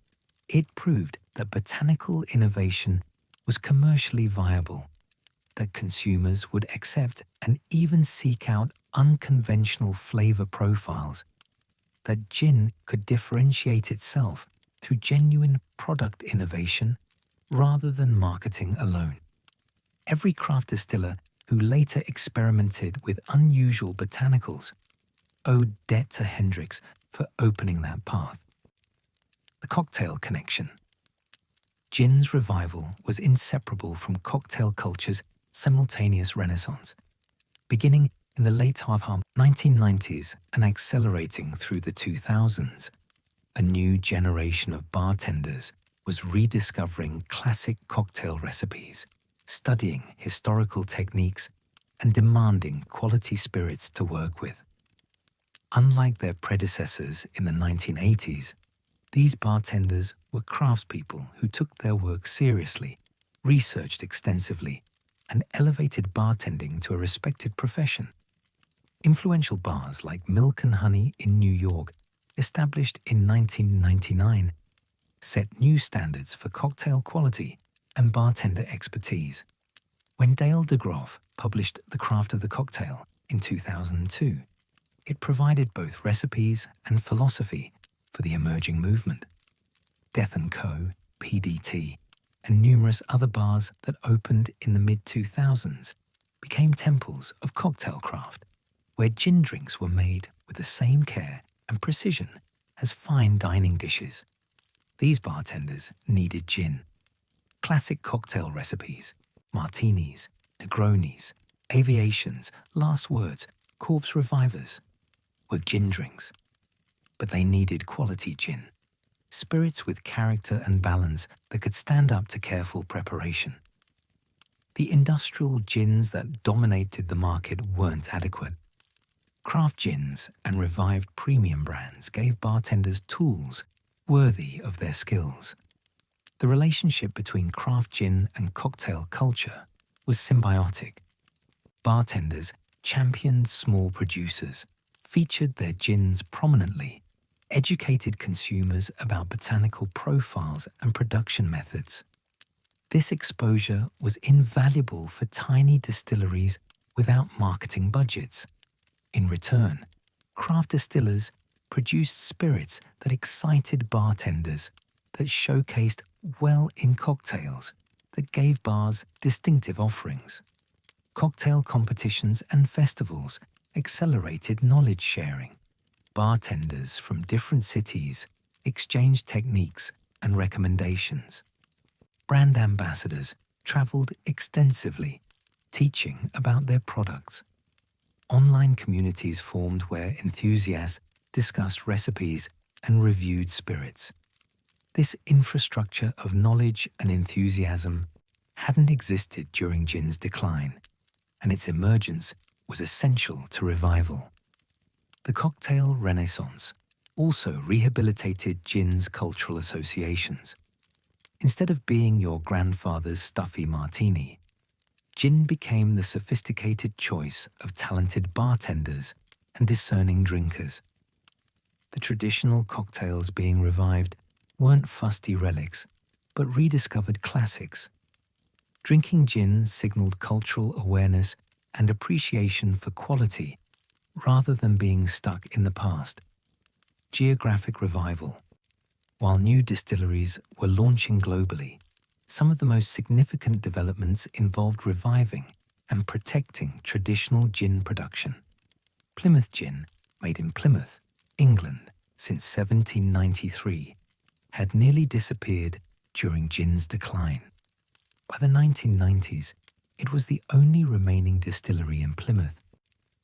It proved that botanical innovation was commercially viable, that consumers would accept and even seek out unconventional flavor profiles, that gin could differentiate itself through genuine product innovation rather than marketing alone. Every craft distiller who later experimented with unusual botanicals owed debt to Hendrick's for opening that path. The cocktail connection. Gin's revival was inseparable from cocktail culture's simultaneous renaissance, beginning in the late 1990s and accelerating through the 2000s. A new generation of bartenders was rediscovering classic cocktail recipes, studying historical techniques, and demanding quality spirits to work with. Unlike their predecessors in the 1980s, these bartenders were craftspeople who took their work seriously, researched extensively, and elevated bartending to a respected profession. Influential bars like Milk and Honey in New York, established in 1999, set new standards for cocktail quality and bartender expertise. When Dale DeGroff published The Craft of the Cocktail in 2002, it provided both recipes and philosophy for the emerging movement. Death & Co., PDT, and numerous other bars that opened in the mid-2000s became temples of cocktail craft, where gin drinks were made with the same care and precision as fine dining dishes. These bartenders needed gin. Classic cocktail recipes, martinis, negronis, aviations, last words, corpse revivers, were gin drinks. But they needed quality gin, spirits with character and balance that could stand up to careful preparation. The industrial gins that dominated the market weren't adequate. Craft gins and revived premium brands gave bartenders tools worthy of their skills. The relationship between craft gin and cocktail culture was symbiotic. Bartenders championed small producers, featured their gins prominently, educated consumers about botanical profiles and production methods. This exposure was invaluable for tiny distilleries without marketing budgets. In return, craft distillers produced spirits that excited bartenders, that showcased well-in cocktails that gave bars distinctive offerings. Cocktail competitions and festivals accelerated knowledge sharing. Bartenders from different cities exchanged techniques and recommendations. Brand ambassadors traveled extensively, teaching about their products. Online communities formed where enthusiasts discussed recipes and reviewed spirits. This infrastructure of knowledge and enthusiasm hadn't existed during gin's decline, and its emergence was essential to revival. The cocktail renaissance also rehabilitated gin's cultural associations. Instead of being your grandfather's stuffy martini, gin became the sophisticated choice of talented bartenders and discerning drinkers. The traditional cocktails being revived weren't fusty relics, but rediscovered classics. Drinking gin signaled cultural awareness and appreciation for quality rather than being stuck in the past. Geographic revival. While new distilleries were launching globally, some of the most significant developments involved reviving and protecting traditional gin production. Plymouth gin, made in Plymouth, England, since 1793, had nearly disappeared during gin's decline. By the 1990s, it was the only remaining distillery in Plymouth,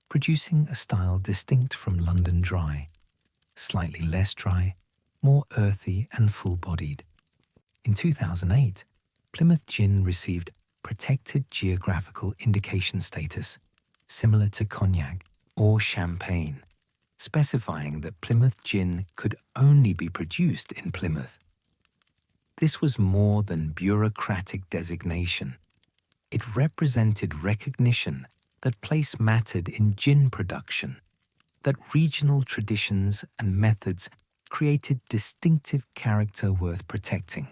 producing a style distinct from London Dry, slightly less dry, more earthy and full-bodied. In 2008, Plymouth Gin received protected geographical indication status, similar to cognac or champagne, specifying that Plymouth Gin could only be produced in Plymouth. This was more than bureaucratic designation. It represented recognition that place mattered in gin production, that regional traditions and methods created distinctive character worth protecting.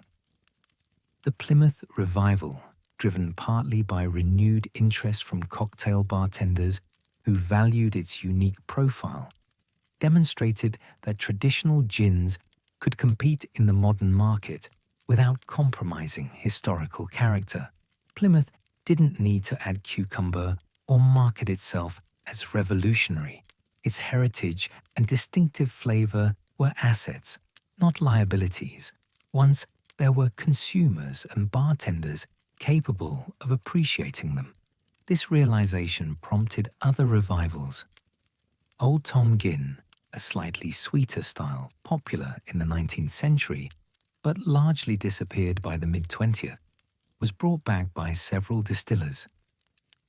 The Plymouth revival, driven partly by renewed interest from cocktail bartenders who valued its unique profile, demonstrated that traditional gins could compete in the modern market without compromising historical character. Plymouth didn't need to add cucumber or market itself as revolutionary. Its heritage and distinctive flavor were assets, not liabilities. Once there were consumers and bartenders capable of appreciating them. This realization prompted other revivals. Old Tom Gin, a slightly sweeter style popular in the 19th century, but largely disappeared by the mid-20th, was brought back by several distillers.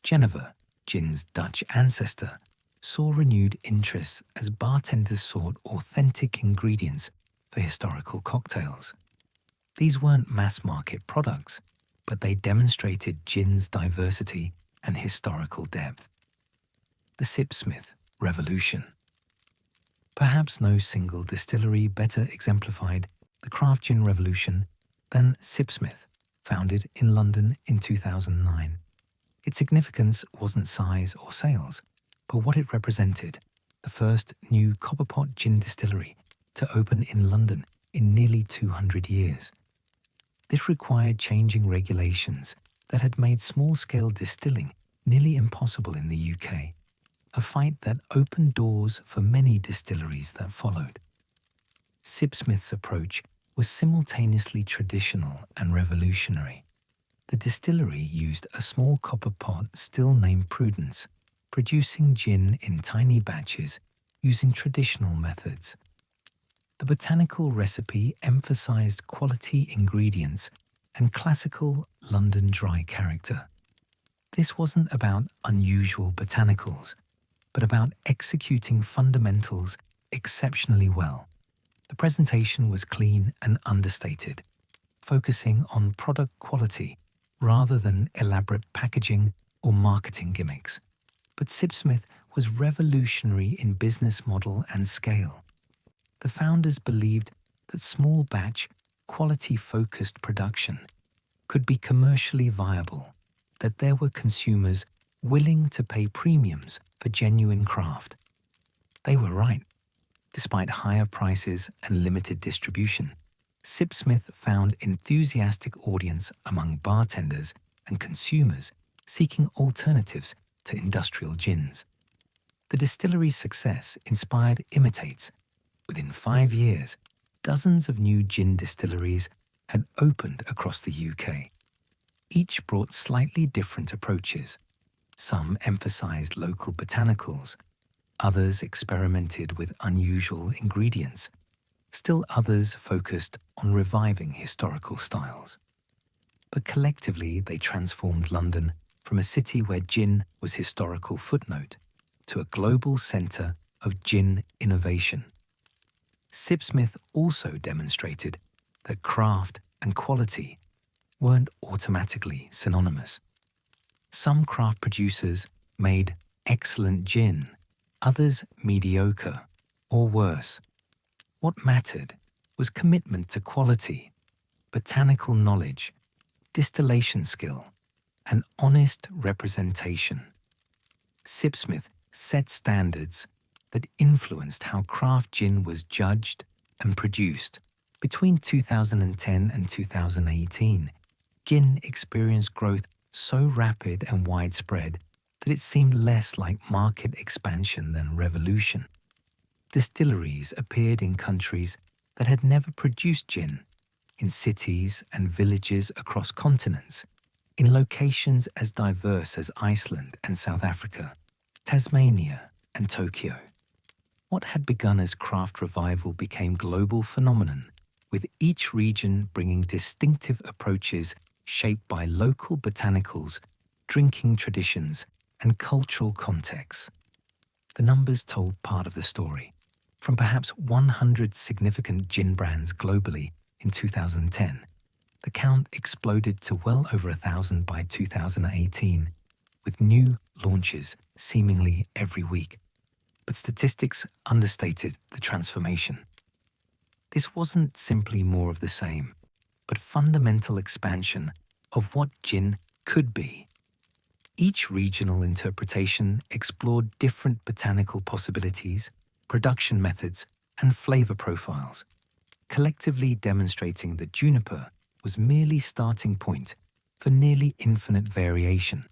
Geneva, gin's Dutch ancestor, saw renewed interest as bartenders sought authentic ingredients for historical cocktails. These weren't mass-market products, but they demonstrated gin's diversity and historical depth. The Sipsmith Revolution. Perhaps no single distillery better exemplified the craft gin revolution than Sipsmith, founded in London in 2009. Its significance wasn't size or sales, but what it represented: the first new copperpot gin distillery to open in London in nearly 200 years. This required changing regulations that had made small-scale distilling nearly impossible in the UK, a fight that opened doors for many distilleries that followed. Sipsmith's approach was simultaneously traditional and revolutionary. The distillery used a small copper pot still named Prudence, producing gin in tiny batches using traditional methods. The Botanical recipe emphasized quality ingredients and classical London Dry character. This wasn't about unusual botanicals, but about executing fundamentals exceptionally well. The presentation was clean and understated, focusing on product quality rather than elaborate packaging or marketing gimmicks. But Sipsmith was revolutionary in business model and scale. The founders believed that small batch, quality-focused production could be commercially viable, that there were consumers willing to pay premiums for genuine craft. They were right. Despite higher prices and limited distribution, Sipsmith found enthusiastic audience among bartenders and consumers seeking alternatives to industrial gins. The distillery's success inspired imitates. Within 5 years, dozens of new gin distilleries had opened across the UK. Each brought slightly different approaches. Some emphasized local botanicals, others experimented with unusual ingredients, still others focused on reviving historical styles. But collectively, they transformed London from a city where gin was historical footnote to a global centre of gin innovation. Sipsmith also demonstrated that craft and quality weren't automatically synonymous. Some craft producers made excellent gin, others mediocre or worse. What mattered was commitment to quality, botanical knowledge, distillation skill, and honest representation. Sipsmith set standards that influenced how craft gin was judged and produced. Between 2010 and 2018, gin experienced growth so rapid and widespread that it seemed less like market expansion than revolution. Distilleries appeared in countries that had never produced gin, in cities and villages across continents, in locations as diverse as Iceland and South Africa, Tasmania and Tokyo. What had begun as craft revival became global phenomenon, with each region bringing distinctive approaches shaped by local botanicals, drinking traditions, and cultural contexts. The numbers told part of the story. From perhaps 100 significant gin brands globally in 2010, the count exploded to well over 1,000 by 2018, with new launches seemingly every week. But statistics understated the transformation. This wasn't simply more of the same, but fundamental expansion of what gin could be. Each regional interpretation explored different botanical possibilities, production methods, and flavor profiles, collectively demonstrating that juniper was merely starting point for nearly infinite variation.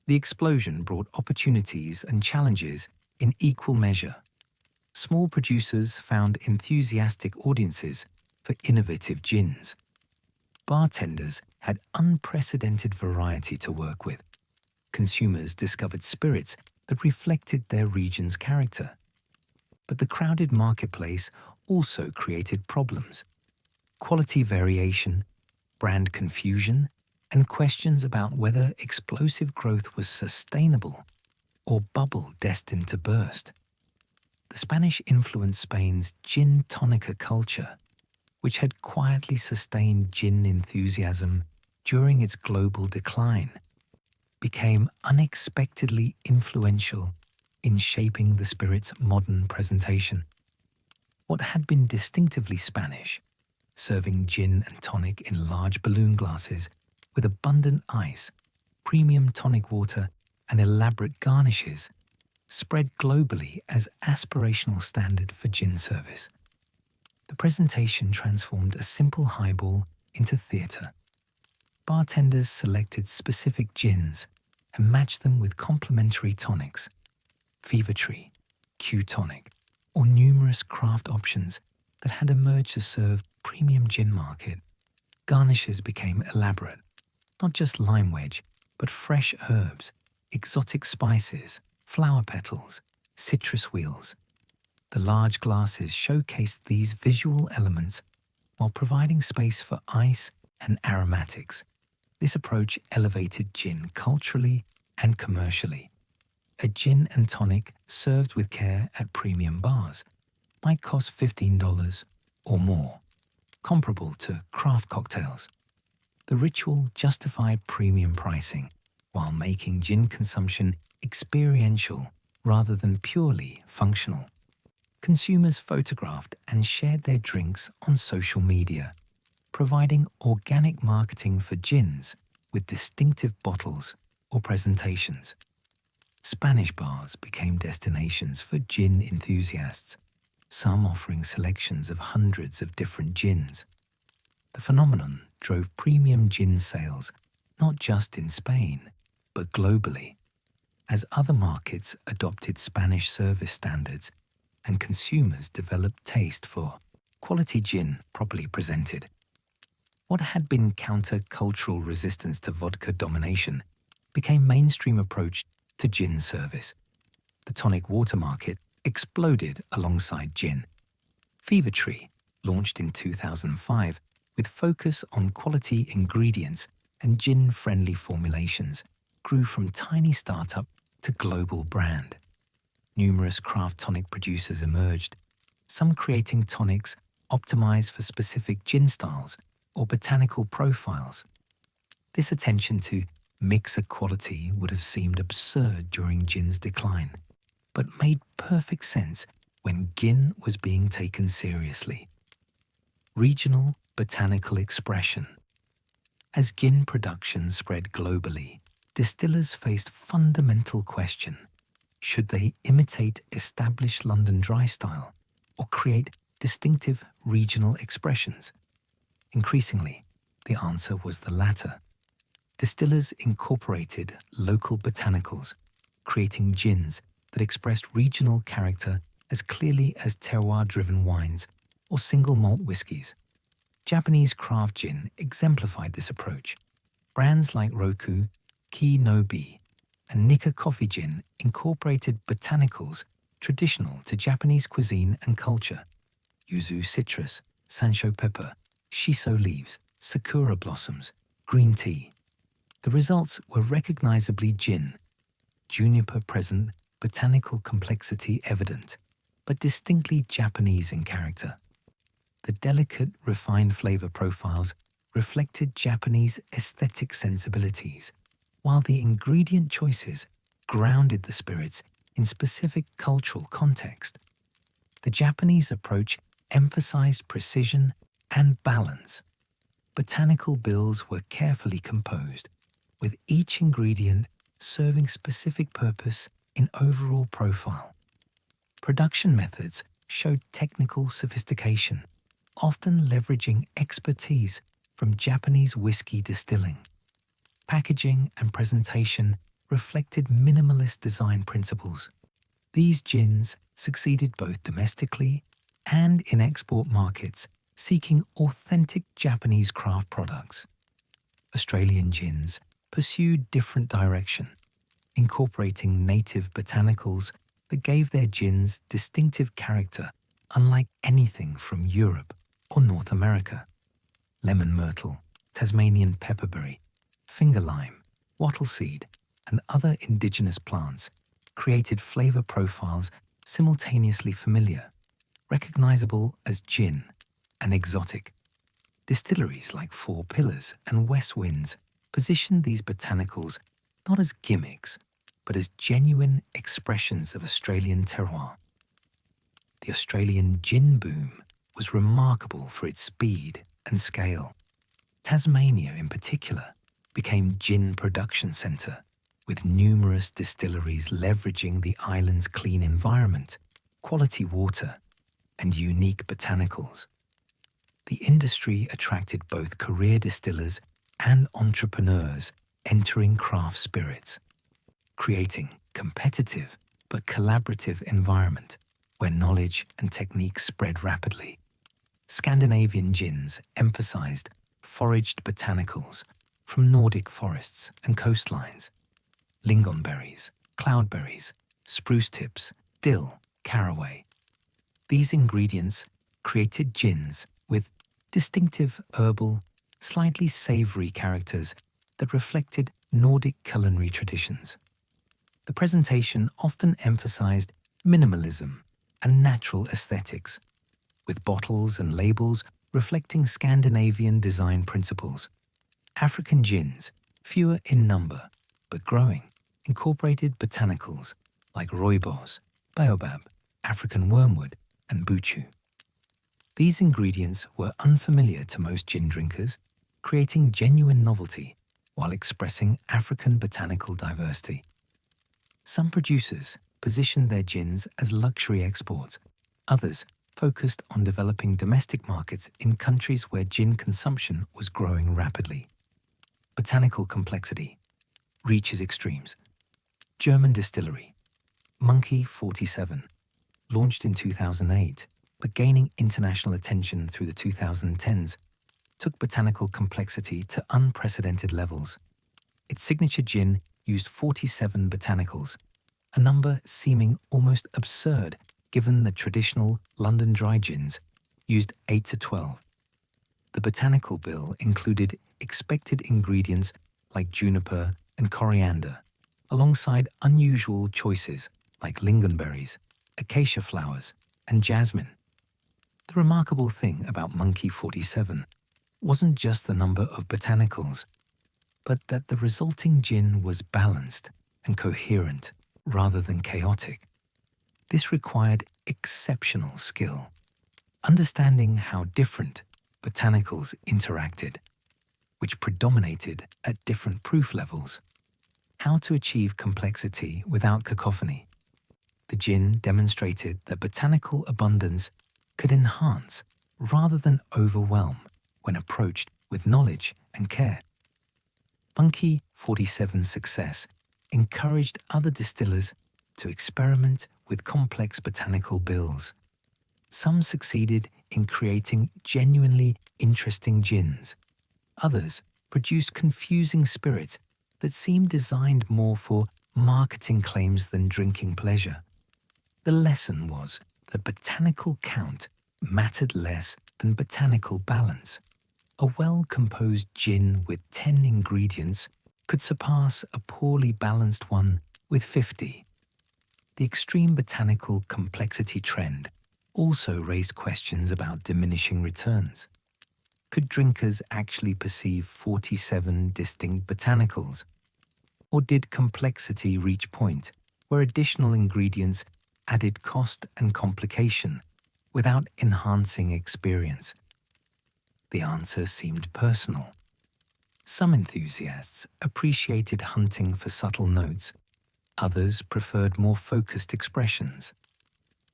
The explosion brought opportunities and challenges in equal measure. Small producers found enthusiastic audiences for innovative gins. Bartenders had unprecedented variety to work with. Consumers discovered spirits that reflected their region's character. But the crowded marketplace also created problems. Quality variation, brand confusion, and questions about whether explosive growth was sustainable or bubble destined to burst. The Spanish influenced Spain's gin tonica culture, which had quietly sustained gin enthusiasm during its global decline, became unexpectedly influential in shaping the spirit's modern presentation. What had been distinctively Spanish, serving gin and tonic in large balloon glasses with abundant ice, premium tonic water, and elaborate garnishes, spread globally as aspirational standard for gin service. The presentation transformed a simple highball into theatre. Bartenders selected specific gins and matched them with complementary tonics, Fever Tree, Q-tonic, or numerous craft options that had emerged to serve premium gin market. Garnishes became elaborate, not just lime wedge, but fresh herbs, exotic spices, flower petals, citrus wheels. The large glasses showcased these visual elements while providing space for ice and aromatics. This approach elevated gin culturally and commercially. A gin and tonic served with care at premium bars might cost $15 or more, comparable to craft cocktails. The ritual justified premium pricing while making gin consumption experiential rather than purely functional. Consumers photographed and shared their drinks on social media, providing organic marketing for gins with distinctive bottles or presentations. Spanish bars became destinations for gin enthusiasts, some offering selections of hundreds of different gins. The phenomenon drove premium gin sales not just in Spain, but globally, as other markets adopted Spanish service standards and consumers developed taste for quality gin properly presented. What had been counter-cultural resistance to vodka domination became mainstream approach to gin service. The tonic water market exploded alongside gin. Fever Tree, launched in 2005 with focus on quality ingredients and gin-friendly formulations, grew from tiny startup to global brand. Numerous craft tonic producers emerged, some creating tonics optimized for specific gin styles or botanical profiles. This attention to mixer quality would have seemed absurd during gin's decline, but made perfect sense when gin was being taken seriously. Regional botanical expression. As gin production spread globally, distillers faced fundamental question. Should they imitate established London dry style or create distinctive regional expressions? Increasingly, the answer was the latter. Distillers incorporated local botanicals, creating gins that expressed regional character as clearly as terroir-driven wines or single malt whiskies. Japanese craft gin exemplified this approach. Brands like Roku, Ki no Bi, and Nikka Coffee Gin incorporated botanicals traditional to Japanese cuisine and culture: yuzu citrus, sansho pepper, shiso leaves, sakura blossoms, green tea. The results were recognizably gin, juniper present, botanical complexity evident, but distinctly Japanese in character. The delicate, refined flavor profiles reflected Japanese aesthetic sensibilities, while the ingredient choices grounded the spirits in specific cultural context. The Japanese approach emphasized precision and balance. Botanical bills were carefully composed, with each ingredient serving specific purpose in overall profile. Production methods showed technical sophistication, often leveraging expertise from Japanese whiskey distilling. Packaging and presentation reflected minimalist design principles. These gins succeeded both domestically and in export markets seeking authentic Japanese craft products. Australian gins pursued different direction, incorporating native botanicals that gave their gins distinctive character unlike anything from Europe or North America. Lemon myrtle, Tasmanian pepperberry, finger lime, wattle seed, and other indigenous plants created flavor profiles simultaneously familiar, recognizable as gin, and exotic. Distilleries like Four Pillars and West Winds positioned these botanicals not as gimmicks, but as genuine expressions of Australian terroir. The Australian gin boom was remarkable for its speed and scale. Tasmania, in particular, became gin production centre, with numerous distilleries leveraging the island's clean environment, quality water, and unique botanicals. The industry attracted both career distillers and entrepreneurs entering craft spirits, creating competitive but collaborative environment where knowledge and techniques spread rapidly. Scandinavian gins emphasized foraged botanicals from Nordic forests and coastlines: lingonberries, cloudberries, spruce tips, dill, caraway. These ingredients created gins with distinctive herbal, slightly savory characters that reflected Nordic culinary traditions. The presentation often emphasized minimalism and natural aesthetics, with bottles and labels reflecting Scandinavian design principles. African gins, fewer in number but growing, incorporated botanicals like rooibos, baobab, African wormwood, and buchu. These ingredients were unfamiliar to most gin drinkers, creating genuine novelty while expressing African botanical diversity. Some producers positioned their gins as luxury exports, others focused on developing domestic markets in countries where gin consumption was growing rapidly. Botanical complexity reaches extremes. German distillery, Monkey 47, launched in 2008, but gaining international attention through the 2010s, took botanical complexity to unprecedented levels. Its signature gin used 47 botanicals, a number seeming almost absurd given the traditional London dry gins used 8 to 12. The botanical bill included expected ingredients like juniper and coriander, alongside unusual choices like lingonberries, acacia flowers, and jasmine. The remarkable thing about Monkey 47 wasn't just the number of botanicals, but that the resulting gin was balanced and coherent rather than chaotic. This required exceptional skill, understanding how different botanicals interacted, which predominated at different proof levels, how to achieve complexity without cacophony. The gin demonstrated that botanical abundance could enhance rather than overwhelm when approached with knowledge and care. Monkey 47's success encouraged other distillers to experiment with complex botanical bills. Some succeeded in creating genuinely interesting gins. Others produced confusing spirits that seemed designed more for marketing claims than drinking pleasure. The lesson was that botanical count mattered less than botanical balance. A well-composed gin with 10 ingredients could surpass a poorly balanced one with 50. The extreme botanical complexity trend also raised questions about diminishing returns. Could drinkers actually perceive 47 distinct botanicals? Or did complexity reach point where additional ingredients added cost and complication without enhancing experience? The answer seemed personal. Some enthusiasts appreciated hunting for subtle notes. Others preferred more focused expressions.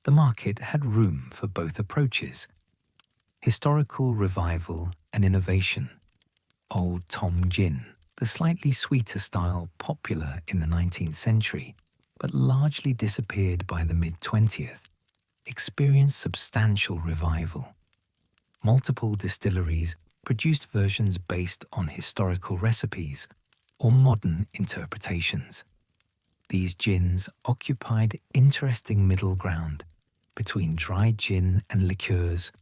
The market had room for both approaches. Historical revival and innovation. Old Tom Gin, the slightly sweeter style popular in the 19th century, but largely disappeared by the mid-20th, experienced substantial revival. Multiple distilleries produced versions based on historical recipes or modern interpretations. These gins occupied interesting middle ground between dry gin and liqueurs,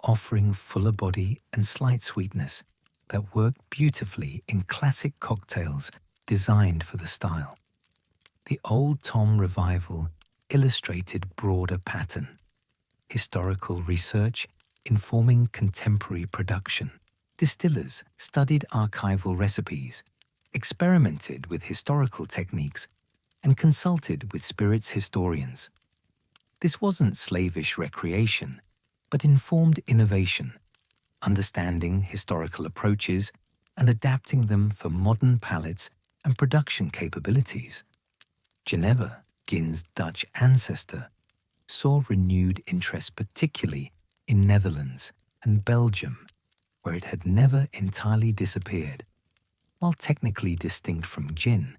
offering fuller body and slight sweetness that worked beautifully in classic cocktails designed for the style. The Old Tom revival illustrated broader pattern. Historical research informing contemporary production. Distillers studied archival recipes, experimented with historical techniques, and consulted with spirits historians. This wasn't slavish recreation, but informed innovation, understanding historical approaches and adapting them for modern palates and production capabilities. Geneva, gin's Dutch ancestor, saw renewed interest particularly in Netherlands and Belgium, where it had never entirely disappeared. While technically distinct from gin,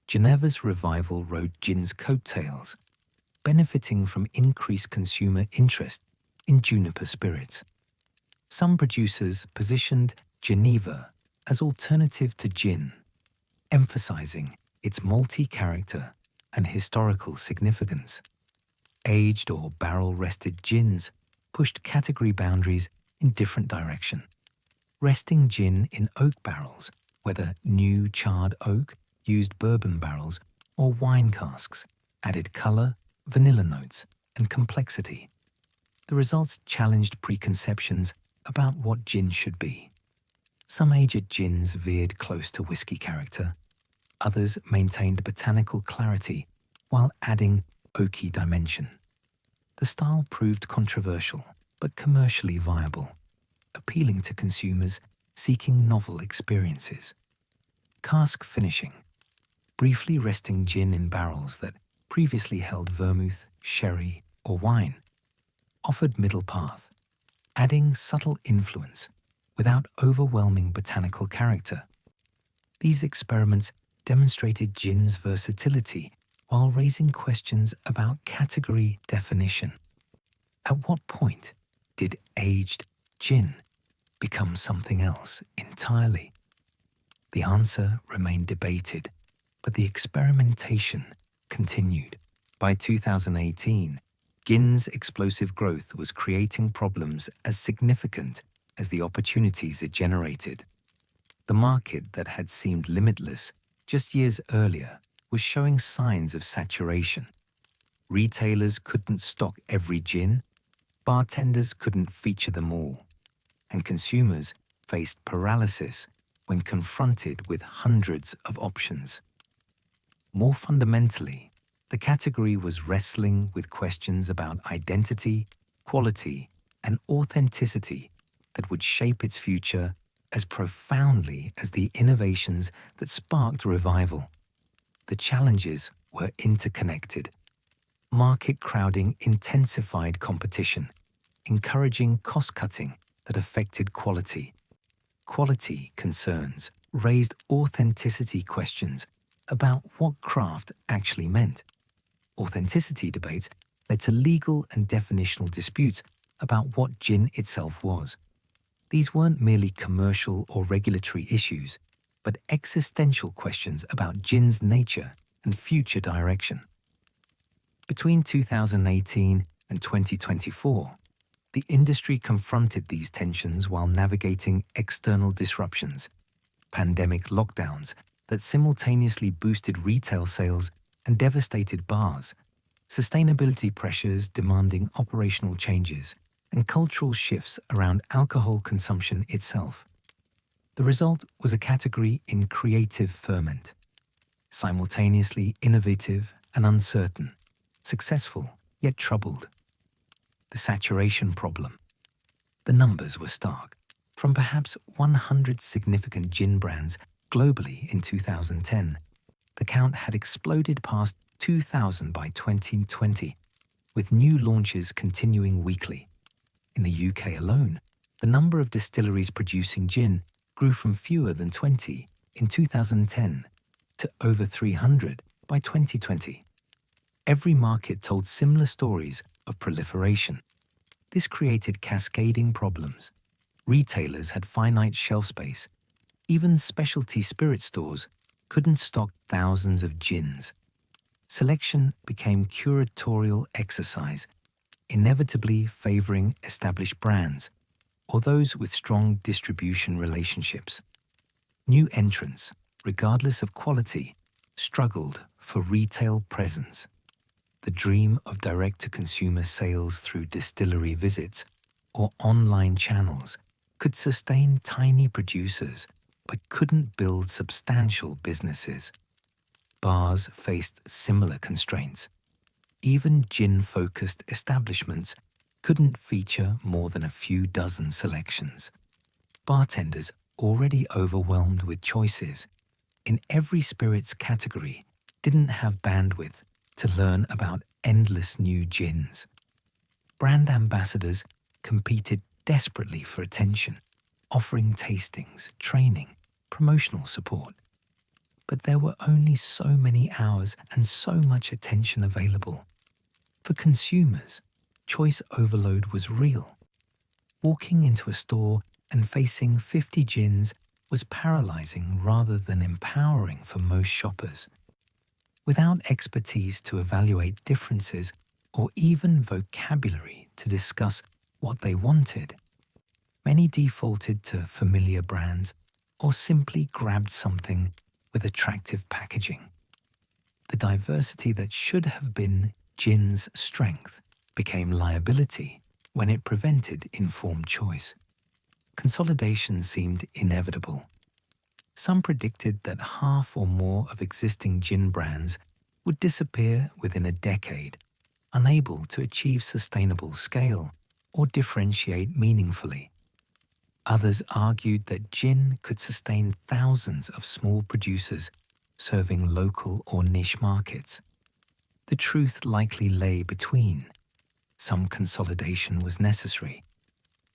Geneva's revival rode gin's coattails, benefiting from increased consumer interest in juniper spirits. Some producers positioned Geneva as alternative to gin, emphasizing its malty-character and historical significance. Aged or barrel-rested gins pushed category boundaries in different direction. Resting gin in oak barrels, whether new charred oak, used bourbon barrels, or wine casks, added color, vanilla notes, and complexity. The results challenged preconceptions about what gin should be. Some aged gins veered close to whiskey character. Others maintained botanical clarity while adding oaky dimension. The style proved controversial, but commercially viable, appealing to consumers seeking novel experiences. Cask finishing, briefly resting gin in barrels that previously held vermouth, sherry, or wine, offered middle path, adding subtle influence without overwhelming botanical character. These experiments demonstrated gin's versatility while raising questions about category definition. At what point did aged gin become something else entirely? The answer remained debated, but the experimentation continued. By 2018, gin's explosive growth was creating problems as significant as the opportunities it generated. The market that had seemed limitless just years earlier was showing signs of saturation. Retailers couldn't stock every gin, bartenders couldn't feature them all, and consumers faced paralysis when confronted with hundreds of options. More fundamentally, the category was wrestling with questions about identity, quality, and authenticity that would shape its future as profoundly as the innovations that sparked revival. The challenges were interconnected. Market crowding intensified competition, encouraging cost-cutting that affected quality. Quality concerns raised authenticity questions about what craft actually meant. Authenticity debates led to legal and definitional disputes about what gin itself was. These weren't merely commercial or regulatory issues, but existential questions about gin's nature and future direction. Between 2018 and 2024, the industry confronted these tensions while navigating external disruptions, pandemic lockdowns that simultaneously boosted retail sales and devastated bars, sustainability pressures demanding operational changes, and cultural shifts around alcohol consumption itself. The result was a category in creative ferment, simultaneously innovative and uncertain, successful yet troubled. The saturation problem. The numbers were stark. From perhaps 100 significant gin brands globally in 2010, the count had exploded past 2,000 by 2020, with new launches continuing weekly. In the UK alone, the number of distilleries producing gin grew from fewer than 20 in 2010 to over 300 by 2020. Every market told similar stories of proliferation. This created cascading problems. Retailers had finite shelf space. Even specialty spirit stores couldn't stock thousands of gins. Selection became curatorial exercise, inevitably favoring established brands or those with strong distribution relationships. New entrants, regardless of quality, struggled for retail presence. The dream of direct-to-consumer sales through distillery visits or online channels could sustain tiny producers but couldn't build substantial businesses. Bars faced similar constraints. Even gin-focused establishments couldn't feature more than a few dozen selections. Bartenders, already overwhelmed with choices in every spirits category, didn't have bandwidth to learn about endless new gins. Brand ambassadors competed desperately for attention, offering tastings, training, promotional support. But there were only so many hours and so much attention available. For consumers, choice overload was real. Walking into a store and facing 50 gins was paralyzing rather than empowering for most shoppers. Without expertise to evaluate differences or even vocabulary to discuss what they wanted, many defaulted to familiar brands or simply grabbed something with attractive packaging. The diversity that should have been gin's strength became liability when it prevented informed choice. Consolidation seemed inevitable. Some predicted that half or more of existing gin brands would disappear within a decade, unable to achieve sustainable scale or differentiate meaningfully. Others argued that gin could sustain thousands of small producers serving local or niche markets. The truth likely lay between. Some consolidation was necessary,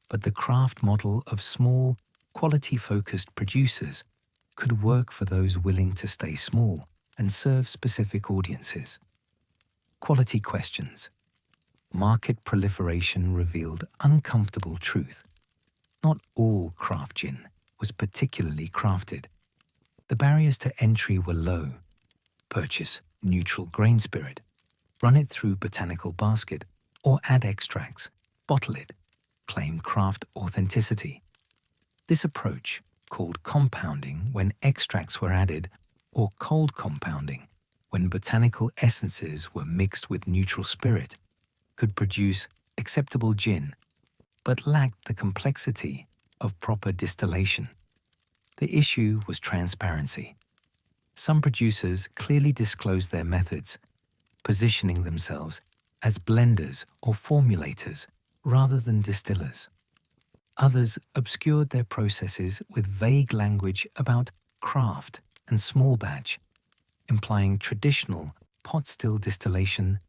but the craft model of small, quality-focused producers could work for those willing to stay small and serve specific audiences. Quality questions. Market proliferation revealed uncomfortable truth. Not all craft gin was particularly crafted. The barriers to entry were low. Purchase neutral grain spirit, run it through Botanical basket, or add extracts, bottle it, claim craft authenticity. This approach, called compounding when extracts were added, or cold compounding when botanical essences were mixed with neutral spirit, could produce acceptable gin, but lacked the complexity of proper distillation. The issue was transparency. Some producers clearly disclosed their methods, positioning themselves as blenders or formulators rather than distillers. Others obscured their processes with vague language about craft and small batch, implying traditional pot still distillation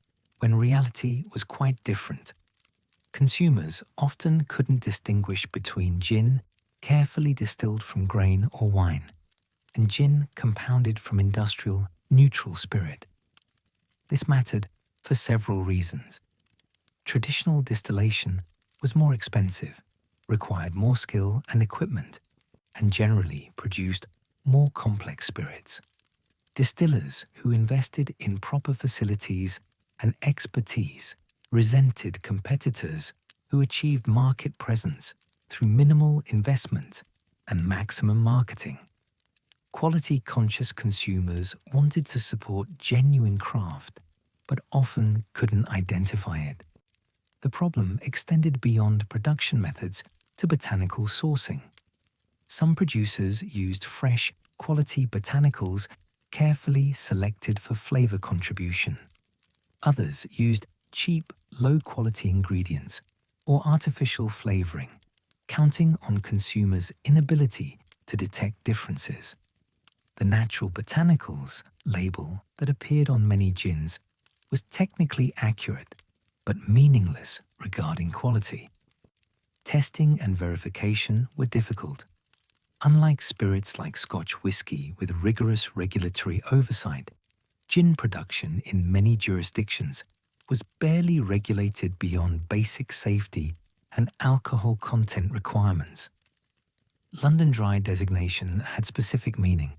when reality was quite different. Consumers often couldn't distinguish between gin carefully distilled from grain or wine and gin compounded from industrial neutral spirit. This mattered for several reasons. Traditional distillation was more expensive, required more skill and equipment, and generally produced more complex spirits. Distillers who invested in proper facilities and expertise resented competitors who achieved market presence through minimal investment and maximum marketing. Quality-conscious consumers wanted to support genuine craft, but often couldn't identify it. The problem extended beyond production methods to botanical sourcing. Some producers used fresh, quality botanicals carefully selected for flavor contribution. Others used cheap, low-quality ingredients or artificial flavoring, counting on consumers' inability to detect differences. The natural botanicals label that appeared on many gins was technically accurate, but meaningless regarding quality. Testing and verification were difficult. Unlike spirits like Scotch whisky with rigorous regulatory oversight, gin production in many jurisdictions was barely regulated beyond basic safety and alcohol content requirements. London Dry designation had specific meaning,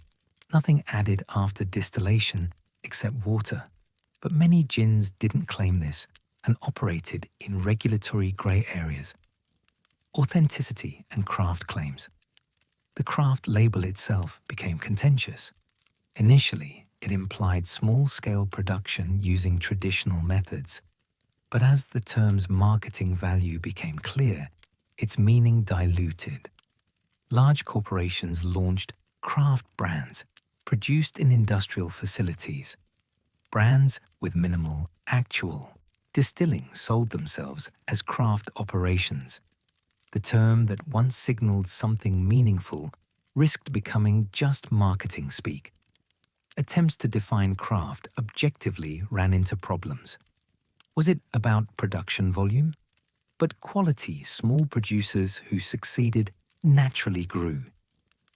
nothing added after distillation except water, but many gins didn't claim this and operated in regulatory grey areas. Authenticity and craft claims. The craft label itself became contentious. Initially, it implied small-scale production using traditional methods, but as the term's marketing value became clear, its meaning diluted. Large corporations launched craft brands produced in industrial facilities. Brands with minimal actual distilling sold themselves as craft operations. The term that once signaled something meaningful risked becoming just marketing speak. Attempts to define craft objectively ran into problems. Was it about production volume? But quality small producers who succeeded naturally grew,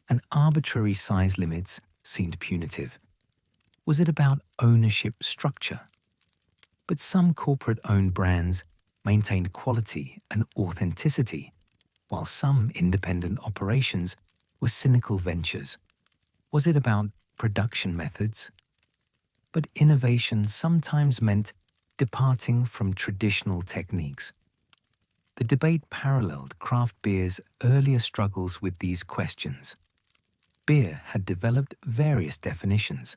and arbitrary size limits seemed punitive. Was it about ownership structure? But some corporate-owned brands maintained quality and authenticity, while some independent operations were cynical ventures. Was it about production methods? But innovation sometimes meant departing from traditional techniques. The debate paralleled craft beer's earlier struggles with these questions. Beer had developed various definitions.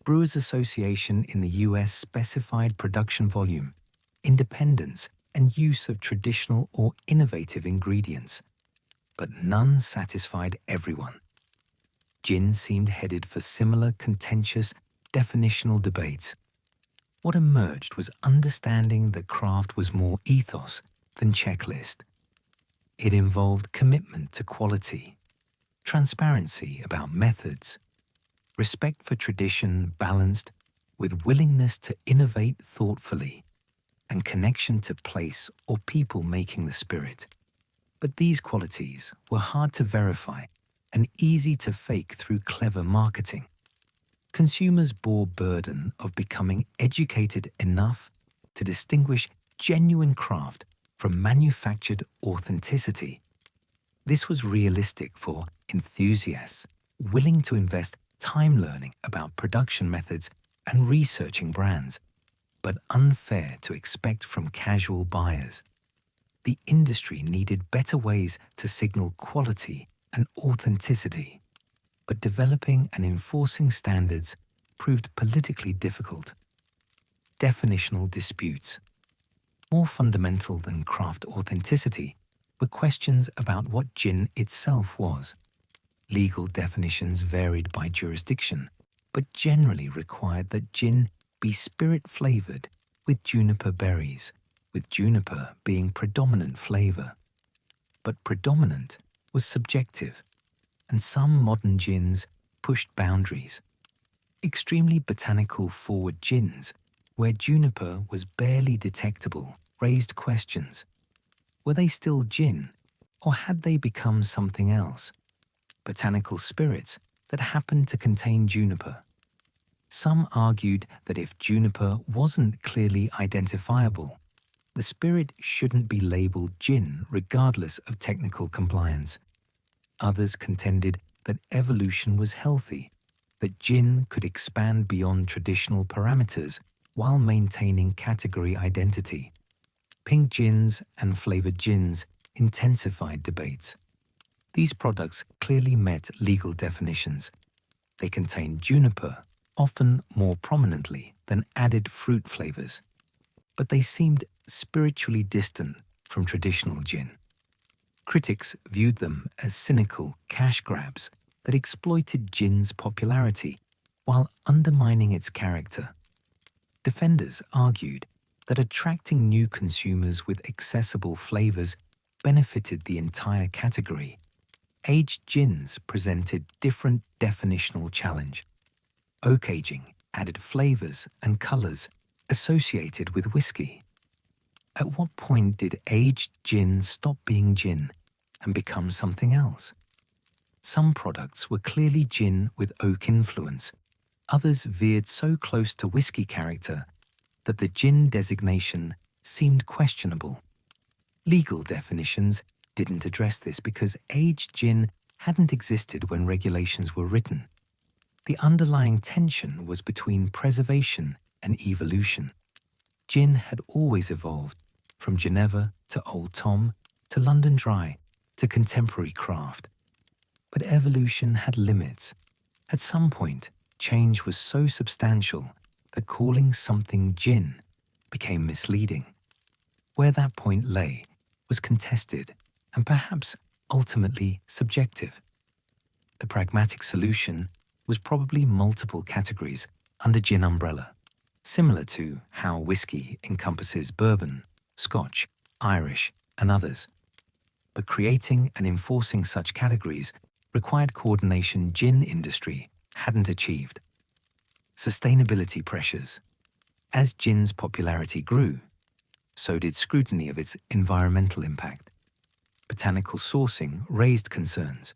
Brewers Association in the US specified production volume, independence, and use of traditional or innovative ingredients, but none satisfied everyone. Gin seemed headed for similar contentious definitional debates. What emerged was understanding that craft was more ethos than checklist. It involved commitment to quality, transparency about methods, respect for tradition balanced with willingness to innovate thoughtfully, and connection to place or people making the spirit. But these qualities were hard to verify and easy to fake through clever marketing. Consumers bore burden of becoming educated enough to distinguish genuine craft from manufactured authenticity. This was realistic for enthusiasts willing to invest time learning about production methods and researching brands, but unfair to expect from casual buyers. The industry needed better ways to signal quality and authenticity, but developing and enforcing standards proved politically difficult. Definitional disputes. More fundamental than craft authenticity were questions about what gin itself was. Legal definitions varied by jurisdiction, but generally required that gin be spirit-flavored with juniper berries, with juniper being predominant flavor. But predominant was subjective, and some modern gins pushed boundaries. Extremely botanical forward gins, where juniper was barely detectable, raised questions. Were they still gin, or had they become something else? Botanical spirits that happened to contain juniper. Some argued that if juniper wasn't clearly identifiable, the spirit shouldn't be labeled gin regardless of technical compliance. Others contended that evolution was healthy, that gin could expand beyond traditional parameters while maintaining category identity. Pink gins and flavored gins intensified debates. These products clearly met legal definitions. They contained juniper, often more prominently than added fruit flavors, but they seemed spiritually distant from traditional gin. Critics viewed them as cynical cash grabs that exploited gin's popularity while undermining its character. Defenders argued that attracting new consumers with accessible flavors benefited the entire category. Aged gins presented different definitional challenge. Oak aging added flavors and colors associated with whiskey. At what point did aged gin stop being gin and become something else? Some products were clearly gin with oak influence. Others veered so close to whiskey character that the gin designation seemed questionable. Legal definitions didn't address this because aged gin hadn't existed when regulations were written. The underlying tension was between preservation and evolution. Gin had always evolved, from Geneva to Old Tom to London Dry to contemporary craft. But evolution had limits. At some point, change was so substantial that calling something gin became misleading. Where that point lay was contested and perhaps ultimately subjective. The pragmatic solution was probably multiple categories under gin umbrella, similar to how whiskey encompasses bourbon, Scotch, Irish, and others. But creating and enforcing such categories required coordination gin industry hadn't achieved. Sustainability pressures. As gin's popularity grew, so did scrutiny of its environmental impact. Botanical sourcing raised concerns.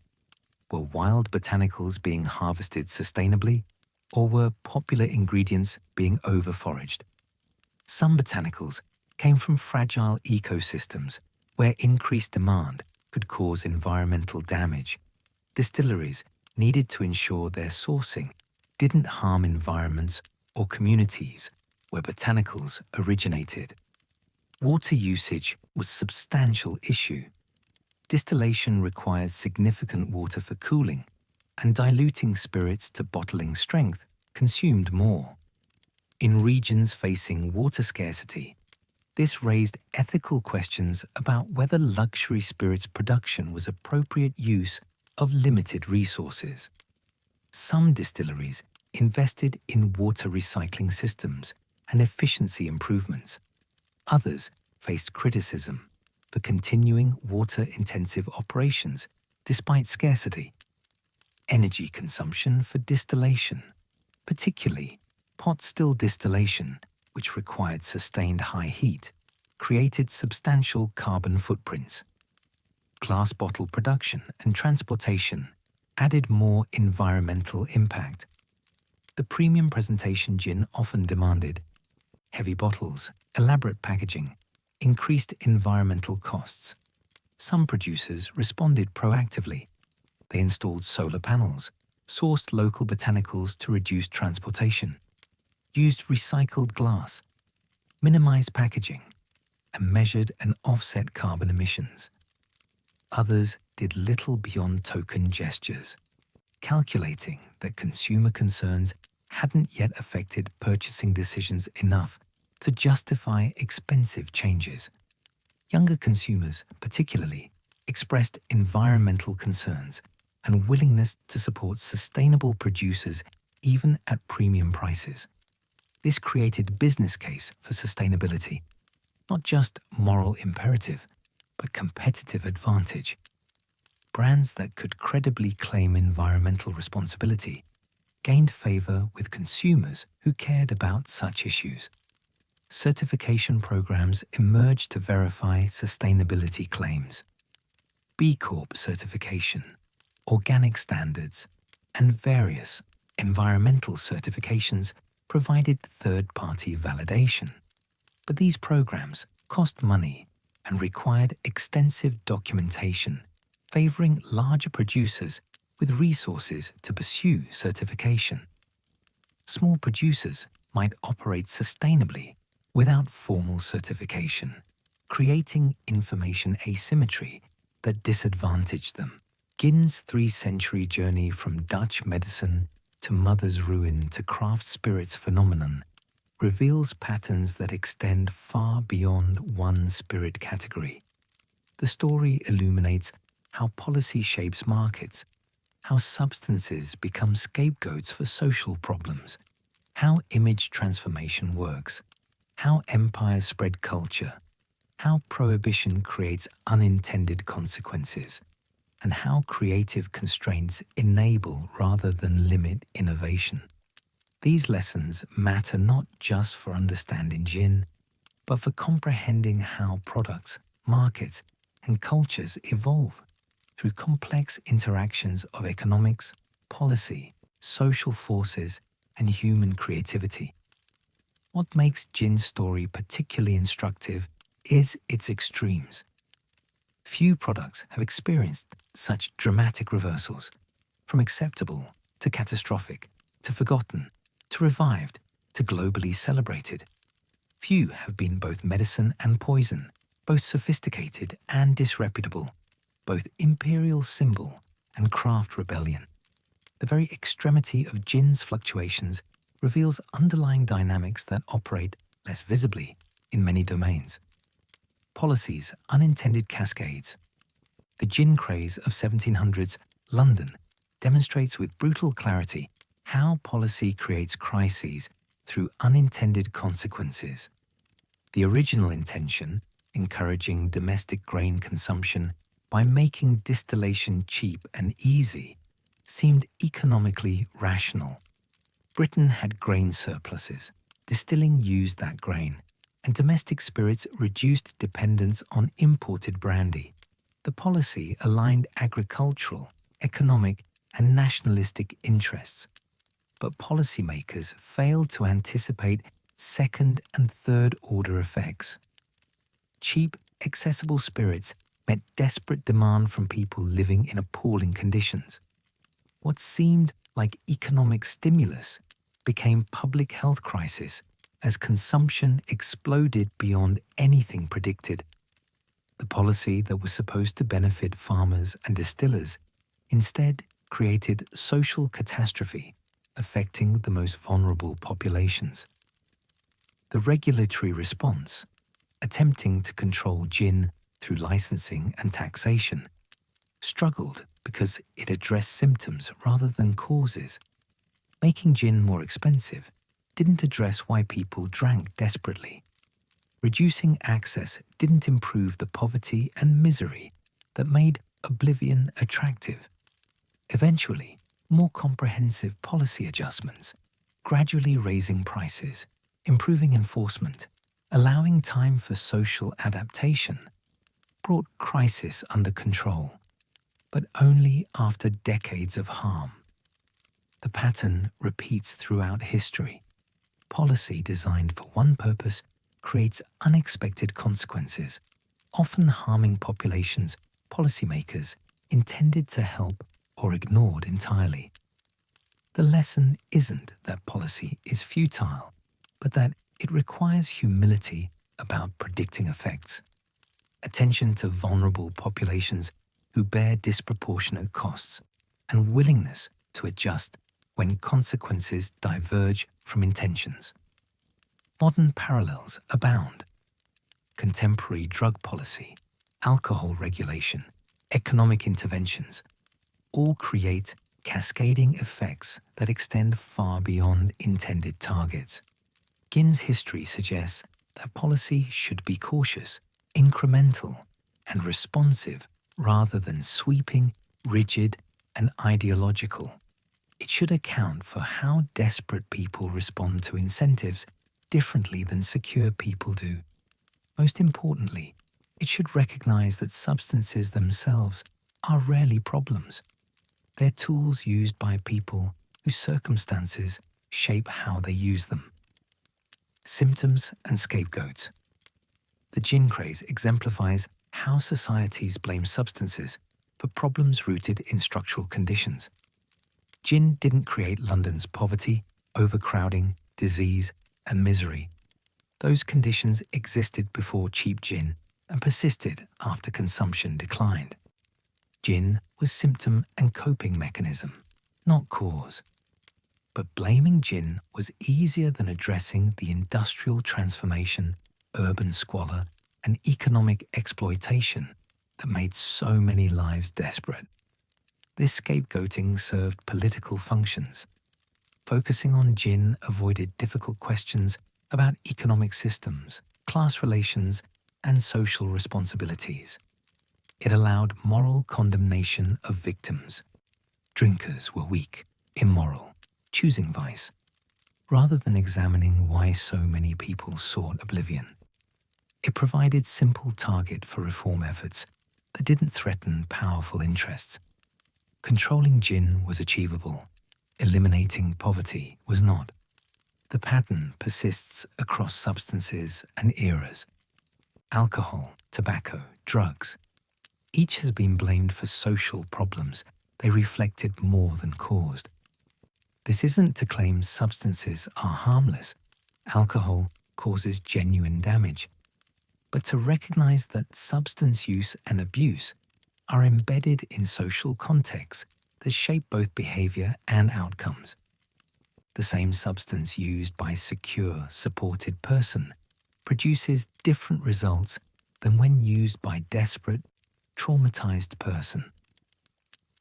Were wild botanicals being harvested sustainably, or were popular ingredients being over-foraged? Some botanicals came from fragile ecosystems where increased demand could cause environmental damage. Distilleries needed to ensure their sourcing didn't harm environments or communities where botanicals originated. Water usage was a substantial issue. Distillation required significant water for cooling, and diluting spirits to bottling strength consumed more. In regions facing water scarcity, this raised ethical questions about whether luxury spirits production was appropriate use of limited resources. Some distilleries invested in water recycling systems and efficiency improvements. Others faced criticism for continuing water-intensive operations despite scarcity. Energy consumption for distillation, particularly pot still distillation, which required sustained high heat, created substantial carbon footprints. Glass bottle production and transportation added more environmental impact. The premium presentation gin often demanded heavy bottles, elaborate packaging, increased environmental costs. Some producers responded proactively. They installed solar panels, sourced local botanicals to reduce transportation, used recycled glass, minimized packaging, and measured and offset carbon emissions. Others did little beyond token gestures, calculating that consumer concerns hadn't yet affected purchasing decisions enough to justify expensive changes. Younger consumers, particularly, expressed environmental concerns and willingness to support sustainable producers even at premium prices. This created business case for sustainability, not just moral imperative, but competitive advantage. Brands that could credibly claim environmental responsibility gained favor with consumers who cared about such issues. Certification programs emerged to verify sustainability claims. B Corp certification, organic standards, and various environmental certifications provided third-party validation. But these programs cost money and required extensive documentation, favoring larger producers with resources to pursue certification. Small producers might operate sustainably without formal certification, creating information asymmetry that disadvantaged them. Gin's 3-century journey from Dutch medicine to mother's ruin to craft spirits phenomenon reveals patterns that extend far beyond one spirit category. The story illuminates how policy shapes markets, how substances become scapegoats for social problems, how image transformation works, how empires spread culture, how prohibition creates unintended consequences, and how creative constraints enable rather than limit innovation. These lessons matter not just for understanding gin, but for comprehending how products, markets, and cultures evolve through complex interactions of economics, policy, social forces, and human creativity. What makes gin's story particularly instructive is its extremes. Few products have experienced such dramatic reversals, from acceptable to catastrophic, to forgotten, to revived, to globally celebrated. Few have been both medicine and poison, both sophisticated and disreputable, both imperial symbol and craft rebellion. The very extremity of gin's fluctuations reveals underlying dynamics that operate less visibly in many domains. Policy's unintended cascades. The gin craze of 1700s London demonstrates with brutal clarity how policy creates crises through unintended consequences. The original intention, encouraging domestic grain consumption by making distillation cheap and easy, seemed economically rational. Britain had grain surpluses, distilling used that grain, and domestic spirits reduced dependence on imported brandy. The policy aligned agricultural, economic, and nationalistic interests. But policymakers failed to anticipate second and third order effects. Cheap, accessible spirits met desperate demand from people living in appalling conditions. What seemed like economic stimulus became public health crisis as consumption exploded beyond anything predicted. The policy that was supposed to benefit farmers and distillers instead created social catastrophe affecting the most vulnerable populations. The regulatory response, attempting to control gin through licensing and taxation, struggled because it addressed symptoms rather than causes. Making gin more expensive didn't address why people drank desperately. Reducing access didn't improve the poverty and misery that made oblivion attractive. Eventually, more comprehensive policy adjustments, gradually raising prices, Improving enforcement, allowing time for social adaptation, brought crisis under control, but only after decades of harm. The pattern repeats throughout history. Policy designed for one purpose creates unexpected consequences, often harming populations policymakers intended to help or ignored entirely. The lesson isn't that policy is futile, but that it requires humility about predicting effects, attention to vulnerable populations who bear disproportionate costs, and willingness to adjust when consequences diverge from intentions. Modern parallels abound. Contemporary drug policy, alcohol regulation, economic interventions all create cascading effects that extend far beyond intended targets. Gin's history suggests that policy should be cautious, incremental, and responsive rather than sweeping, rigid, and ideological. It should account for how desperate people respond to incentives differently than secure people do. Most importantly, it should recognize that substances themselves are rarely problems. They're tools used by people whose circumstances shape how they use them. Symptoms and scapegoats. The gin craze exemplifies how societies blame substances for problems rooted in structural conditions. Gin didn't create London's poverty, overcrowding, disease, and misery. Those conditions existed before cheap gin and persisted after consumption declined. Gin was symptom and coping mechanism, not cause. But blaming gin was easier than addressing the industrial transformation, urban squalor, and economic exploitation that made so many lives desperate. This scapegoating served political functions. Focusing on gin avoided difficult questions about economic systems, class relations, and social responsibilities. It allowed moral condemnation of victims. Drinkers were weak, immoral, choosing vice, rather than examining why so many people sought oblivion. It provided simple target for reform efforts that didn't threaten powerful interests. Controlling gin was achievable. Eliminating poverty was not. The pattern persists across substances and eras. Alcohol, tobacco, drugs. Each has been blamed for social problems they reflected more than caused. This isn't to claim substances are harmless. Alcohol causes genuine damage, but to recognize that substance use and abuse are embedded in social contexts that shape both behavior and outcomes. The same substance used by secure, supported person produces different results than when used by desperate, traumatized person.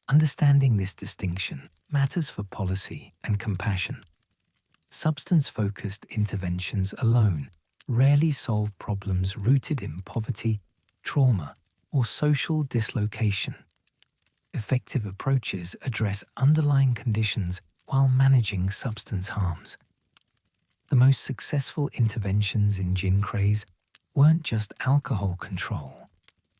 Understanding this distinction matters for policy and compassion. Substance-focused interventions alone rarely solve problems rooted in poverty, trauma, or social dislocation. Effective approaches address underlying conditions while managing substance harms. The most successful interventions in gin craze weren't just alcohol control,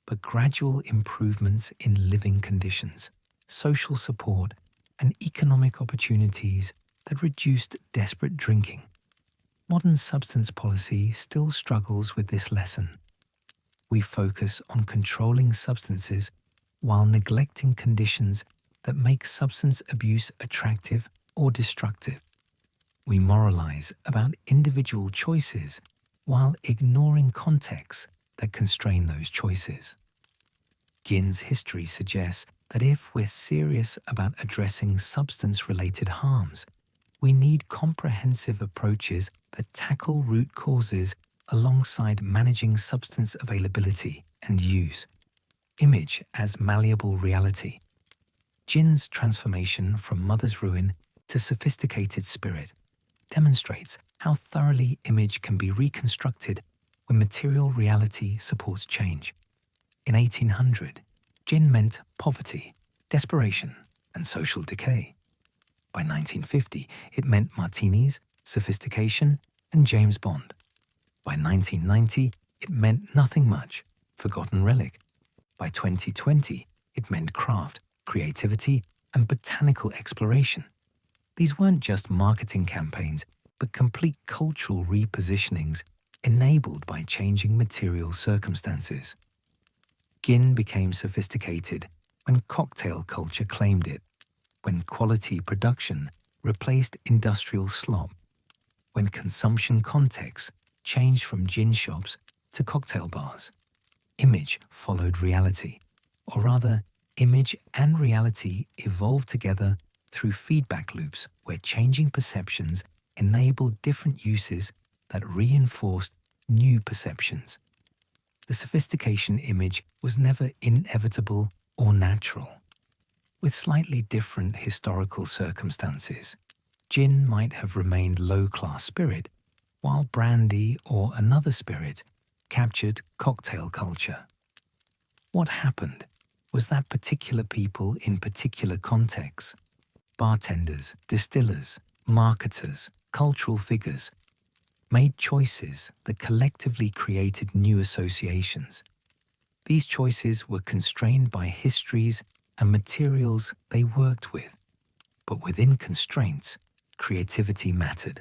but gradual improvements in living conditions, social support, and economic opportunities that reduced desperate drinking. Modern substance policy still struggles with this lesson. We focus on controlling substances while neglecting conditions that make substance abuse attractive or destructive. We moralize about individual choices while ignoring contexts that constrain those choices. Gin's history suggests that if we're serious about addressing substance-related harms, we need comprehensive approaches that tackle root causes alongside managing substance availability and use. Image as malleable reality. Gin's transformation from mother's ruin to sophisticated spirit demonstrates how thoroughly image can be reconstructed when material reality supports change. In 1800, gin meant poverty, desperation, and social decay. By 1950, it meant martinis, sophistication, and James Bond. By 1990, it meant nothing much, forgotten relic. By 2020, it meant craft, creativity, and botanical exploration. These weren't just marketing campaigns, but complete cultural repositionings enabled by changing material circumstances. Gin became sophisticated when cocktail culture claimed it, when quality production replaced industrial slop, when consumption contexts changed from gin shops to cocktail bars. Image followed reality, or rather, image and reality evolved together through feedback loops where changing perceptions enabled different uses that reinforced new perceptions. The sophistication image was never inevitable or natural. With slightly different historical circumstances, gin might have remained low-class spirit, while brandy or another spirit captured cocktail culture. What happened was that particular people in particular contexts, bartenders, distillers, marketers, cultural figures, made choices that collectively created new associations. These choices were constrained by histories and materials they worked with, but within constraints, creativity mattered.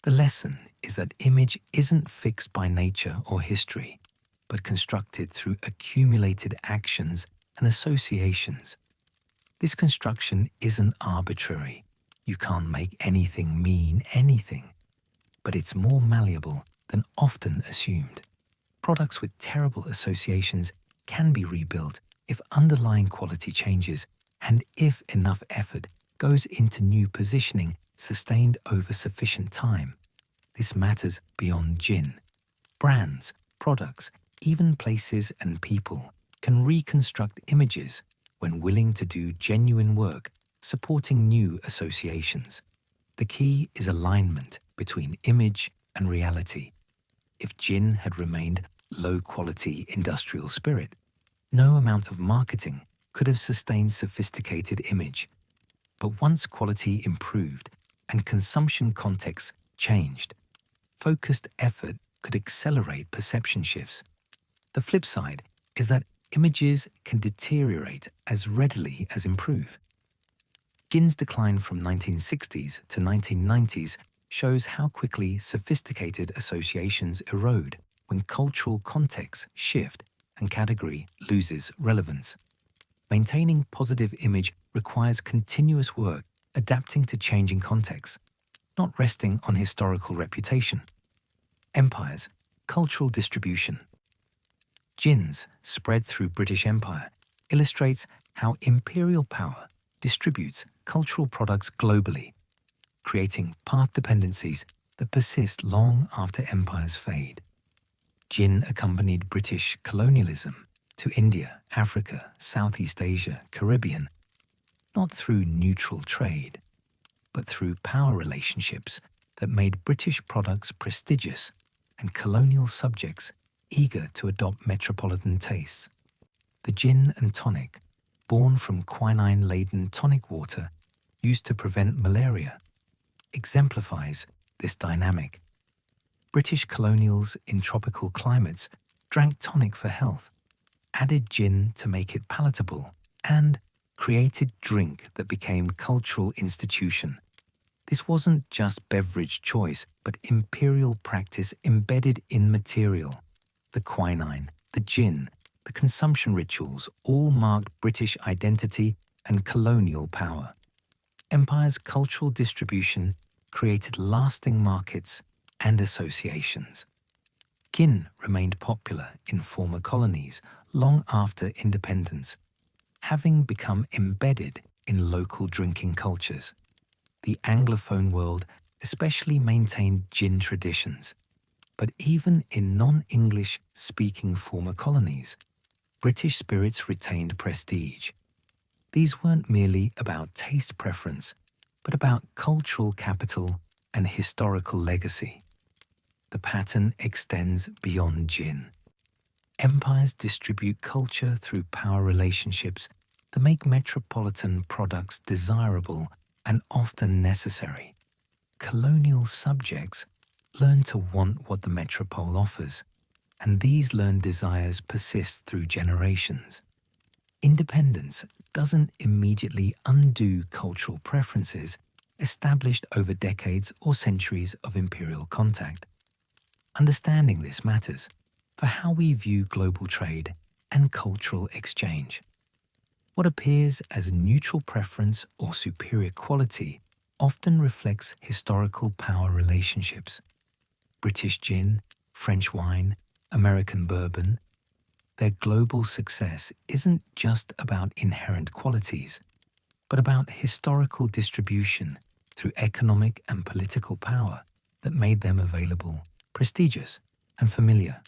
The lesson is that image isn't fixed by nature or history, but constructed through accumulated actions and associations. This construction isn't arbitrary. You can't make anything mean anything, but it's more malleable than often assumed. Products with terrible associations can be rebuilt if underlying quality changes and if enough effort goes into new positioning sustained over sufficient time. This matters beyond gin. Brands, products, even places and people can reconstruct images when willing to do genuine work, supporting new associations. The key is alignment between image and reality. If gin had remained low-quality industrial spirit, no amount of marketing could have sustained sophisticated image. But once quality improved and consumption contexts changed, focused effort could accelerate perception shifts. The flip side is that images can deteriorate as readily as improve. Gin's decline from 1960s to 1990s shows how quickly sophisticated associations erode when cultural contexts shift and category loses relevance. Maintaining positive image requires continuous work adapting to changing contexts, not resting on historical reputation. Empires, cultural distribution. Gin's spread through British Empire illustrates how imperial power distributes cultural products globally, creating path dependencies that persist long after empires fade. Gin accompanied British colonialism to India, Africa, Southeast Asia, Caribbean, not through neutral trade, but through power relationships that made British products prestigious and colonial subjects eager to adopt metropolitan tastes. The gin and tonic, born from quinine-laden tonic water used to prevent malaria, exemplifies this dynamic. British colonials in tropical climates drank tonic for health, added gin to make it palatable, and created drink that became cultural institution. This wasn't just beverage choice, but imperial practice embedded in material. The quinine, the gin, the consumption rituals all marked British identity and colonial power. Empire's cultural distribution created lasting markets and associations. Gin remained popular in former colonies long after independence, having become embedded in local drinking cultures. The Anglophone world especially maintained gin traditions, but even in non-English speaking former colonies, British spirits retained prestige. These weren't merely about taste preference, but about cultural capital and historical legacy. The pattern extends beyond gin. Empires distribute culture through power relationships that make metropolitan products desirable and often necessary. Colonial subjects learn to want what the metropole offers, and these learned desires persist through generations. Independence doesn't immediately undo cultural preferences established over decades or centuries of imperial contact. Understanding this matters for how we view global trade and cultural exchange. What appears as neutral preference or superior quality often reflects historical power relationships. British gin, French wine, American bourbon, their global success isn't just about inherent qualities, but about historical distribution through economic and political power that made them available, prestigious, and familiar.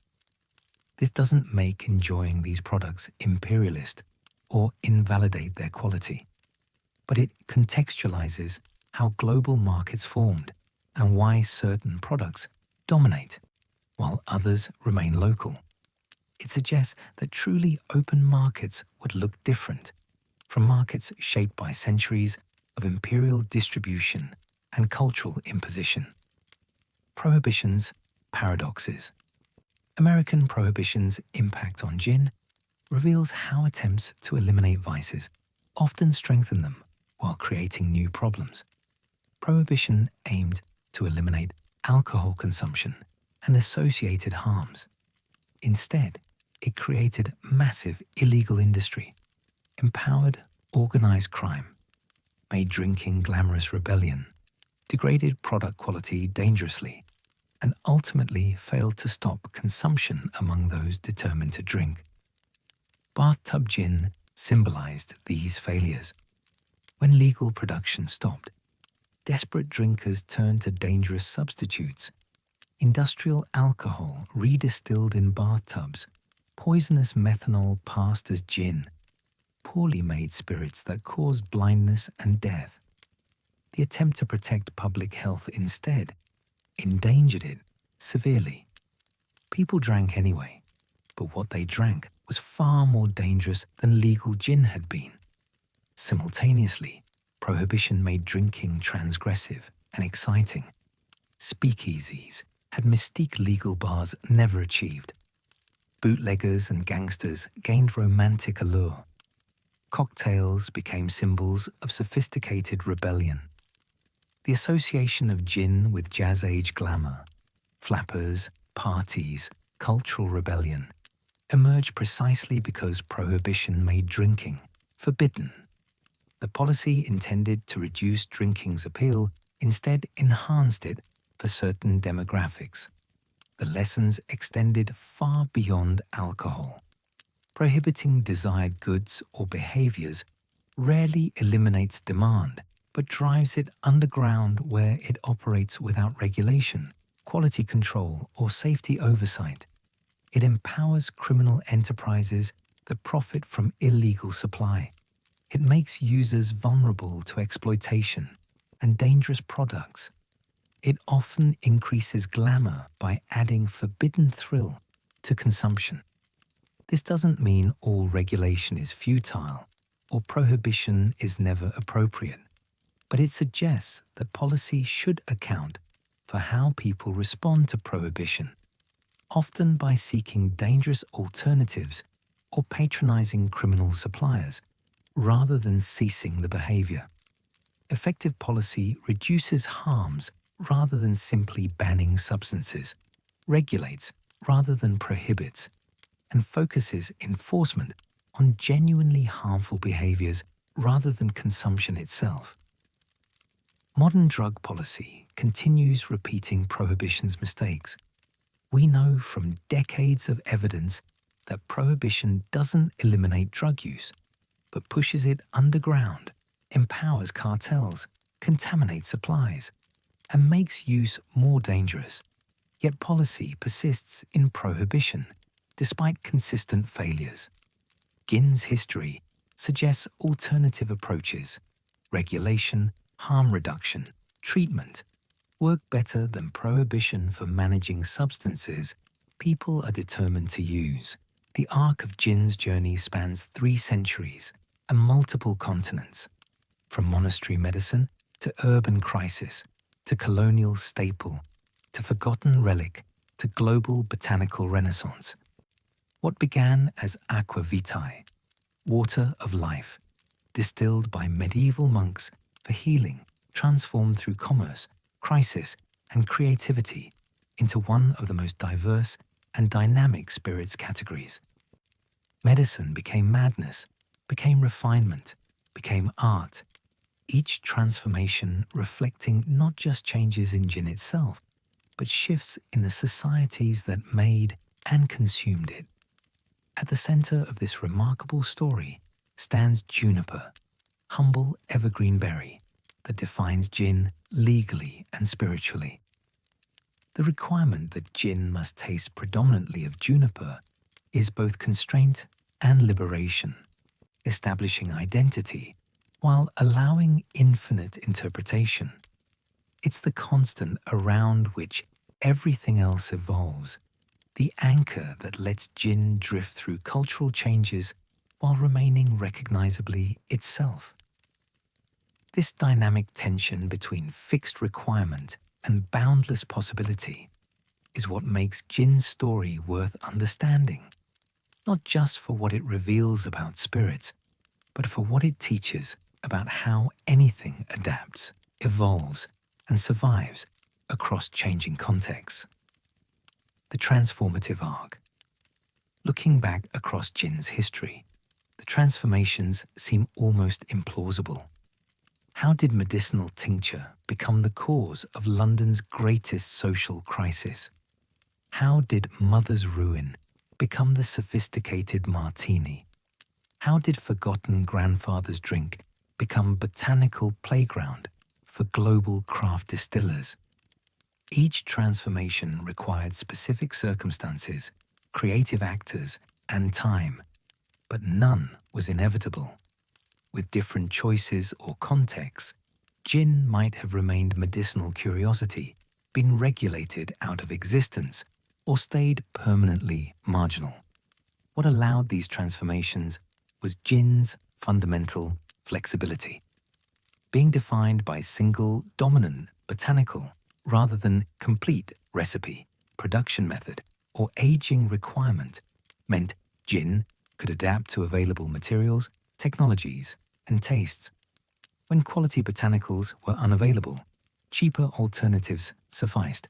This doesn't make enjoying these products imperialist or invalidate their quality, but it contextualizes how global markets formed and why certain products dominate while others remain local. It suggests that truly open markets would look different from markets shaped by centuries of imperial distribution and cultural imposition. Prohibition's paradoxes. American prohibition's impact on gin reveals how attempts to eliminate vices often strengthen them while creating new problems. Prohibition aimed to eliminate alcohol consumption and associated harms. Instead, it created massive illegal industry, empowered organized crime, made drinking glamorous rebellion, degraded product quality dangerously, and ultimately failed to stop consumption among those determined to drink. Bathtub gin symbolized these failures. When legal production stopped, desperate drinkers turned to dangerous substitutes. Industrial alcohol redistilled in bathtubs, poisonous methanol passed as gin, poorly made spirits that caused blindness and death. The attempt to protect public health instead endangered it severely. People drank anyway, but what they drank was far more dangerous than legal gin had been. Simultaneously, prohibition made drinking transgressive and exciting. Speakeasies had mystique legal bars never achieved. Bootleggers and gangsters gained romantic allure. Cocktails became symbols of sophisticated rebellion. The association of gin with jazz-age glamour, flappers, parties, cultural rebellion emerged precisely because prohibition made drinking forbidden. The policy intended to reduce drinking's appeal instead enhanced it for certain demographics. The lessons extended far beyond alcohol. Prohibiting desired goods or behaviors rarely eliminates demand, but drives it underground where it operates without regulation, quality control, or safety oversight. It empowers criminal enterprises that profit from illegal supply. It makes users vulnerable to exploitation and dangerous products. It often increases glamour by adding forbidden thrill to consumption. This doesn't mean all regulation is futile or prohibition is never appropriate, but it suggests that policy should account for how people respond to prohibition, often by seeking dangerous alternatives or patronizing criminal suppliers, rather than ceasing the behavior. Effective policy reduces harms rather than simply banning substances, regulates rather than prohibits, and focuses enforcement on genuinely harmful behaviors rather than consumption itself. Modern drug policy continues repeating prohibition's mistakes. We know from decades of evidence that prohibition doesn't eliminate drug use, but pushes it underground, empowers cartels, contaminates supplies, and makes use more dangerous. Yet policy persists in prohibition, despite consistent failures. Gin's history suggests alternative approaches, regulation, harm reduction, treatment, work better than prohibition for managing substances people are determined to use. The arc of gin's journey spans 3 centuries and multiple continents, from monastery medicine to urban crisis to colonial staple. to forgotten relic to global botanical renaissance. What began as aqua vitae, water of life, distilled by medieval monks for healing, transformed through commerce, crisis, and creativity into one of the most diverse and dynamic spirits categories. Medicine became madness, became refinement, became art, each transformation reflecting not just changes in gin itself, but shifts in the societies that made and consumed it. At the center of this remarkable story stands juniper, humble evergreen berry that defines gin legally and spiritually. The requirement that gin must taste predominantly of juniper is both constraint and liberation, establishing identity while allowing infinite interpretation. It's the constant around which everything else evolves, the anchor that lets gin drift through cultural changes while remaining recognizably itself. This dynamic tension between fixed requirement and boundless possibility is what makes gin's story worth understanding, not just for what it reveals about spirits, but for what it teaches about how anything adapts, evolves, and survives across changing contexts. The transformative arc. Looking back across gin's history, the transformations seem almost implausible. How did medicinal tincture become the cause of London's greatest social crisis? How did mother's ruin become the sophisticated martini? How did forgotten grandfather's drink become botanical playground for global craft distillers? Each transformation required specific circumstances, creative actors, and time, but none was inevitable. With different choices or contexts, gin might have remained medicinal curiosity, been regulated out of existence, or stayed permanently marginal. What allowed these transformations was gin's fundamental flexibility, being defined by single dominant botanical rather than complete recipe, production method, or aging requirement meant gin could adapt to available materials, technologies, and tastes. When quality botanicals were unavailable, cheaper alternatives sufficed.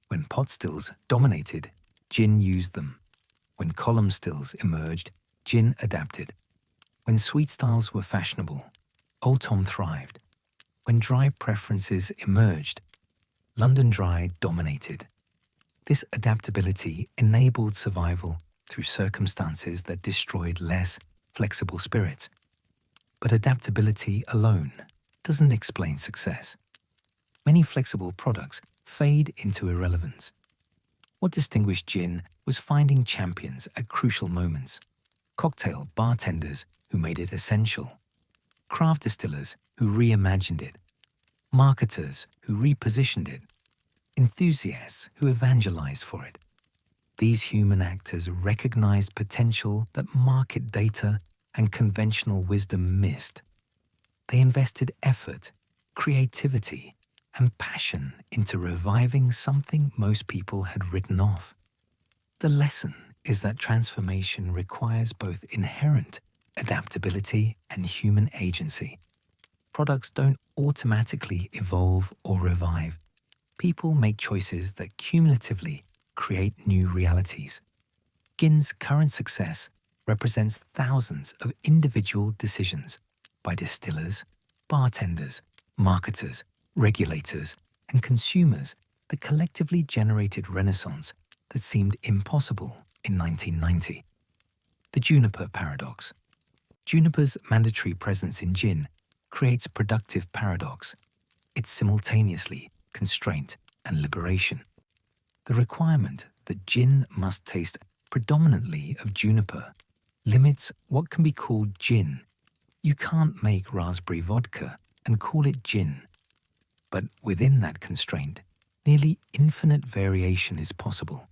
When pot stills dominated, gin used them. When column stills emerged, gin adapted. When sweet styles were fashionable, Old Tom thrived. When dry preferences emerged, London Dry dominated. This adaptability enabled survival through circumstances that destroyed less flexible spirits. But adaptability alone doesn't explain success. Many flexible products fade into irrelevance. What distinguished gin was finding champions at crucial moments, cocktail bartenders who made it essential, craft distillers who reimagined it, marketers who repositioned it, enthusiasts who evangelized for it. These human actors recognized potential that market data and conventional wisdom missed. They invested effort, creativity, and passion into reviving something most people had written off. The lesson is that transformation requires both inherent adaptability and human agency. Products don't automatically evolve or revive. People make choices that cumulatively create new realities. Gin's current success represents thousands of individual decisions by distillers, bartenders, marketers, regulators, and consumers that collectively generated renaissance that seemed impossible in 1990. The juniper paradox. Juniper's mandatory presence in gin creates productive paradox. It's simultaneously constraint and liberation. The requirement that gin must taste predominantly of juniper limits what can be called gin. You can't make raspberry vodka and call it gin. But within that constraint, nearly infinite variation is possible.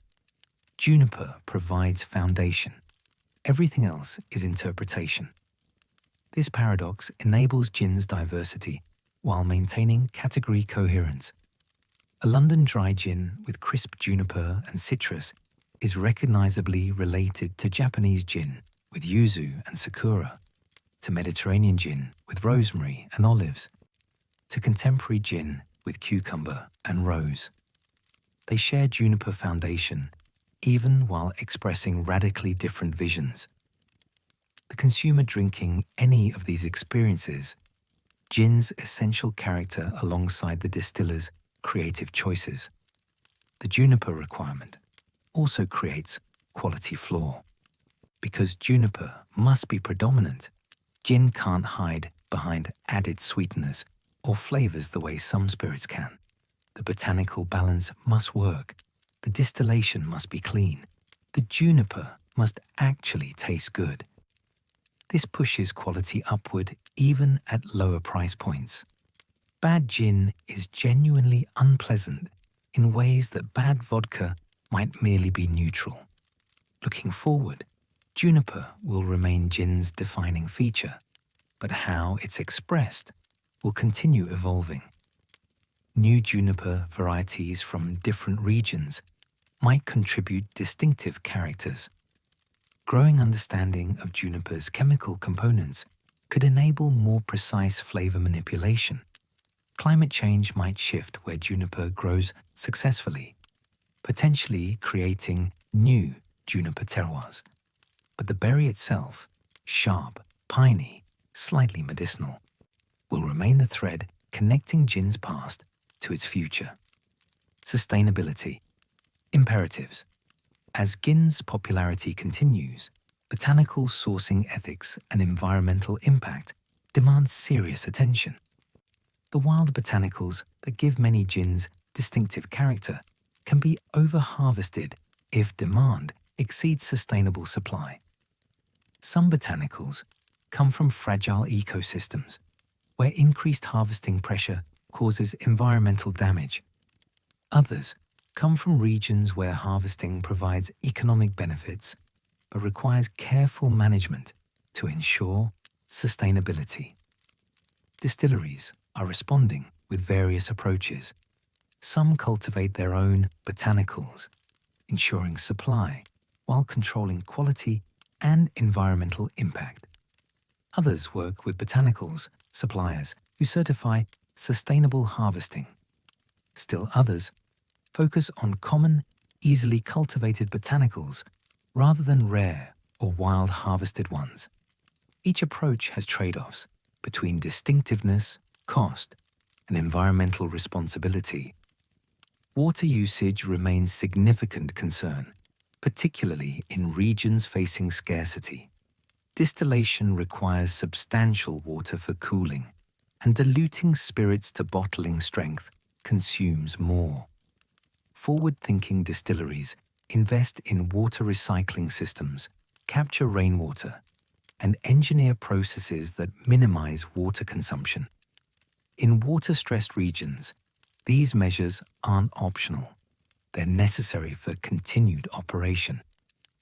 Juniper provides foundation. Everything else is interpretation. This paradox enables gin's diversity while maintaining category coherence. A London dry gin with crisp juniper and citrus is recognizably related to Japanese gin with yuzu and sakura, to Mediterranean gin with rosemary and olives, to contemporary gin with cucumber and rose. They share juniper foundation, even while expressing radically different visions. The consumer drinking any of these experiences, gin's essential character alongside the distiller's creative choices. The juniper requirement also creates quality flaw. Because juniper must be predominant, gin can't hide behind added sweeteners or flavors the way some spirits can. The botanical balance must work. The distillation must be clean. The juniper must actually taste good. This pushes quality upward even at lower price points. Bad gin is genuinely unpleasant in ways that bad vodka might merely be neutral. Looking forward, juniper will remain gin's defining feature, but how it's expressed will continue evolving. New juniper varieties from different regions might contribute distinctive characters. Growing understanding of juniper's chemical components could enable more precise flavor manipulation. Climate change might shift where juniper grows successfully, potentially creating new juniper terroirs. But the berry itself, sharp, piney, slightly medicinal, will remain the thread connecting gin's past to its future. Sustainability. Imperatives. As gin's popularity continues, botanical sourcing ethics and environmental impact demand serious attention. The wild botanicals that give many gins distinctive character can be over-harvested if demand exceeds sustainable supply. Some botanicals come from fragile ecosystems, where increased harvesting pressure causes environmental damage. Others come from regions where harvesting provides economic benefits, but requires careful management to ensure sustainability. Distilleries are responding with various approaches. Some cultivate their own botanicals, ensuring supply while controlling quality and environmental impact. Others work with botanicals suppliers who certify sustainable harvesting. Still others focus on common, easily cultivated botanicals rather than rare or wild harvested ones. Each approach has trade-offs between distinctiveness, cost, and environmental responsibility. Water usage remains a significant concern, particularly in regions facing scarcity. Distillation requires substantial water for cooling, and diluting spirits to bottling strength consumes more. Forward-thinking distilleries invest in water recycling systems, capture rainwater, and engineer processes that minimize water consumption. In water-stressed regions, these measures aren't optional. They're necessary for continued operation.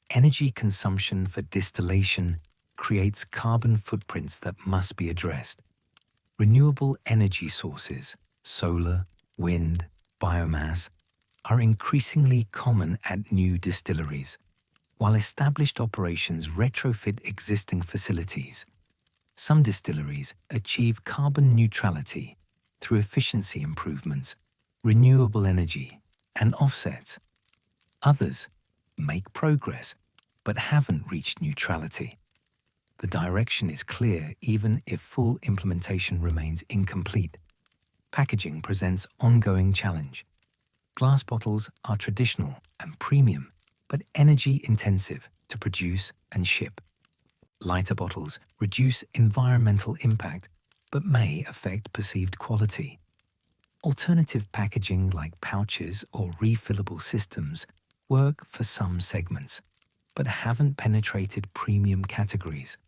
Energy consumption for distillation creates carbon footprints that must be addressed. Renewable energy sources, solar, wind, biomass, are increasingly common at new distilleries, while established operations retrofit existing facilities. Some distilleries achieve carbon neutrality through efficiency improvements, renewable energy, and offsets. Others make progress but haven't reached neutrality. The direction is clear even if full implementation remains incomplete. Packaging presents ongoing challenge. Glass bottles are traditional and premium, but energy-intensive to produce and ship. Lighter bottles reduce environmental impact, but may affect perceived quality. Alternative packaging like pouches or refillable systems work for some segments, but haven't penetrated premium categories.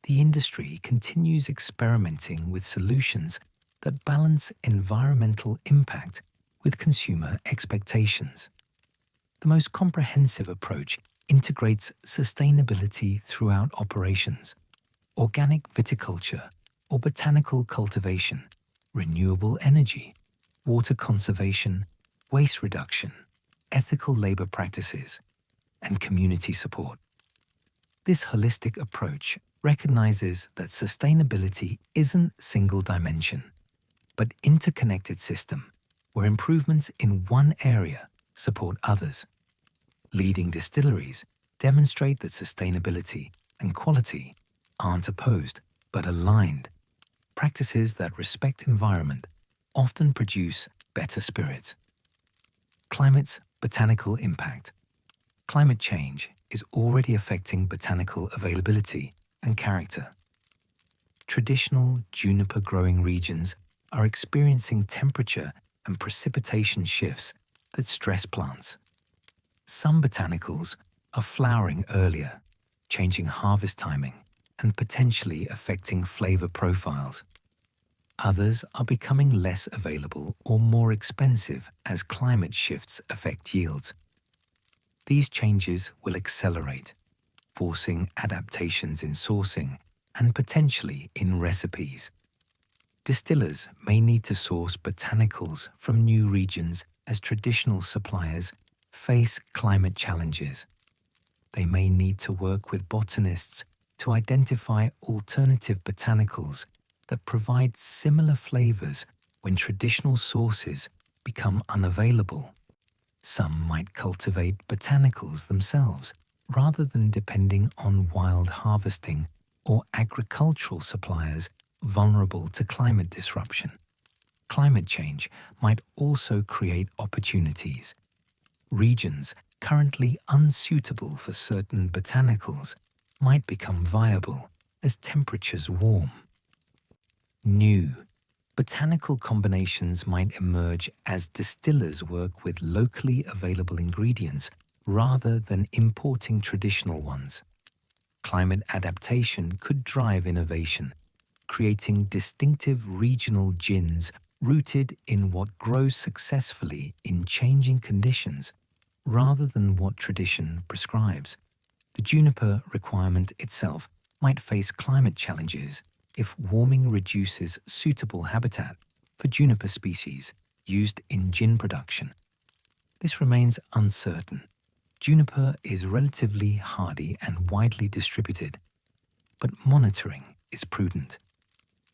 The industry continues experimenting with solutions that balance environmental impact with consumer expectations. The most comprehensive approach integrates sustainability throughout operations, organic viticulture or botanical cultivation, renewable energy, water conservation, waste reduction, ethical labor practices, and community support. This holistic approach recognizes that sustainability isn't single dimension, but interconnected system where improvements in one area support others. Leading distilleries demonstrate that sustainability and quality aren't opposed but aligned. Practices that respect environment often produce better spirits. Climate's botanical impact. Climate change is already affecting botanical availability and character. Traditional juniper growing regions are experiencing temperature and precipitation shifts that stress plants. Some botanicals are flowering earlier, changing harvest timing and potentially affecting flavor profiles. Others are becoming less available or more expensive as climate shifts affect yields. These changes will accelerate, forcing adaptations in sourcing and potentially in recipes. Distillers may need to source botanicals from new regions as traditional suppliers face climate challenges. They may need to work with botanists to identify alternative botanicals that provide similar flavors when traditional sources become unavailable. Some might cultivate botanicals themselves rather than depending on wild harvesting or agricultural suppliers vulnerable to climate disruption. Climate change might also create opportunities. Regions currently unsuitable for certain botanicals might become viable as temperatures warm. New botanical combinations might emerge as distillers work with locally available ingredients rather than importing traditional ones. Climate adaptation could drive innovation, creating distinctive regional gins rooted in what grows successfully in changing conditions rather than what tradition prescribes. The juniper requirement itself might face climate challenges if warming reduces suitable habitat for juniper species used in gin production. This remains uncertain. Juniper is relatively hardy and widely distributed, but monitoring is prudent.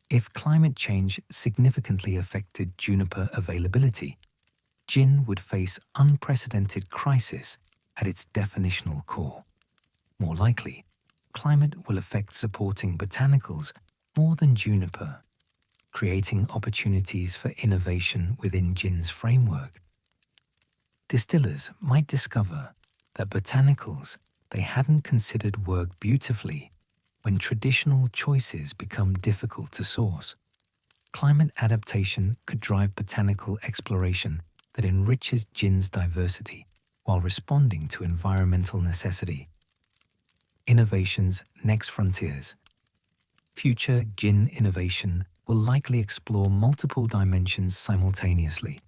If climate change significantly affected juniper availability, gin would face unprecedented crisis at its definitional core. More likely, climate will affect supporting botanicals more than juniper, creating opportunities for innovation within gin's framework. Distillers might discover that botanicals they hadn't considered work beautifully when traditional choices become difficult to source. Climate adaptation could drive botanical exploration that enriches gin's diversity while responding to environmental necessity. Innovation's next frontiers. Future gin innovation will likely explore multiple dimensions simultaneously.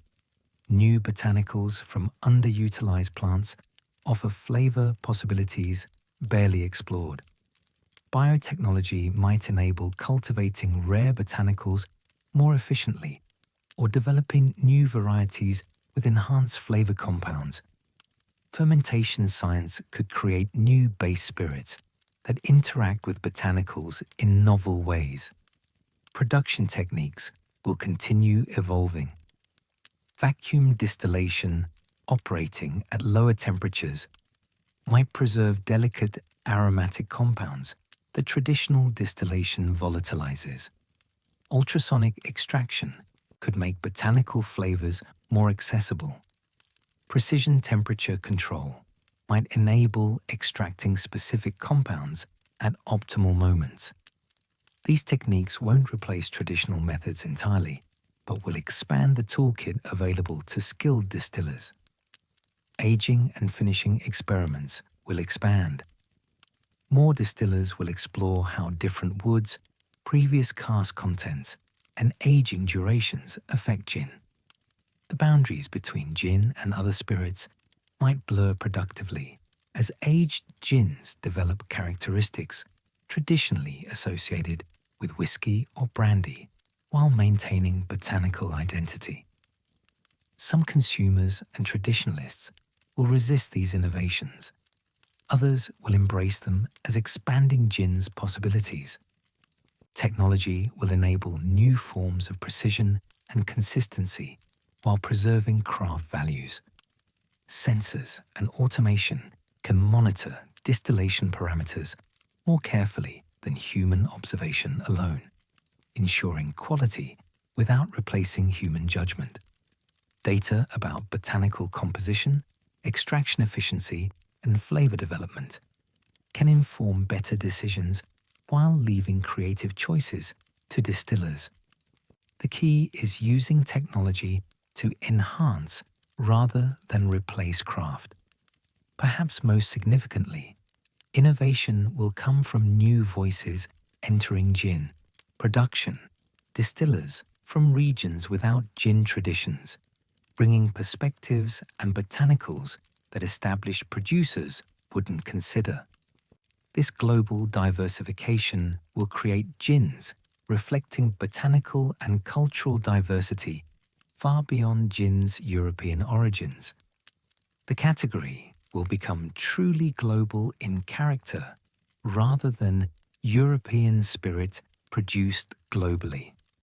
New botanicals from underutilized plants offer flavor possibilities barely explored. Biotechnology might enable cultivating rare botanicals more efficiently or developing new varieties with enhanced flavor compounds. Fermentation science could create new base spirits that interact with botanicals in novel ways. Production techniques will continue evolving. Vacuum distillation operating at lower temperatures might preserve delicate aromatic compounds that traditional distillation volatilizes. Ultrasonic extraction could make botanical flavors more accessible. Precision temperature control might enable extracting specific compounds at optimal moments. These techniques won't replace traditional methods entirely, but will expand the toolkit available to skilled distillers. Aging and finishing experiments will expand. More distillers will explore how different woods, previous cask contents, and aging durations affect gin. The boundaries between gin and other spirits might blur productively as aged gins develop characteristics traditionally associated with whiskey or brandy while maintaining botanical identity. Some consumers and traditionalists will resist these innovations. Others will embrace them as expanding gin's possibilities. Technology will enable new forms of precision and consistency while preserving craft values. Sensors and automation can monitor distillation parameters more carefully than human observation alone, ensuring quality without replacing human judgment. Data about botanical composition, extraction efficiency, and flavor development can inform better decisions while leaving creative choices to distillers. The key is using technology to enhance rather than replace craft. Perhaps most significantly, innovation will come from new voices entering gin, production, distillers from regions without gin traditions, bringing perspectives and botanicals that established producers wouldn't consider. This global diversification will create gins reflecting botanical and cultural diversity far beyond gin's European origins. The category will become truly global in character rather than European spirit produced globally.